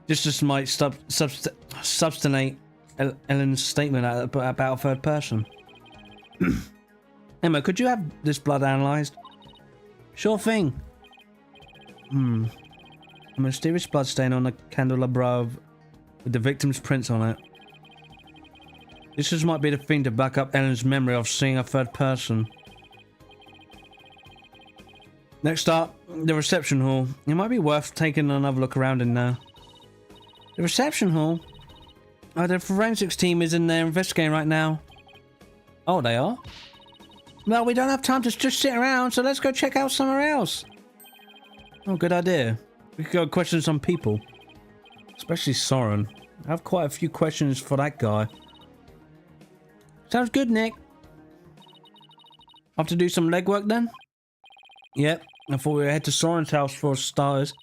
Just might substantiate Ellen's statement about a third person. Emma, could you have this blood analyzed? Sure thing. A mysterious bloodstain on the candelabra with the victim's prints on it. This just might be the thing to back up Ellen's memory of seeing a third person. Next up, the reception hall. It might be worth taking another look around in now. The reception hall? Oh, the forensics team is in there investigating right now. Oh, they are? Well, we don't have time to just sit around, so let's go check out somewhere else. Oh, good idea. We could go question some people. Especially Soren. I have quite a few questions for that guy. Sounds good, Nick. Have to do some legwork then? Yep. I thought we would head to Soren's house for starters.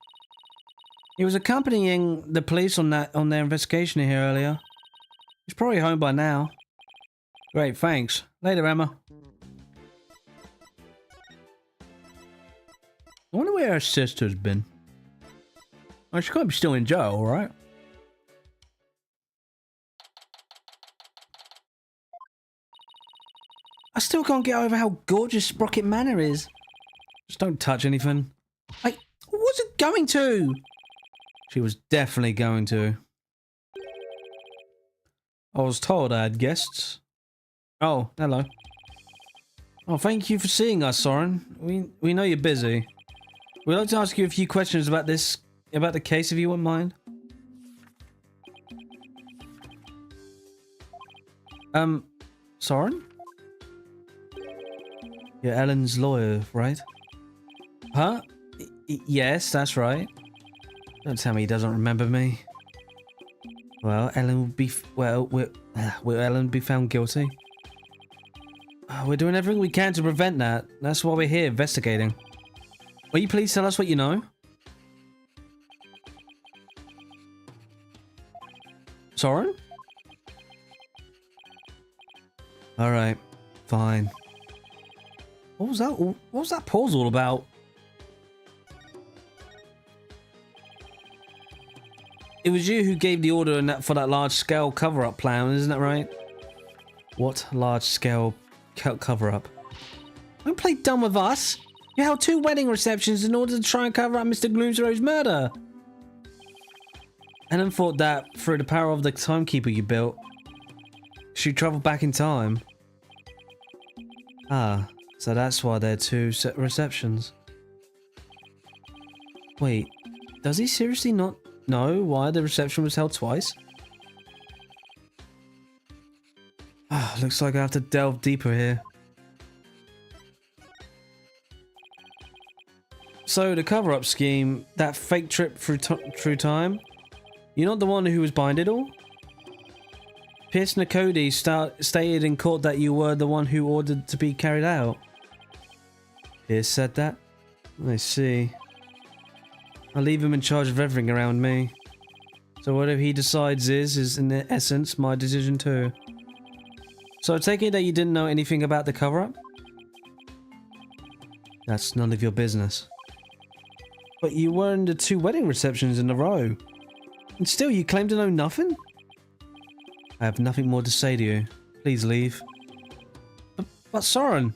He was accompanying the police on their investigation here earlier. He's probably home by now. Great, thanks. Later, Emma. I wonder where her sister's been. Oh, she can't be still in jail, right? I still can't get over how gorgeous Sprocket Manor is. Just don't touch anything. I wasn't going to! She was definitely going to. I was told I had guests. Oh, hello. Oh, thank you for seeing us, Soren. We know you're busy. We'd like to ask you a few questions about the case, if you wouldn't mind. Soren? You're Ellen's lawyer, right? Huh? Yes, that's right. Don't tell me he doesn't remember me. Well, Ellen will be will Ellen be found guilty? We're doing everything we can to prevent that. That's why we're here investigating. Will you please tell us what you know? Soren? Alright, fine. What was that pause all about? It was you who gave the order for that large-scale cover-up plan, isn't that right? What large-scale cover-up? Don't play dumb with us! You held 2 wedding receptions in order to try and cover up Mr. Gloomsrow's murder! Ellen thought that, through the power of the timekeeper you built, she'd travel back in time. Ah, so that's why there are 2 receptions. Wait, does he seriously not know why the reception was held twice? Looks like I have to delve deeper here. So the cover-up scheme, that fake trip through time, you're not the one who was behind it all? Pierce Nakodi stated in court that you were the one who ordered to be carried out. Pierce said that? I see. I'll leave him in charge of everything around me. So whatever he decides is in essence my decision too. So I take it that you didn't know anything about the cover-up? That's none of your business. But you were in the 2 wedding receptions in a row. And still you claim to know nothing? I have nothing more to say to you. Please leave. But Soren!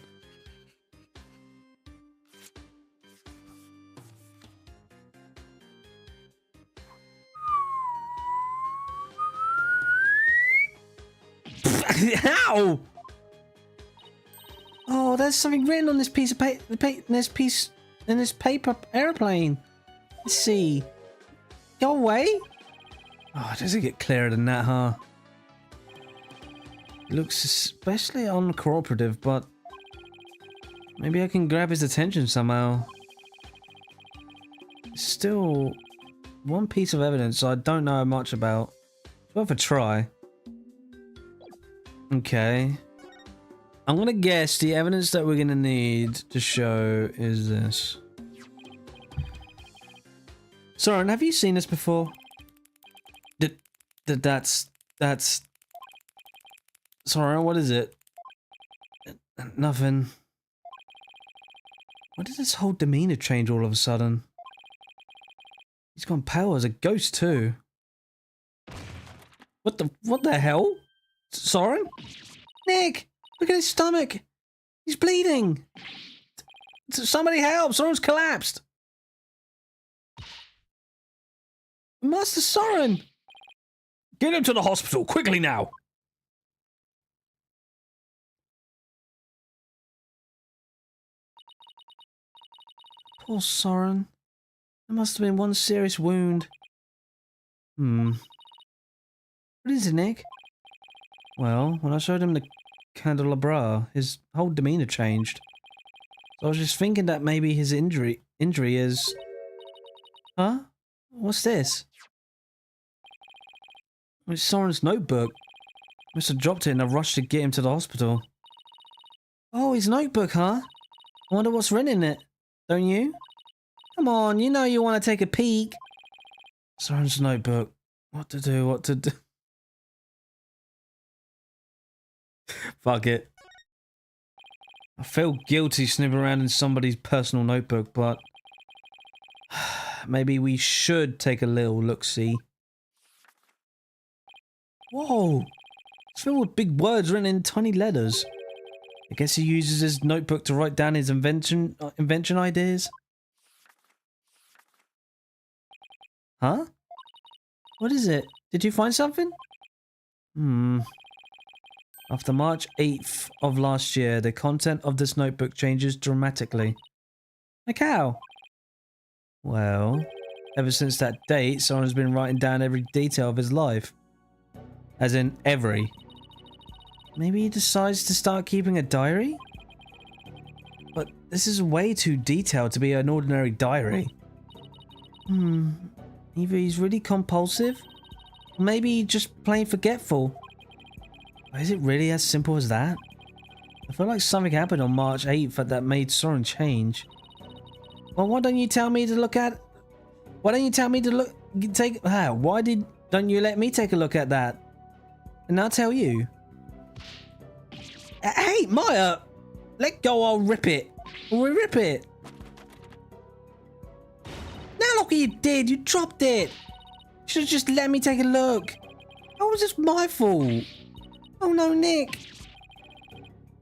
Ow! Oh, there's something written on this piece of paper. In this paper airplane. Let's see. Go away. Oh, it doesn't get clearer than that, huh? It looks especially uncooperative, but maybe I can grab his attention somehow. Still, one piece of evidence I don't know much about. It's worth a try. Okay. I'm gonna guess the evidence that we're gonna need to show is this. Soren, have you seen this before? That's... Soren, what is it? Nothing. What did his whole demeanor change all of a sudden? He's gone pale as a ghost too. What the hell? Soren? Nick! Look at his stomach! He's bleeding! Somebody help! Soren's collapsed! Master Soren! Get him to the hospital, quickly now! Poor Soren. There must have been one serious wound. What is it, Nick? Well, when I showed him the candelabra, his whole demeanor changed. So I was just thinking that maybe his injury is... Huh? What's this? It's Soren's notebook. Must have dropped it in a rush to get him to the hospital. Oh, his notebook, huh? I wonder what's written in it. Don't you? Come on, you know you want to take a peek. Soren's notebook. What to do? Fuck it. I feel guilty sniffing around in somebody's personal notebook, but... maybe we should take a little look-see. Whoa! It's filled with big words written in tiny letters. I guess he uses his notebook to write down his invention ideas. Huh? What is it? Did you find something? After March 8th of last year, the content of this notebook changes dramatically. Like how? Well, ever since that date, someone's been writing down every detail of his life. As in, every. Maybe he decides to start keeping a diary? But this is way too detailed to be an ordinary diary. Either he's really compulsive, or maybe he's just plain forgetful. But is it really as simple as that? I feel like something happened on March 8th that made Soren change. Well, why don't you tell me to look at... Why don't you tell me to look... Take... Why don't you let me take a look at that? And I'll tell you. Hey, Maya! Let go, I'll rip it. We'll rip it. Now look what you did. You dropped it. You should have just let me take a look. How was this my fault? Oh no, Nick.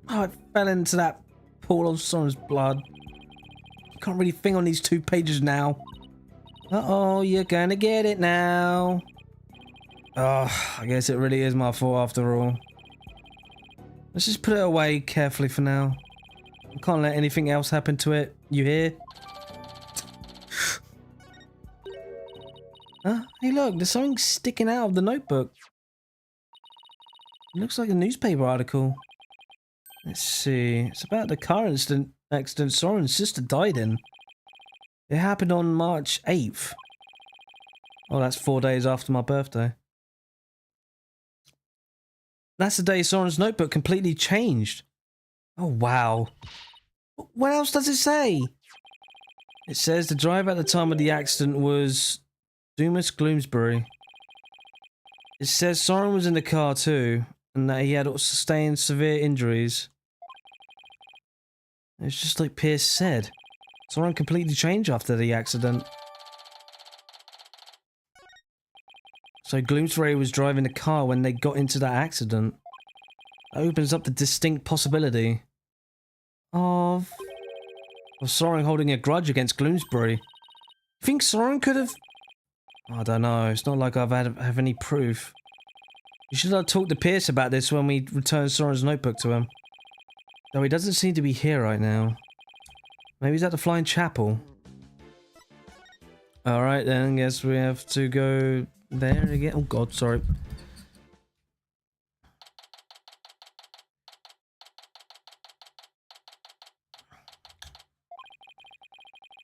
Oh, I fell into that pool of Soren's blood. I can't really think on these 2 pages now. Uh-oh, you're gonna get it now. Oh, I guess it really is my fault after all. Let's just put it away carefully for now. I can't let anything else happen to it. You hear? Huh? Hey look, there's something sticking out of the notebook. It looks like a newspaper article. Let's see. It's about the car accident Soren's sister died in. It happened on March 8th. Oh, that's 4 days after my birthday. That's the day Soren's notebook completely changed. Oh, wow. What else does it say? It says the driver at the time of the accident was Dumas Gloomsbury. It says Soren was in the car too, and that he had sustained severe injuries. It's just like Pierce said. Soren completely changed after the accident. So Gloomsbury was driving the car when they got into that accident. That opens up the distinct possibility of Soren holding a grudge against Gloomsbury. You think Soren could have... I don't know, it's not like have any proof. You should have talked to Pierce about this when we returned Soren's notebook to him. Though he doesn't seem to be here right now. Maybe he's at the Flying Chapel. Alright then, guess we have to go there again. Oh god, sorry.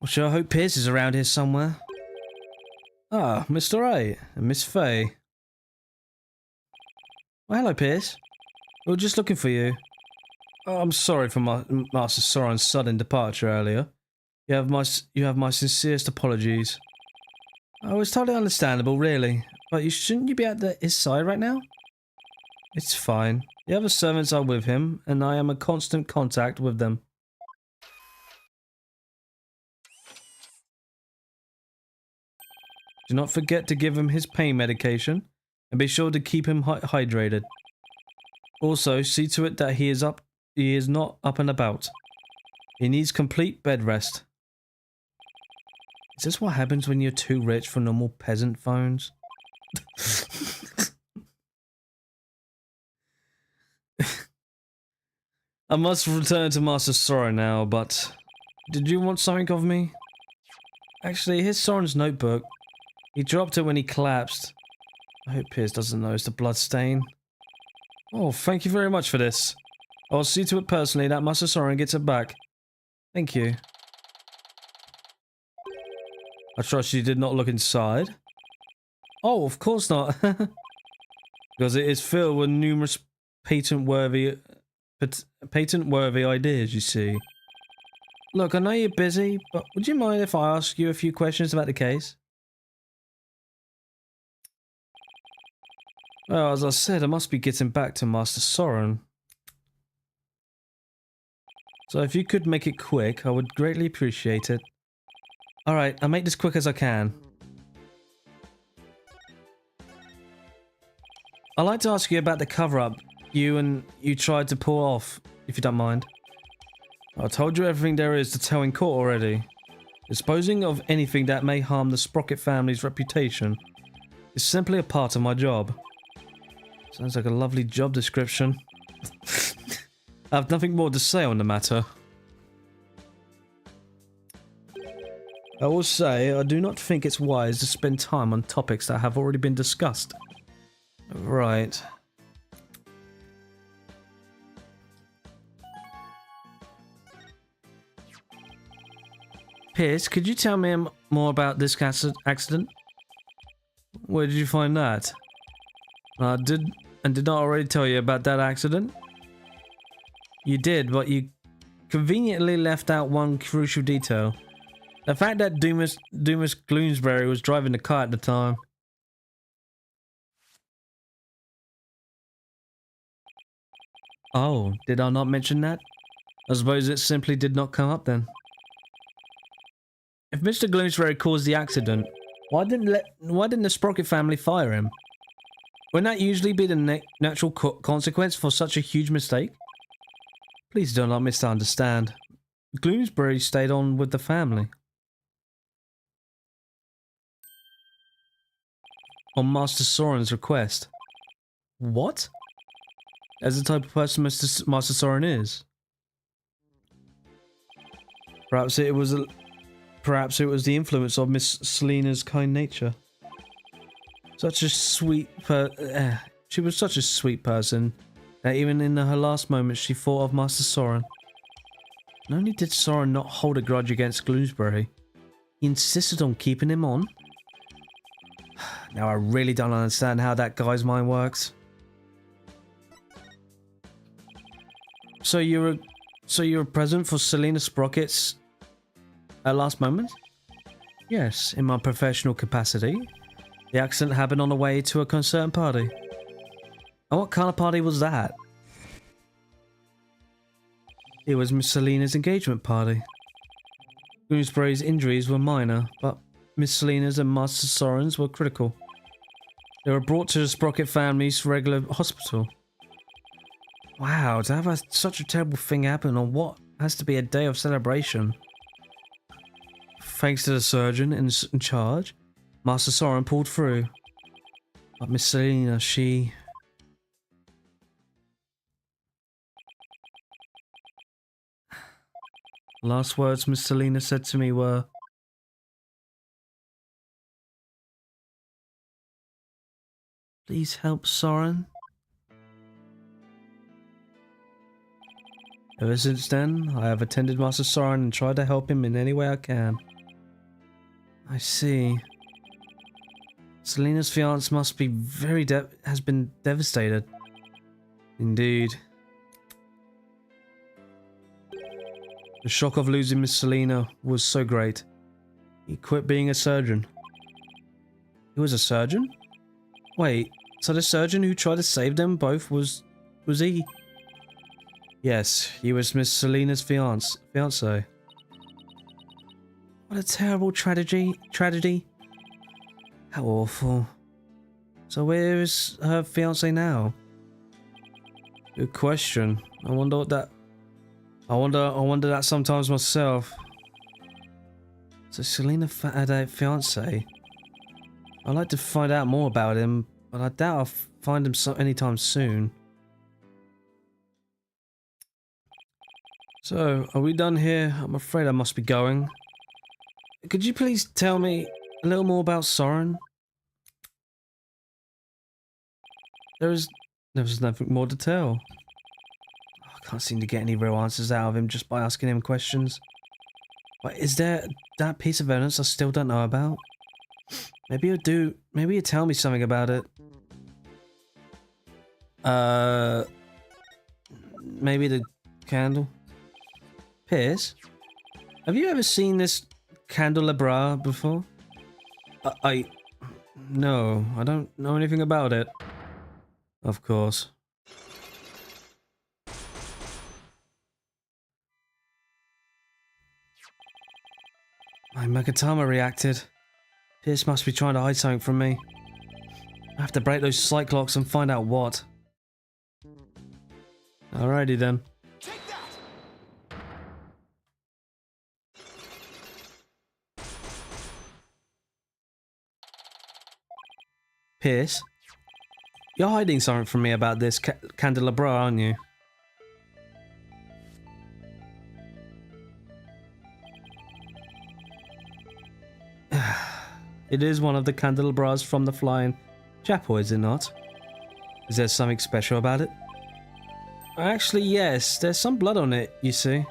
Well, sure, I hope Pierce is around here somewhere. Ah, Mr. Wright and Miss Faye. Well, hello, Pierce. We were just looking for you. Oh, I'm sorry for Master Soren's sudden departure earlier. You have my sincerest apologies. Oh, it's totally understandable, really. But shouldn't you be at his side right now? It's fine. The other servants are with him, and I am in constant contact with them. Do not forget to give him his pain medication and be sure to keep him hydrated. Also, see to it that he is not up and about. He needs complete bed rest. Is this what happens when you're too rich for normal peasant phones? I must return to Master Sora now, but... Did you want something of me? Actually, here's Soren's notebook. He dropped it when he collapsed. I hope Piers doesn't notice the blood stain. Oh, thank you very much for this. I'll see to it personally that Master Soren gets it back. Thank you. I trust you did not look inside. Oh, of course not. Because it is filled with numerous patent-worthy ideas, you see. Look, I know you're busy, but would you mind if I ask you a few questions about the case? Well, as I said, I must be getting back to Master Soren. So if you could make it quick, I would greatly appreciate it. Alright, I'll make this quick as I can. I'd like to ask you about the cover-up you tried to pull off, if you don't mind. I told you everything there is to tell in court already. Disposing of anything that may harm the Sprocket family's reputation is simply a part of my job. Sounds like a lovely job description. I have nothing more to say on the matter. I will say, I do not think it's wise to spend time on topics that have already been discussed. Right. Piers, could you tell me more about this accident? Where did you find that? Did not already tell you about that accident? You did, but you conveniently left out one crucial detail. The fact that Dumas Gloomsbury was driving the car at the time. Oh, did I not mention that? I suppose it simply did not come up then. If Mr. Gloomsbury caused the accident, why didn't the Sprocket family fire him? Wouldn't that usually be the natural consequence for such a huge mistake? Please do not misunderstand. Gloomsbury stayed on with the family. On Master Soren's request. What? As the type of person Master Soren is. Perhaps it was the influence of Miss Selena's kind nature. Such a sweet she was such a sweet person that even in her last moments she thought of Master Soren. Not only did Soren not hold a grudge against Gloomsbury, he insisted on keeping him on. Now I really don't understand how that guy's mind works. So you were present for Selena Sprocket's last moment? Yes, in my professional capacity. The accident happened on the way to a concert party. And what kind of party was that? It was Miss Selena's engagement party. Bloomsbury's injuries were minor, but Miss Selena's and Master Soren's were critical. They were brought to the Sprocket family's regular hospital. Wow, to have such a terrible thing happen on what has to be a day of celebration. Thanks to the surgeon in charge, Master Soren pulled through. But Miss Selena, she... Last words Miss Selena said to me were... Please help Soren. Ever since then, I have attended Master Soren and tried to help him in any way I can. I see. Selena's fiance must be has been devastated. Indeed. The shock of losing Miss Selena was so great. He quit being a surgeon. He was a surgeon? Wait, so the surgeon who tried to save them both was he? Yes, he was Miss Selena's fiance. What a terrible tragedy. How awful. So where is her fiance now? Good question. I wonder what that... I wonder that sometimes myself. So Selena had a fiance. I'd like to find out more about him, but I doubt I'll find him anytime soon. So, are we done here? I'm afraid I must be going. Could you please tell me a little more about Soren? There was nothing more to tell. I can't seem to get any real answers out of him just by asking him questions. But is there that piece of evidence I still don't know about? Maybe you do. Maybe you tell me something about it. Maybe the candle. Pierce, have you ever seen this candelabra before? No, I don't know anything about it. Of course. My Megatama reacted. Pierce must be trying to hide something from me. I have to break those cyclocks and find out what. Alrighty then. Pierce, you're hiding something from me about this candelabra, aren't you? It is one of the candelabras from the Flying Chapel, is it not? Is there something special about it? Actually, yes. There's some blood on it, you see.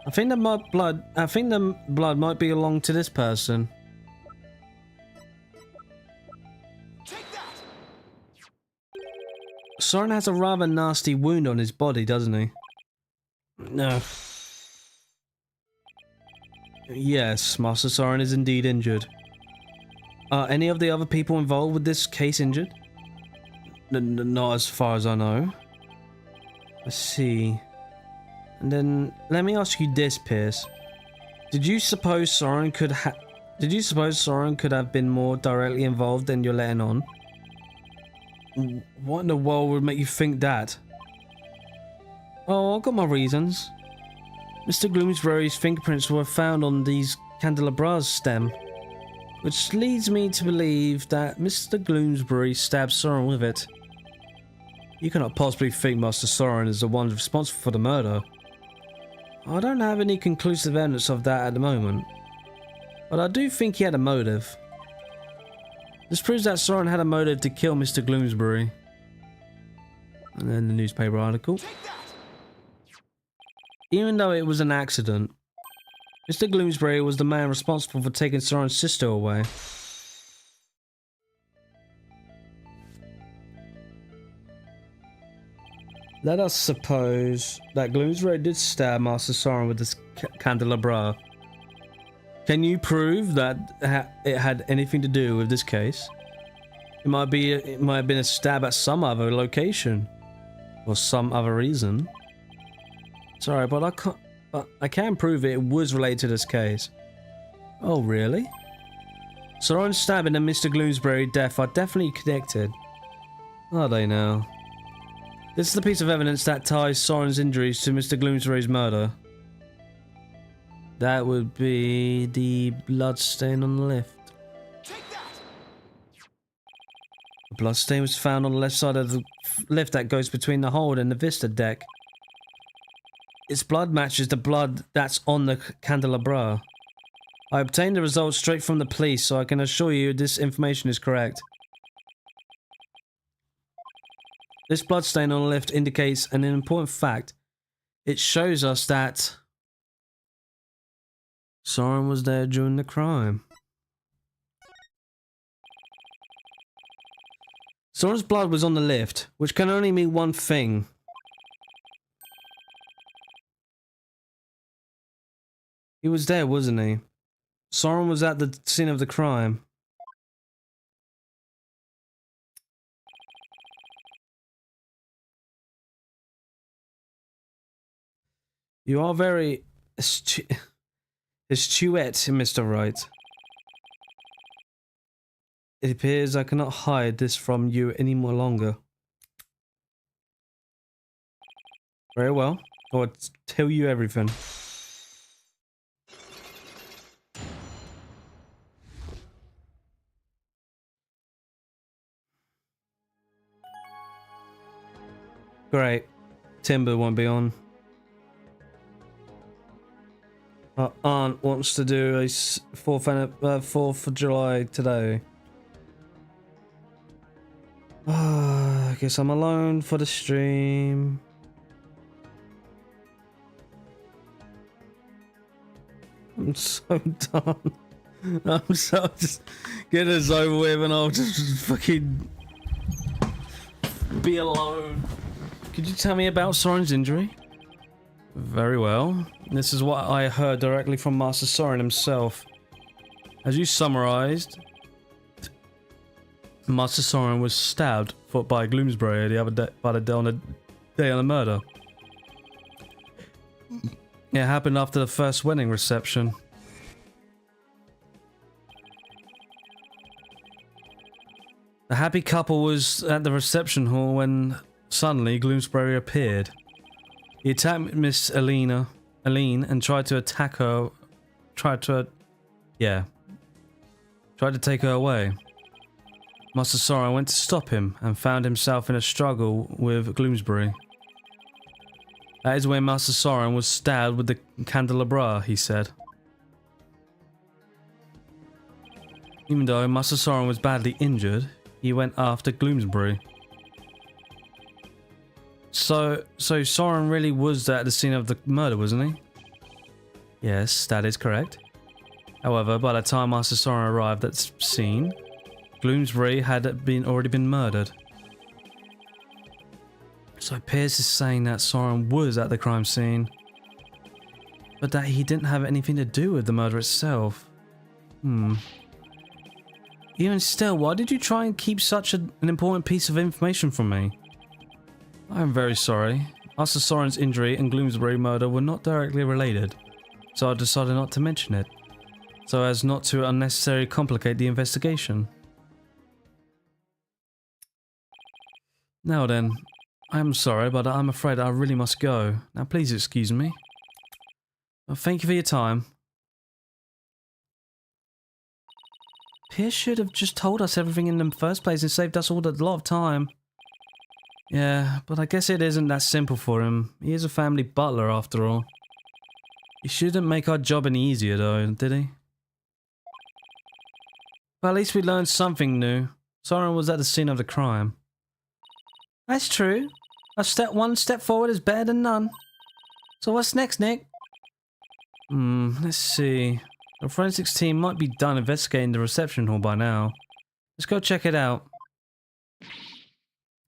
I think the blood might belong to this person. Soren has a rather nasty wound on his body, doesn't he? No. Yes, Master Soren is indeed injured. Are any of the other people involved with this case injured? Not as far as I know. I see. And then, let me ask you this, Pierce. Did you suppose Soren could have been more directly involved than you're letting on? What in the world would make you think that? Oh, I've got my reasons. Mr. Gloomsbury's fingerprints were found on these candelabra's stem, which leads me to believe that Mr. Gloomsbury stabbed Soren with it. You cannot possibly think Master Soren is the one responsible for the murder. I don't have any conclusive evidence of that at the moment, but I do think he had a motive. This proves that Soren had a motive to kill Mr. Gloomsbury. And then the newspaper article. Even though it was an accident, Mr. Gloomsbury was the man responsible for taking Soren's sister away. Let us suppose that Gloomsbury did stab Master Soren with this candelabra. Can you prove that it had anything to do with this case? It might have been a stab at some other location, or some other reason. Sorry, but I can prove it was related to this case. Oh, really? Soren's stabbing and Mr. Gloomsbury's death are definitely connected. Are they now? This is the piece of evidence that ties Soren's injuries to Mr. Gloomsbury's murder. That would be the bloodstain on the lift. The bloodstain was found on the left side of the lift that goes between the hold and the Vista deck. Its blood matches the blood that's on the candelabra. I obtained the results straight from the police, so I can assure you this information is correct. This bloodstain on the lift indicates an important fact. It shows us that Soren was there during the crime. Soren's blood was on the lift, which can only mean one thing. He was there, wasn't he? Soren was at the scene of the crime. You are very astute, Mr. Wright. It appears I cannot hide this from you any more longer. Very well. I'll tell you everything. Great. Timber won't be on. Our aunt wants to do a 4th of July today. I guess I'm alone for the stream. I'm so done. I'm so just get this over with and I'll just fucking be alone. Could you tell me about Soren's injury? Very well. This is what I heard directly from Master Soren himself. As you summarized, Master Soren was stabbed by Gloomsbury the other day, on the day of the murder. It happened after the first wedding reception. The happy couple was at the reception hall when suddenly Gloomsbury appeared. He attacked Miss Aline and tried to attack her. Tried to take her away. Master Soren went to stop him and found himself in a struggle with Gloomsbury. That is when Master Soren was stabbed with the candelabra, he said. Even though Master Soren was badly injured, he went after Gloomsbury. So Soren really was at the scene of the murder, wasn't he? Yes, that is correct. However, by the time Master Soren arrived at the scene, Gloomsbury had already been murdered. So Pierce is saying that Soren was at the crime scene, but that he didn't have anything to do with the murder itself. Even still, why did you try and keep such an important piece of information from me? I am very sorry. Master Soren's injury and Gloomsbury murder were not directly related, so I decided not to mention it, so as not to unnecessarily complicate the investigation. Now then, I am sorry, but I'm afraid I really must go. Now please excuse me. Well, thank you for your time. Pierce should have just told us everything in the first place and saved us all a lot of time. Yeah, but I guess it isn't that simple for him. He is a family butler after all. He shouldn't make our job any easier though, did he? Well, at least we learned something new. Soren was at the scene of the crime. That's true. One step forward is better than none. So what's next, Nick? Let's see. The forensics team might be done investigating the reception hall by now. Let's go check it out.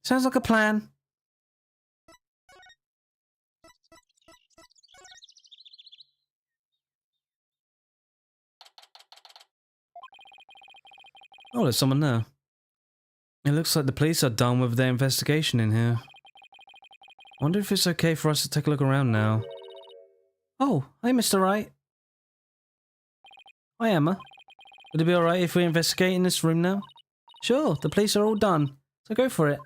Sounds like a plan. Oh, there's someone there. It looks like the police are done with their investigation in here. I wonder if it's okay for us to take a look around now. Oh, hey Mr. Wright. Hi Emma. Would it be alright if we investigate in this room now? Sure, the police are all done, so go for it.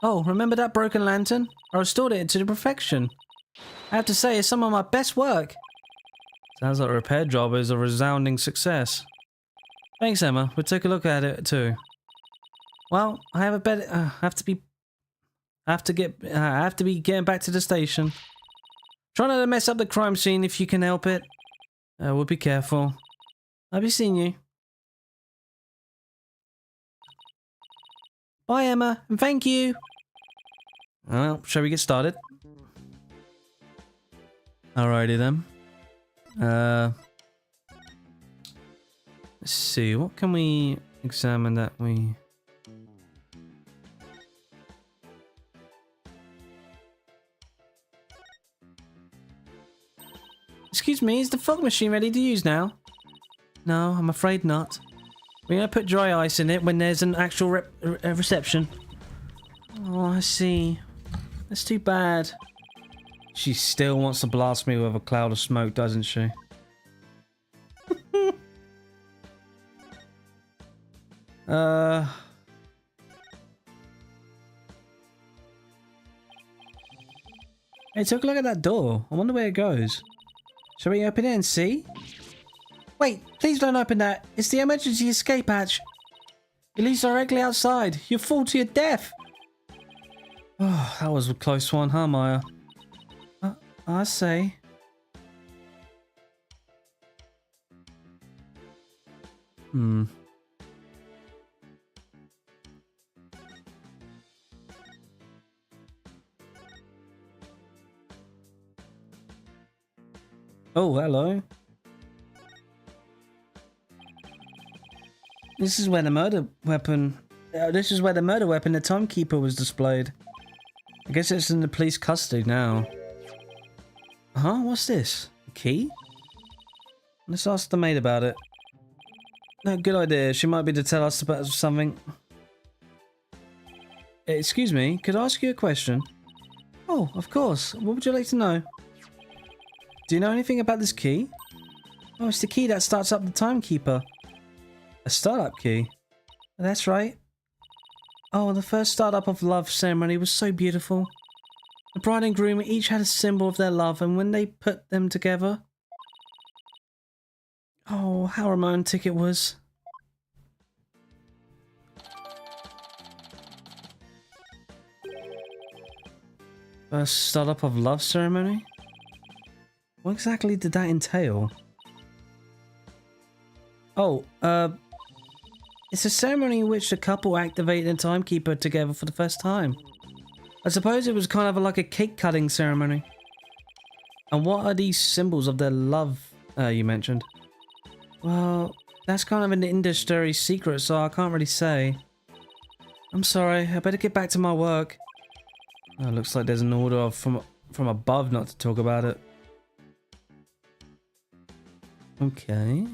Oh, remember that broken lantern? I restored it to perfection. I have to say, it's some of my best work. Sounds like the repair job is a resounding success. Thanks, Emma. We'll take a look at it too. Well, I have a bed. Have to be getting back to the station. Try not to mess up the crime scene if you can help it. We'll be careful. I'll be seeing you. Bye, Emma, and thank you. Well, shall we get started? Alrighty then. Let's see, what can we examine that we... Excuse me, is the fog machine ready to use now? No, I'm afraid not. We're gonna put dry ice in it when there's an actual reception. Oh, I see. That's too bad. She still wants to blast me with a cloud of smoke, doesn't she? Hey, take a look at that door. I wonder where it goes. Shall we open it and see? Wait, please don't open that. It's the emergency escape hatch. It leads directly outside. You'll fall to your death. Oh, that was a close one, huh, Maya? I say. Oh, hello. This is where the murder weapon... this is where the murder weapon, the timekeeper, was displayed. I guess it's in the police custody now. Huh? What's this? A key? Let's ask the maid about it. No, good idea. She might be to tell us about something. Excuse me, could I ask you a question? Oh, of course. What would you like to know? Do you know anything about this key? Oh, it's the key that starts up the timekeeper. A startup key? That's right. Oh, the first startup of love ceremony was so beautiful. The bride and groom each had a symbol of their love, and when they put them together... Oh, how romantic it was. First startup of love ceremony? What exactly did that entail? Oh, it's a ceremony in which the couple activate the timekeeper together for the first time. I suppose it was kind of like a cake cutting ceremony. And what are these symbols of their love you mentioned? Well, that's kind of an industry secret, so I can't really say. I'm sorry, I better get back to my work. Oh, looks like there's an order from above not to talk about it. Okay.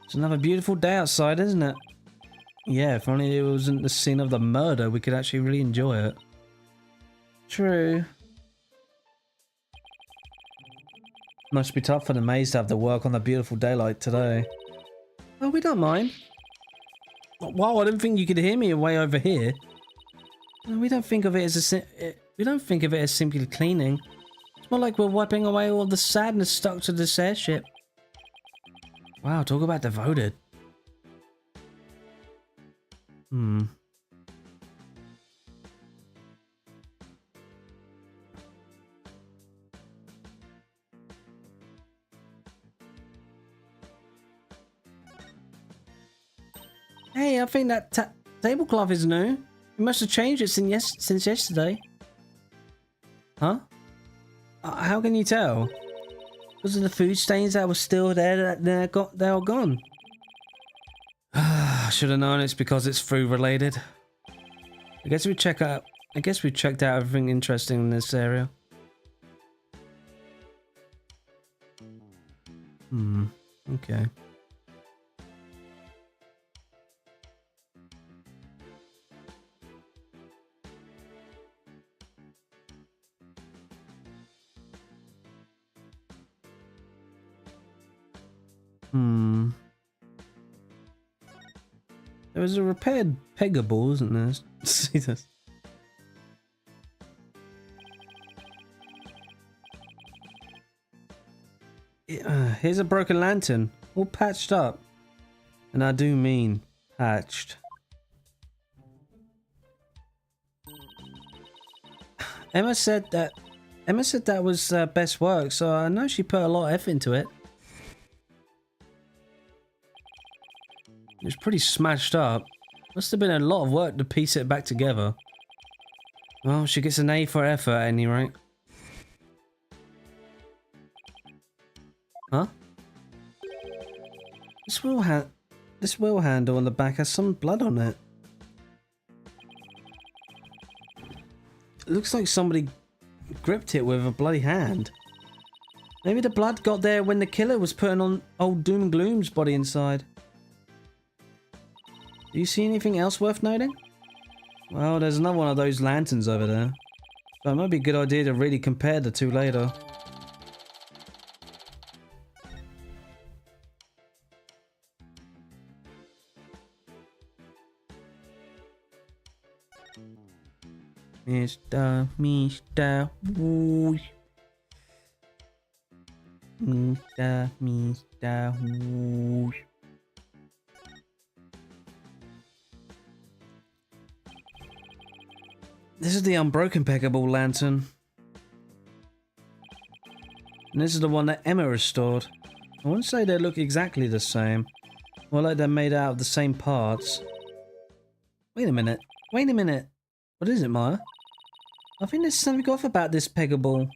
It's another beautiful day outside, isn't it? Yeah, if only it wasn't the scene of the murder, we could actually really enjoy it. True. Must be tough for the maids to have to work on the beautiful daylight today. Oh, we don't mind. Wow, I didn't think you could hear me way over here. No, we don't think of it as simply cleaning. It's more like we're wiping away all the sadness stuck to this airship. Wow, talk about devoted. Hey, I think that tablecloth is new. You must have changed it since yesterday. Huh? How can you tell? Because of the food stains that were still there, they're all gone. I should have known it's because it's food related. I guess we checked out everything interesting in this area. Okay. There was a repaired Pega ball, isn't there? See this? Here's a broken lantern, all patched up. And I do mean patched. Emma said that was best work, so I know she put a lot of effort into it. It was pretty smashed up. Must have been a lot of work to piece it back together. Well, she gets an A for effort at any rate. Huh? This wheel handle on the back has some blood on it. It looks like somebody gripped it with a bloody hand. Maybe the blood got there when the killer was putting on old Doom and Gloom's body inside. Do you see anything else worth noting? Well, there's another one of those lanterns over there. So it might be a good idea to really compare the two later. Mr. Whoosh. Mr. Whoosh. This is the unbroken peggable lantern. And this is the one that Emma restored. I wouldn't say they look exactly the same. More like they're made out of the same parts. Wait a minute. Wait a minute. What is it, Maya? I think there's something off about this peggable.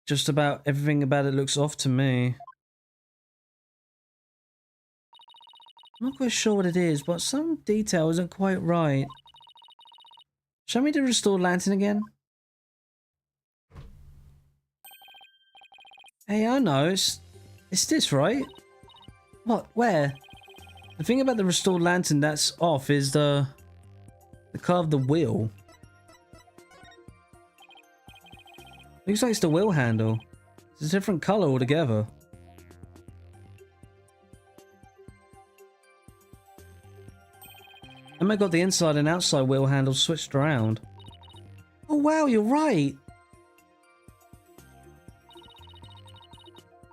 Just about everything about it looks off to me. I'm not quite sure what it is, but some detail isn't quite right. Show me the restored lantern again. Hey, I know. It's this, right? What? Where? The thing about the restored lantern that's off is the color of the wheel. Looks like it's the wheel handle. It's a different color altogether. Emma got the inside and outside wheel handles switched around. Oh wow, you're right!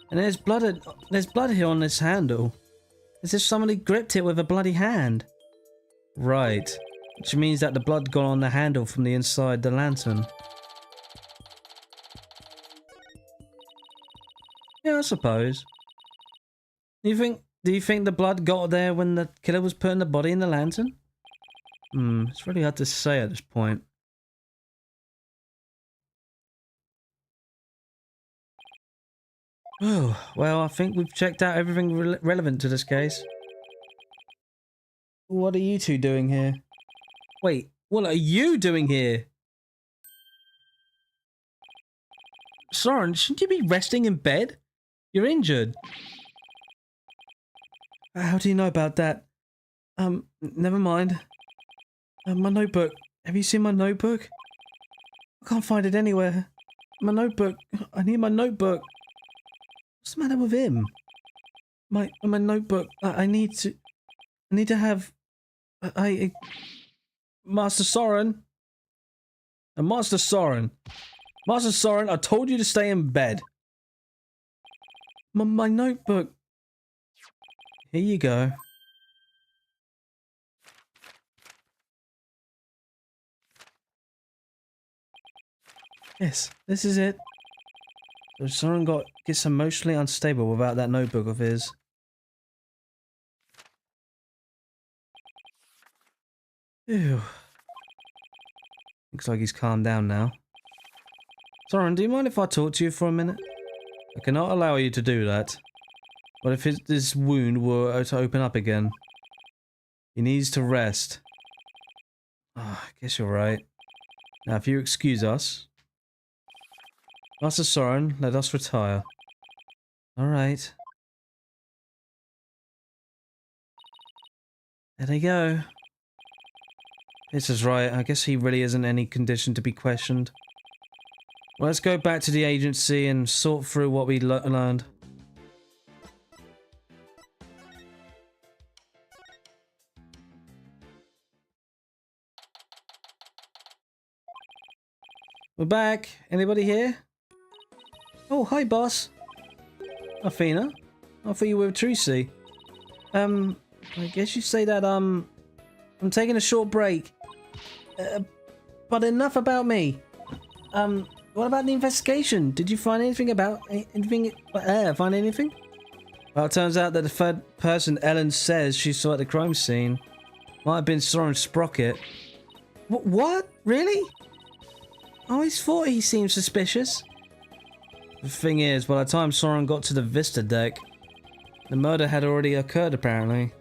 And there's blood here on this handle. As if somebody gripped it with a bloody hand. Right. Which means that the blood got on the handle from the inside the lantern. Yeah, I suppose. Do you think the blood got there when the killer was putting the body in the lantern? It's really hard to say at this point. Oh, well, I think we've checked out everything relevant to this case. What are you two doing here? Wait, what are you doing here? Soren, shouldn't you be resting in bed? You're injured. How do you know about that? Never mind. My notebook. Have you seen my notebook? I can't find it anywhere. My notebook. I need my notebook. What's the matter with him? My notebook. I need to have. Master Soren. Master Soren. Master Soren, I told you to stay in bed. My notebook. Here you go. Yes, this is it. So Soren gets emotionally unstable without that notebook of his. Ew. Looks like he's calmed down now. Soren, do you mind if I talk to you for a minute? I cannot allow you to do that. But if this wound were to open up again, he needs to rest. Oh, I guess you're right. Now, if you excuse us. Master Soren, let us retire. Alright. There they go. This is right. I guess he really isn't in any condition to be questioned. Well, let's go back to the agency and sort through what we learned. We're back. Anybody here? Oh, hi, boss. Athena. I thought you were with Trucy. I guess you say that, I'm taking a short break. But enough about me. What about the investigation? Did you find anything about anything? Find anything? Well, it turns out that the third person Ellen says she saw at the crime scene might have been Soren Sprocket. What? Really? I always thought he seemed suspicious. The thing is, by the time Soren got to the Vista deck, the murder had already occurred, apparently.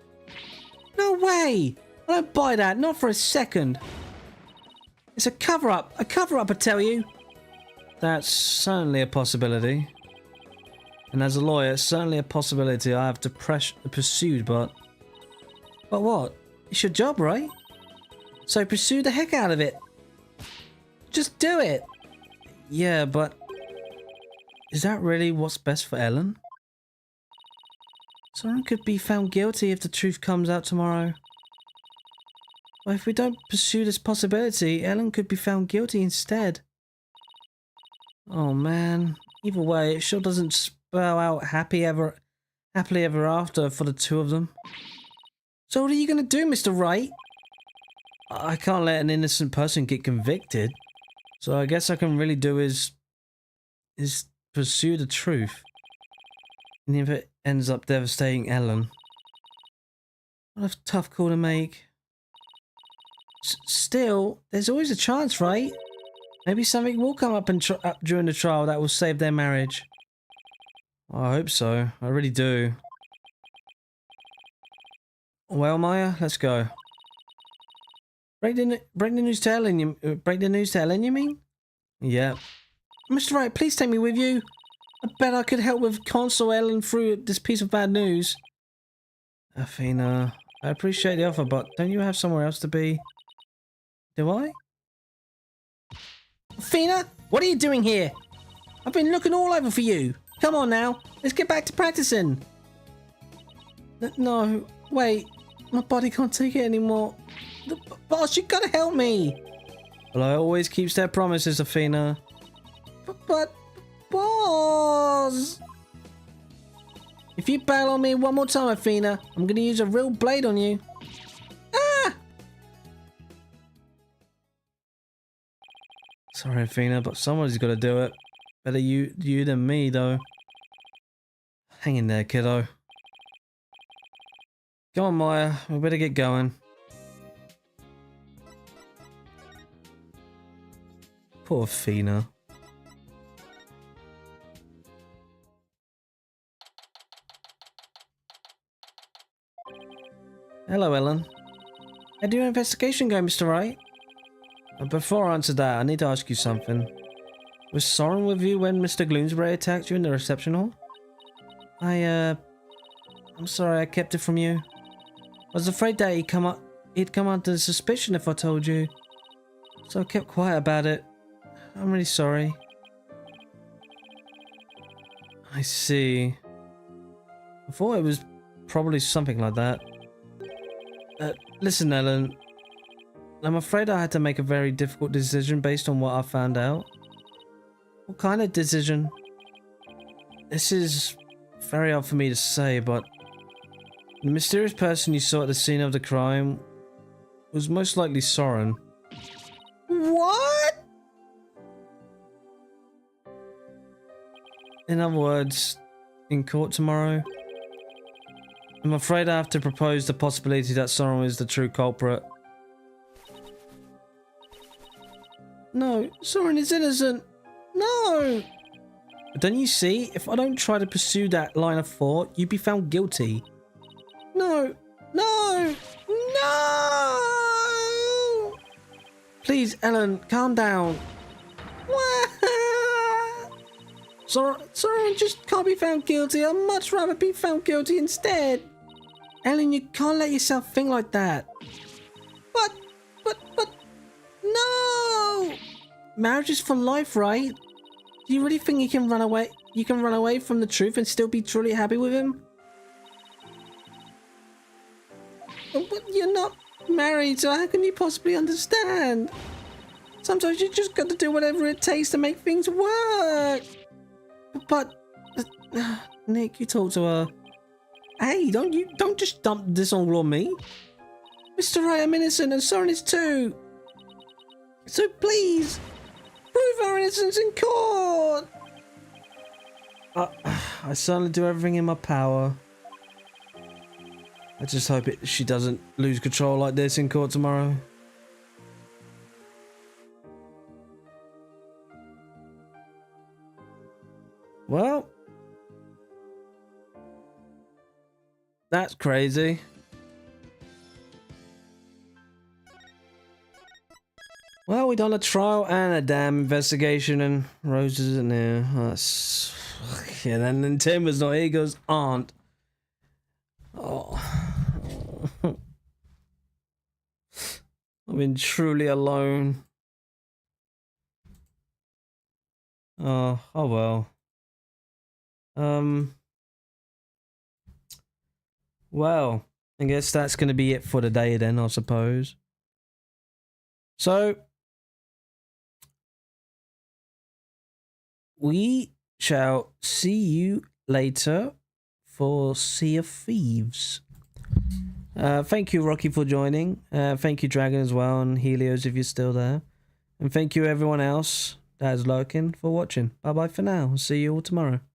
No way! I don't buy that, not for a second. It's a cover-up. A cover-up, I tell you. That's certainly a possibility. And as a lawyer, it's certainly a possibility I have to pursue, but... But what? It's your job, right? So pursue the heck out of it. Just do it. Yeah, but is that really what's best for Ellen? Someone could be found guilty if the truth comes out tomorrow. Well, if we don't pursue this possibility, Ellen could be found guilty instead. Oh man. Either way, it sure doesn't spell out happily ever after for the two of them. So what are you gonna do, Mr. Wright? I can't let an innocent person get convicted. So I guess I can really do is pursue the truth. And if it ends up devastating Ellen. What a tough call to make. Still, there's always a chance, right? Maybe something will come up during the trial that will save their marriage. I hope so. I really do. Well, Maya, let's go. Break the news to Ellen, you mean? Yeah. Mr. Wright, please take me with you. I bet I could help with console Ellen through this piece of bad news. Athena, I appreciate the offer, but don't you have somewhere else to be? Do I? Athena, what are you doing here? I've been looking all over for you. Come on now, let's get back to practicing. No, wait. My body can't take it anymore. Boss, you gotta help me. Well, I always keeps their promises, Athena. But, boss. If you bail on me one more time, Athena, I'm gonna use a real blade on you. Ah! Sorry, Athena, but someone's gotta do it. Better you than me, though. Hang in there, kiddo. Come on, Maya. We better get going. Poor Athena. Hello, Ellen. How did your investigation go, Mr. Wright? Before I answer that, I need to ask you something. Was Soren with you when Mr. Gloomsbury attacked you in the reception hall? I'm sorry I kept it from you. I was afraid that he'd come under suspicion if I told you. So I kept quiet about it. I'm really sorry. I see. I thought it was probably something like that. Listen, Ellen. I'm afraid I had to make a very difficult decision based on what I found out. What kind of decision? This is very hard for me to say, but the mysterious person you saw at the scene of the crime was most likely Soren. What? In other words, in court tomorrow, I'm afraid I have to propose the possibility that Soren is the true culprit. No, Soren is innocent. No! But don't you see? If I don't try to pursue that line of thought, you'd be found guilty. No! No! No! Please, Ellen, calm down. Soren just can't be found guilty. I'd much rather be found guilty instead. Ellen, you can't let yourself think like that. But, no! Marriage is for life, right? Do you really think you can run away? You can run away from the truth and still be truly happy with him? But you're not married, so how can you possibly understand? Sometimes you just got to do whatever it takes to make things work. But Nick, you talk to her. Hey, don't just dump this all on me. Mr. Wright, I'm innocent and Soren is too. So please, prove our innocence in court. I certainly do everything in my power. I just hope she doesn't lose control like this in court tomorrow. Well, that's crazy. Well, we done a trial and a damn investigation, and Rose isn't there. That's yeah. Then Tim was not here. He goes, aunt. Oh. I've been truly alone. Oh well. Well, I guess that's going to be it for today then, I suppose. So, we shall see you later for Sea of Thieves. Thank you, Rocky, for joining. Thank you, Dragon, as well, and Helios, if you're still there. And thank you, everyone else that is lurking, for watching. Bye-bye for now. See you all tomorrow.